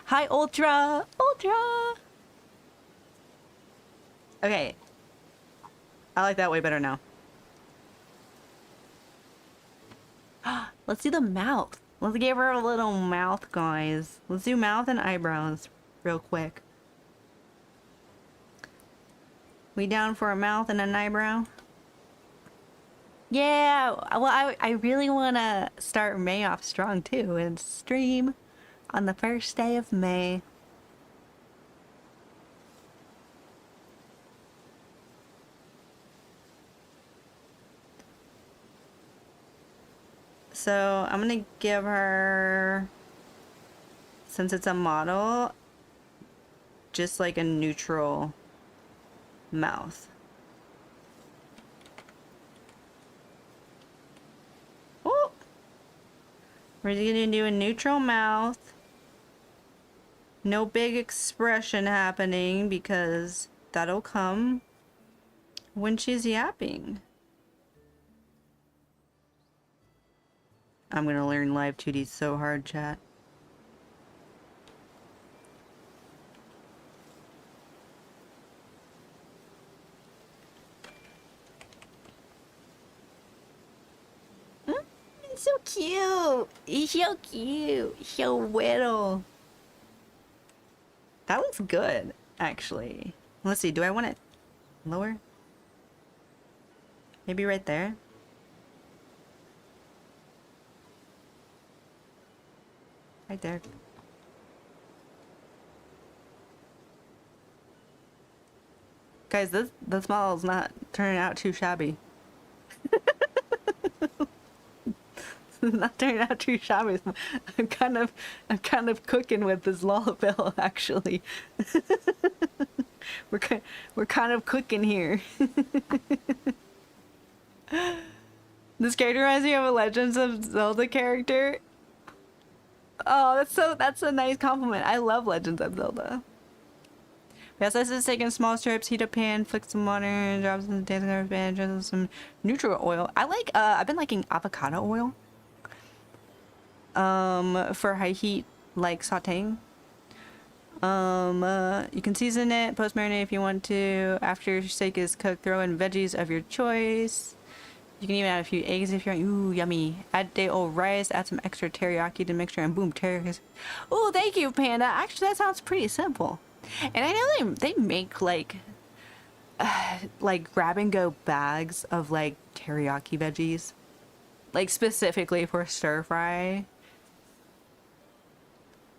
Hi, Ultra! Ultra! Okay. I like that way better now. Let's do the mouth. Let's give her a little mouth, guys. Let's do mouth and eyebrows real quick. We down for a mouth and an eyebrow? Yeah, well, I really want to start May off strong too and stream on the first day of May. So I'm gonna give her, since it's a model, just like a neutral mouth. Oh, we're gonna do a neutral mouth. No big expression happening because that'll come when she's yapping. I'm gonna learn live 2D so hard, chat. It's so cute. He's so cute. So little. That looks good, actually. Let's see, do I want it lower? Maybe right there? Right there. Guys, this model's not turning out too shabby. Not turning out too shabby. I'm kind of cooking with this lullaby, actually. we're kind of cooking here. This character reminds me of a Legends of Zelda character. Oh, that's a nice compliment. I love Legends of Zelda. Yes, this is taking small strips, heat a pan, flick some water, drop some dancing garbage band, drizzle some neutral oil. I like I've been liking avocado oil. For high heat, like sauteing. You can season it, post marinate if you want to. After your steak is cooked, throw in veggies of your choice. You can even add a few eggs if you want. Ooh, yummy. Add day-old rice, add some extra teriyaki to the mixture, and boom, teriyaki. Ooh, thank you, Panda. Actually, that sounds pretty simple. And I know they make like grab and go bags of like teriyaki veggies, like specifically for stir fry.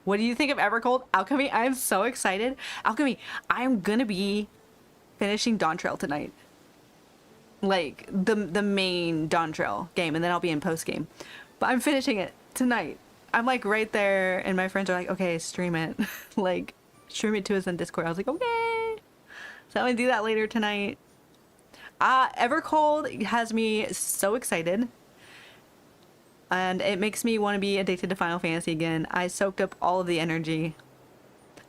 What do you think of Evercold? Alchemy, I'm so excited. Alchemy, I'm gonna be finishing Dawn Trail tonight. Like the main Dawn Trail game, and then I'll be in post game. But I'm finishing it tonight. I'm like right there, and my friends are like, okay, stream it. Like, stream it to us on Discord. I was like, okay. So I'm gonna do that later tonight. Evercold has me so excited. And it makes me want to be addicted to Final Fantasy again. I soaked up all of the energy.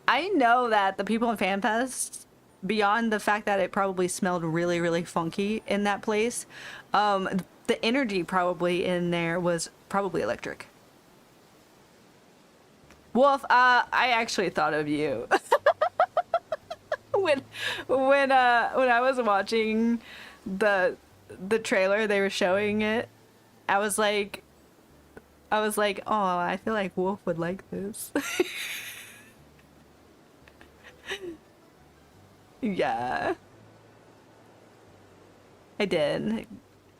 I know that the people in FanFest, beyond the fact that it probably smelled really, really funky in that place, the energy probably in there was probably electric. Wolf, I actually thought of you. when I was watching the trailer, they were showing it. I was like, oh, I feel like Wolf would like this. Yeah. I did.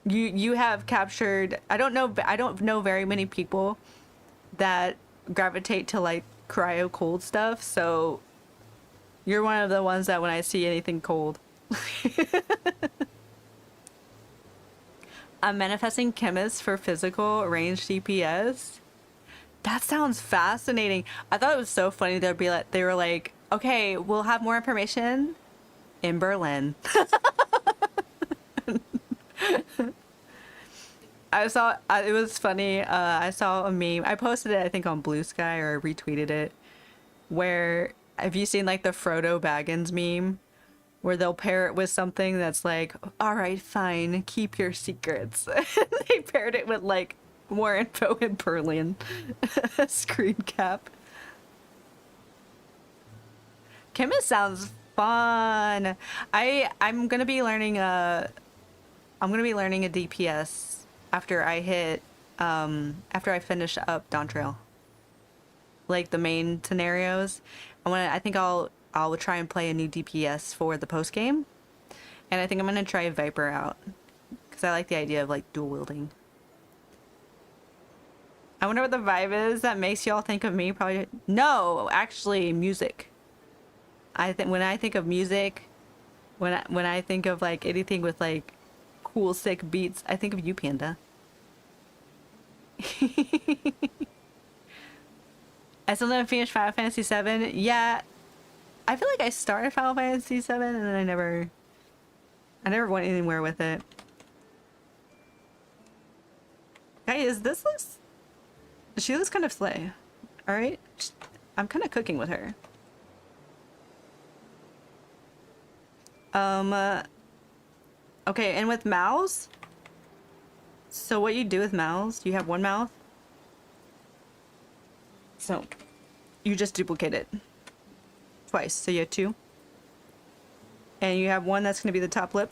You have captured, I don't know very many people that gravitate to like cryo cold stuff, so you're one of the ones that when I see anything cold. I'm manifesting chemists for physical range DPS. That sounds fascinating. I thought it was so funny. They were like, okay, we'll have more information in Berlin. It was funny. I saw a meme. I posted it, I think, on Blue Sky, or retweeted it. Where, have you seen like the Frodo Baggins meme? Where they'll pair it with something that's like, all right, fine, keep your secrets. They paired it with like more info in Berlin. Screen cap. Chemist sounds fun. I'm gonna be learning a DPS after I hit after I finish up Dawn Trail. Like the main scenarios. I think I'll try and play a new DPS for the post game, and I think I'm gonna try Viper out because I like the idea of like dual wielding. I wonder what the vibe is that makes y'all think of me. Probably no, actually music. When I think of music, when I think of like anything with like cool sick beats, I think of you, Panda. I still haven't finished Final Fantasy 7. Yeah, I feel like I started Final Fantasy 7 and then I never went anywhere with it. Guys, she looks kind of slay. All right, I'm kind of cooking with her. Okay, and with mouths. So what you do with mouths? You have one mouth. So you just duplicate it twice. So you have two. And you have one that's going to be the top lip.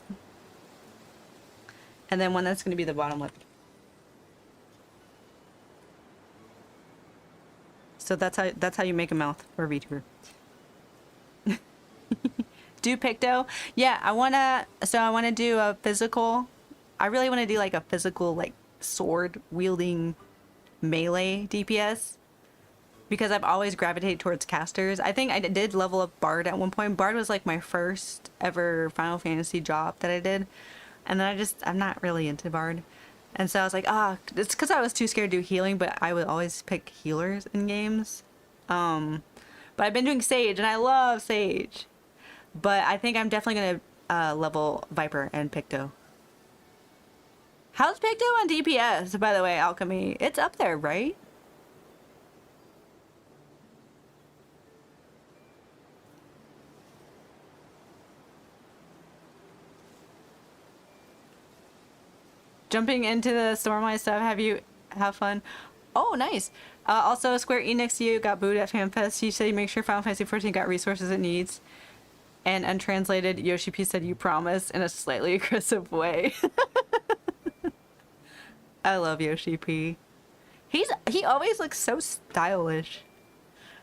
And then one that's going to be the bottom lip. So that's how you make a mouth for a VTuber. Do Picto? Yeah, I wanna do a physical. I really want to do like a physical, like sword wielding melee DPS. Because I've always gravitated towards casters. I think I did level up Bard at one point. Bard was like my first ever Final Fantasy job that I did. And then I'm not really into Bard. And so I was like, it's because I was too scared to do healing, but I would always pick healers in games. But I've been doing Sage, and I love Sage. But I think I'm definitely going to level Viper and Picto. How's Picto on DPS, by the way, Alchemy? It's up there, right? Jumping into the Stormlight stuff, have fun? Oh, nice. Also, Square Enix U got booed at FanFest. He said he makes sure Final Fantasy 14 got resources it needs. And untranslated, Yoshi P said, "You promise," in a slightly aggressive way. I love Yoshi P. He always looks so stylish.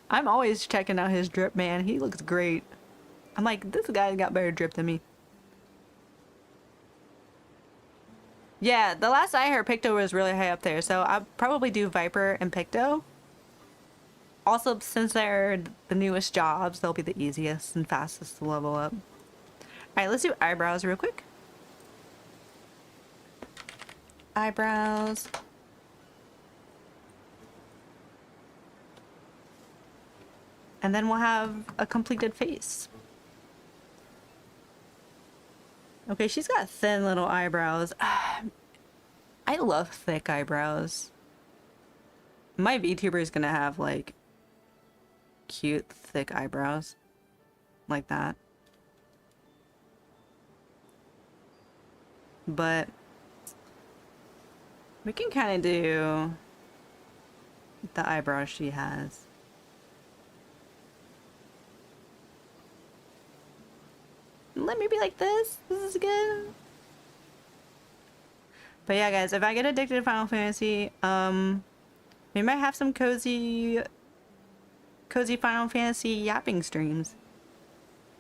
I'm always checking out his drip, man. He looks great. I'm like, this guy got better drip than me. Yeah, the last I heard, Picto was really high up there, so I'll probably do Viper and Picto. Also, since they're the newest jobs, they'll be the easiest and fastest to level up. Alright, let's do eyebrows real quick. Eyebrows. And then we'll have a completed face. Okay, she's got thin little eyebrows. I love thick eyebrows. My VTuber is gonna have like cute thick eyebrows like that. But we can kind of do the eyebrows she has. Let me be like this. This is good. But yeah, guys, if I get addicted to Final Fantasy, we might have some cozy Final Fantasy yapping streams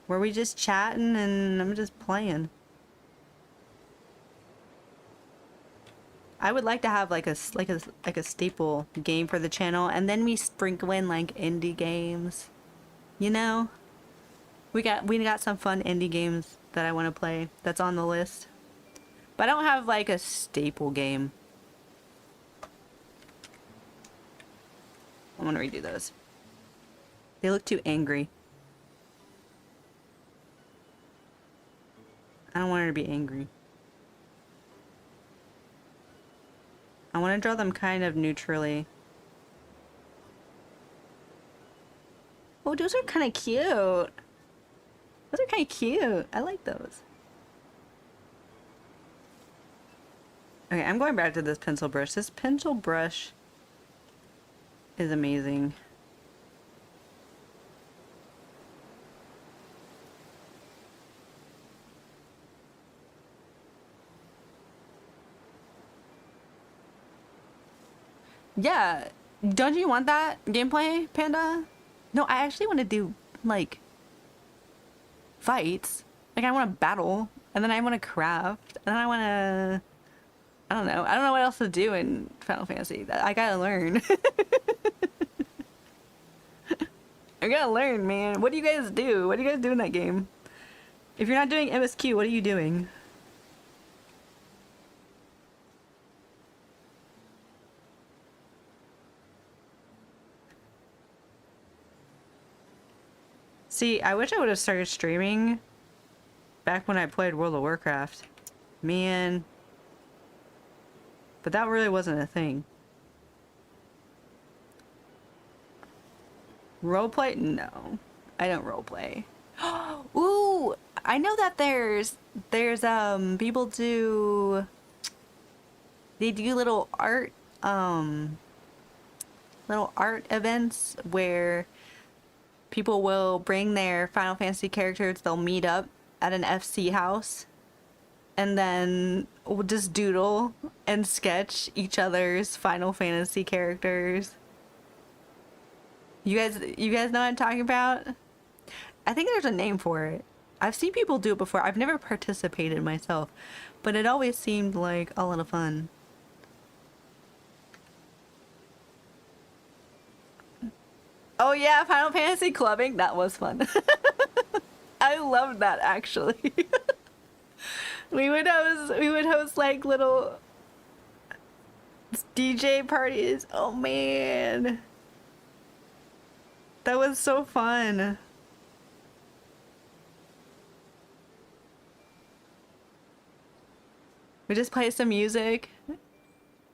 where we just chatting and I'm just playing. I would like to have like a staple game for the channel, and then we sprinkle in like indie games. You know? We got some fun indie games that I want to play that's on the list. But I don't have like a staple game. I'm gonna redo those. They look too angry. I don't want her to be angry. I want to draw them kind of neutrally. Oh, those are kind of cute. Those are kind of cute. I like those. Okay, I'm going back to this pencil brush. This pencil brush is amazing. Yeah, don't you want that gameplay, Panda? No, I actually want to do, like, fights. Like, I want to battle, and then I want to craft, and then I want to... I don't know what else to do in Final Fantasy. I gotta learn. I gotta learn, man. What do you guys do? What do you guys do in that game? If you're not doing MSQ, what are you doing? See, I wish I would have started streaming back when I played World of Warcraft. Man. But that really wasn't a thing. Roleplay? No. I don't roleplay. Ooh! I know that there's people they do little art events where people will bring their Final Fantasy characters, they'll meet up at an FC house and then we'll just doodle and sketch each other's Final Fantasy characters. You guys know what I'm talking about? I think there's a name for it. I've seen people do it before. I've never participated myself, but it always seemed like a lot of fun. Oh yeah, Final Fantasy clubbing. That was fun. I loved that actually. We would host like little DJ parties. Oh man. That was so fun. We just play some music,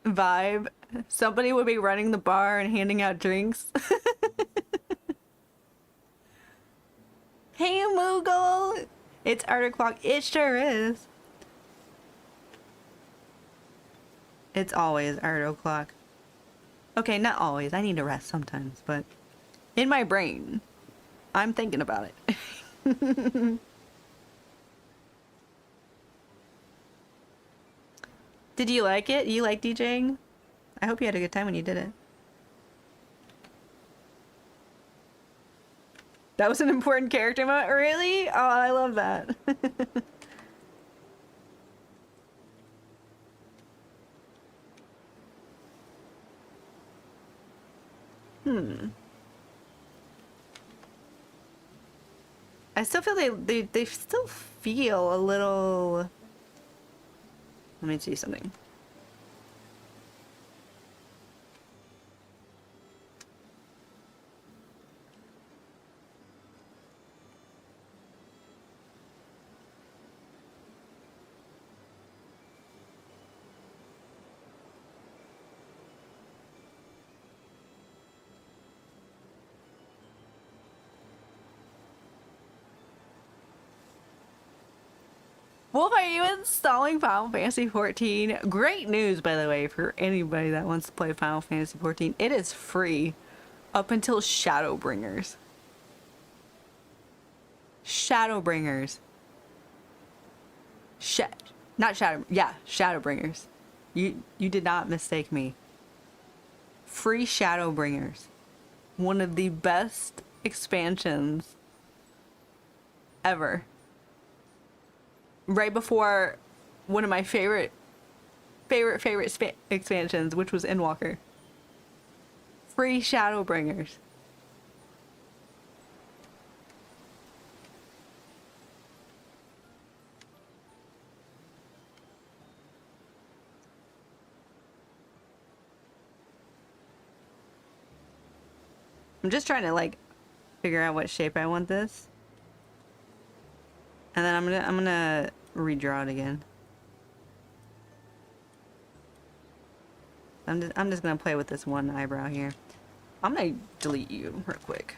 vibe. Somebody would be running the bar and handing out drinks. Hey, Moogle! It's art o'clock. It sure is. It's always art o'clock. Okay, not always. I need to rest sometimes, but in my brain, I'm thinking about it. Did you like it? You like DJing? I hope you had a good time when you did it. That was an important character moment? Really? Oh, I love that. I still feel they still feel a little... Let me see something. Wolf, are you installing Final Fantasy 14? Great news, by the way, for anybody that wants to play Final Fantasy 14. It is free up until Shadowbringers. Shadowbringers. Not Shadow... Yeah, Shadowbringers. You did not mistake me. Free Shadowbringers. One of the best expansions ever. Right before one of my favorite expansions, which was Endwalker. Free Shadowbringers. I'm just trying to like figure out what shape I want this. And then I'm gonna redraw it again. I'm just gonna play with this one eyebrow here. I'm gonna delete you real quick.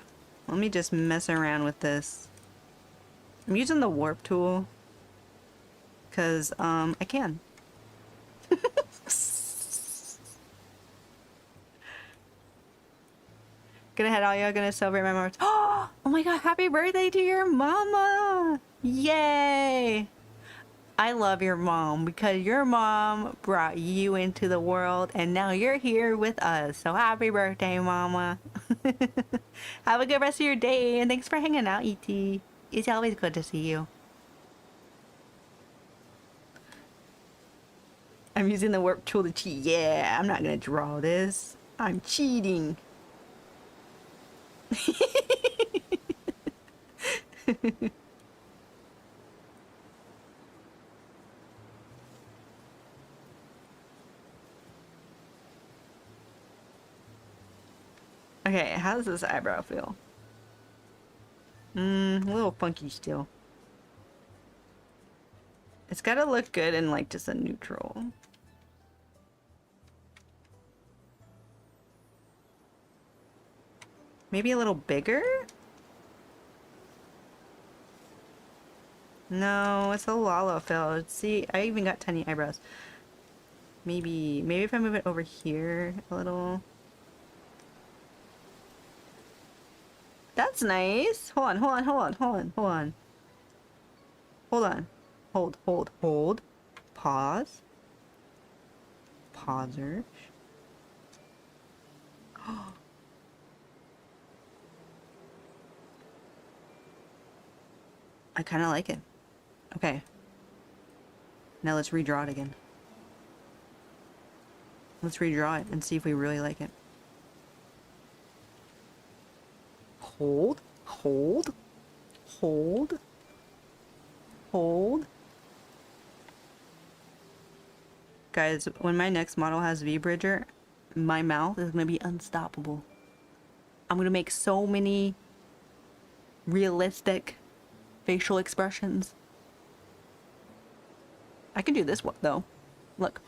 Let me just mess around with this. I'm using the warp tool because I can. Gonna head all y'all gonna celebrate my mom's. Oh my god, happy birthday to your mama! Yay! I love your mom because your mom brought you into the world and now you're here with us. So happy birthday, mama. Have a good rest of your day and thanks for hanging out, ET. It's always good to see you. I'm using the warp tool to cheat. Yeah, I'm not gonna draw this. I'm cheating. Okay, how does this eyebrow feel? A little funky still. It's gotta look good in like just a neutral. Maybe a little bigger? No, it's a Lala fill. See, I even got tiny eyebrows. Maybe if I move it over here a little. That's nice. Hold on. Hold. Pause. Pauser. I kind of like it. Okay. Now let's redraw it again. Let's redraw it and see if we really like it. Hold. Guys, when my next model has V-Bridger, my mouth is gonna be unstoppable. I'm gonna make so many realistic facial expressions. I can do this one though. Look.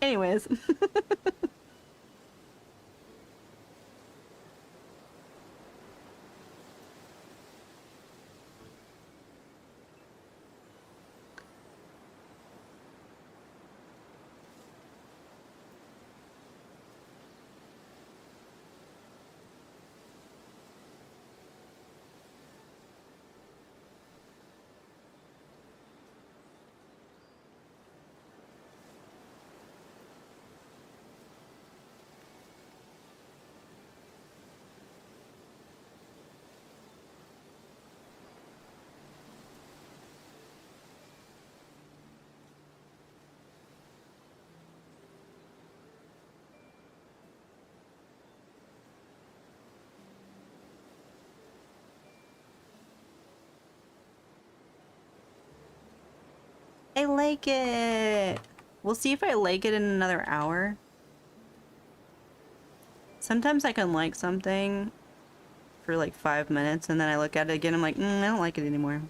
Anyways. I like it. We'll see if I like it in another hour. Sometimes I can like something for like 5 minutes and then I look at it again, I'm like, I don't like it anymore.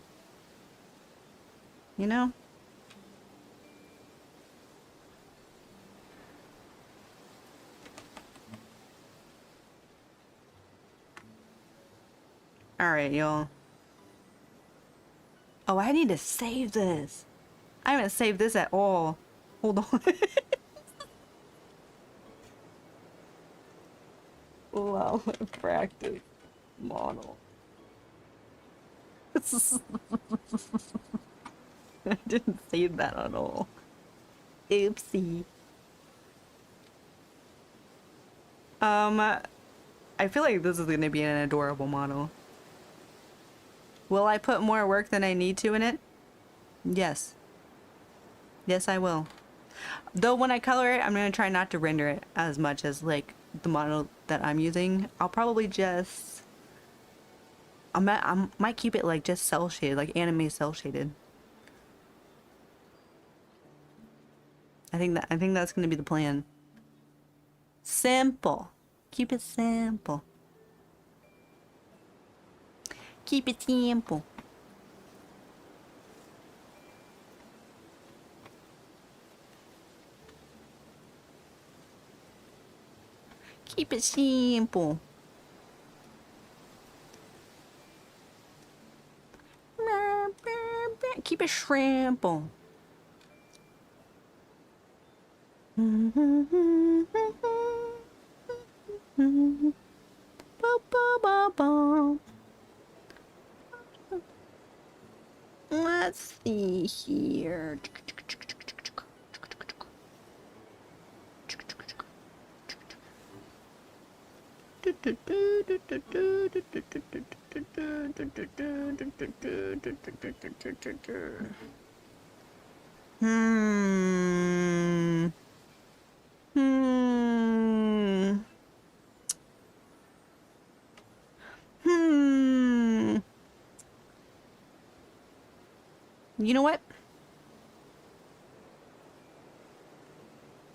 You know? Alright, y'all. Oh, I need to save this. I haven't saved this at all. Hold on. Wow, practice model. I didn't save that at all. Oopsie. I feel like this is gonna be an adorable model. Will I put more work than I need to in it? Yes. Yes, I will. Though when I color it, I'm gonna try not to render it as much as like the model that I'm using. I'll probably just I might keep it like just cell shaded, like anime cell shaded. I think that's gonna be the plan. Simple. Keep it simple. Keep it simple. Keep it simple. Keep it shrimple. Let's see here. Hmm. Hmm. Hmm. You know what?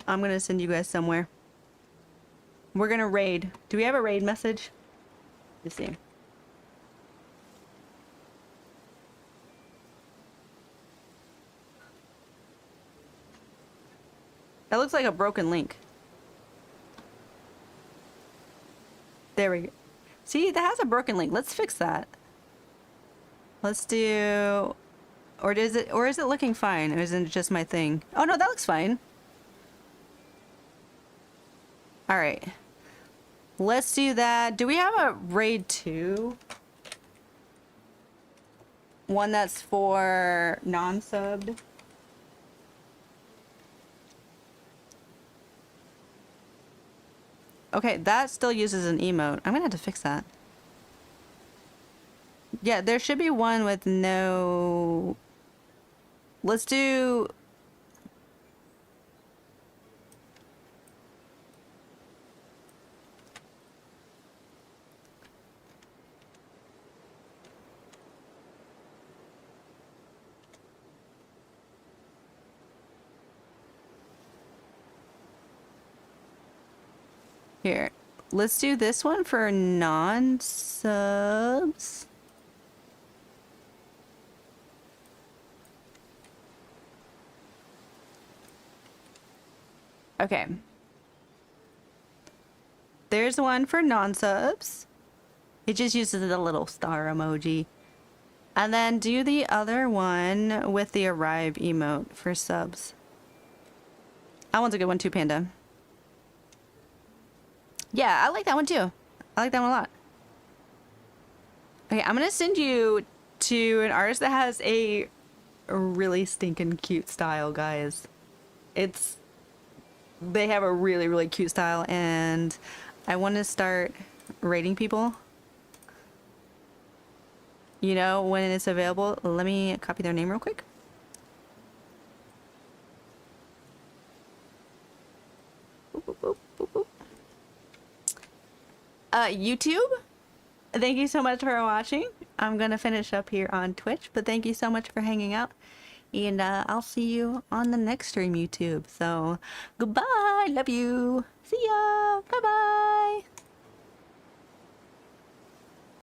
I'm gonna send you guys somewhere. We're gonna raid. Do we have a raid message? Let's see. That looks like a broken link. There we go. See, that has a broken link. Let's fix that. Let's do... Or is it looking fine? Or is it just my thing? Oh no, that looks fine. Alright. Let's do that. Do we have a raid 2? One that's for non-subbed? Okay, that still uses an emote. I'm gonna have to fix that. Yeah, there should be one with no... Let's do... Here. Let's do this one for non-subs. Okay. There's one for non-subs. It just uses the little star emoji. And then do the other one with the arrive emote for subs. That one's a good one too, Panda. Yeah, I like that one too. I like that one a lot. Okay, I'm gonna send you to an artist that has a really stinking cute style, guys. They have a really, really cute style, and I want to start rating people. You know, when it's available. Let me copy their name real quick. Boop, boop, boop, boop, boop. YouTube, thank you so much for watching. I'm gonna finish up here on Twitch, but thank you so much for hanging out, and I'll see you on the next stream, YouTube. So goodbye, love you, see ya, bye bye.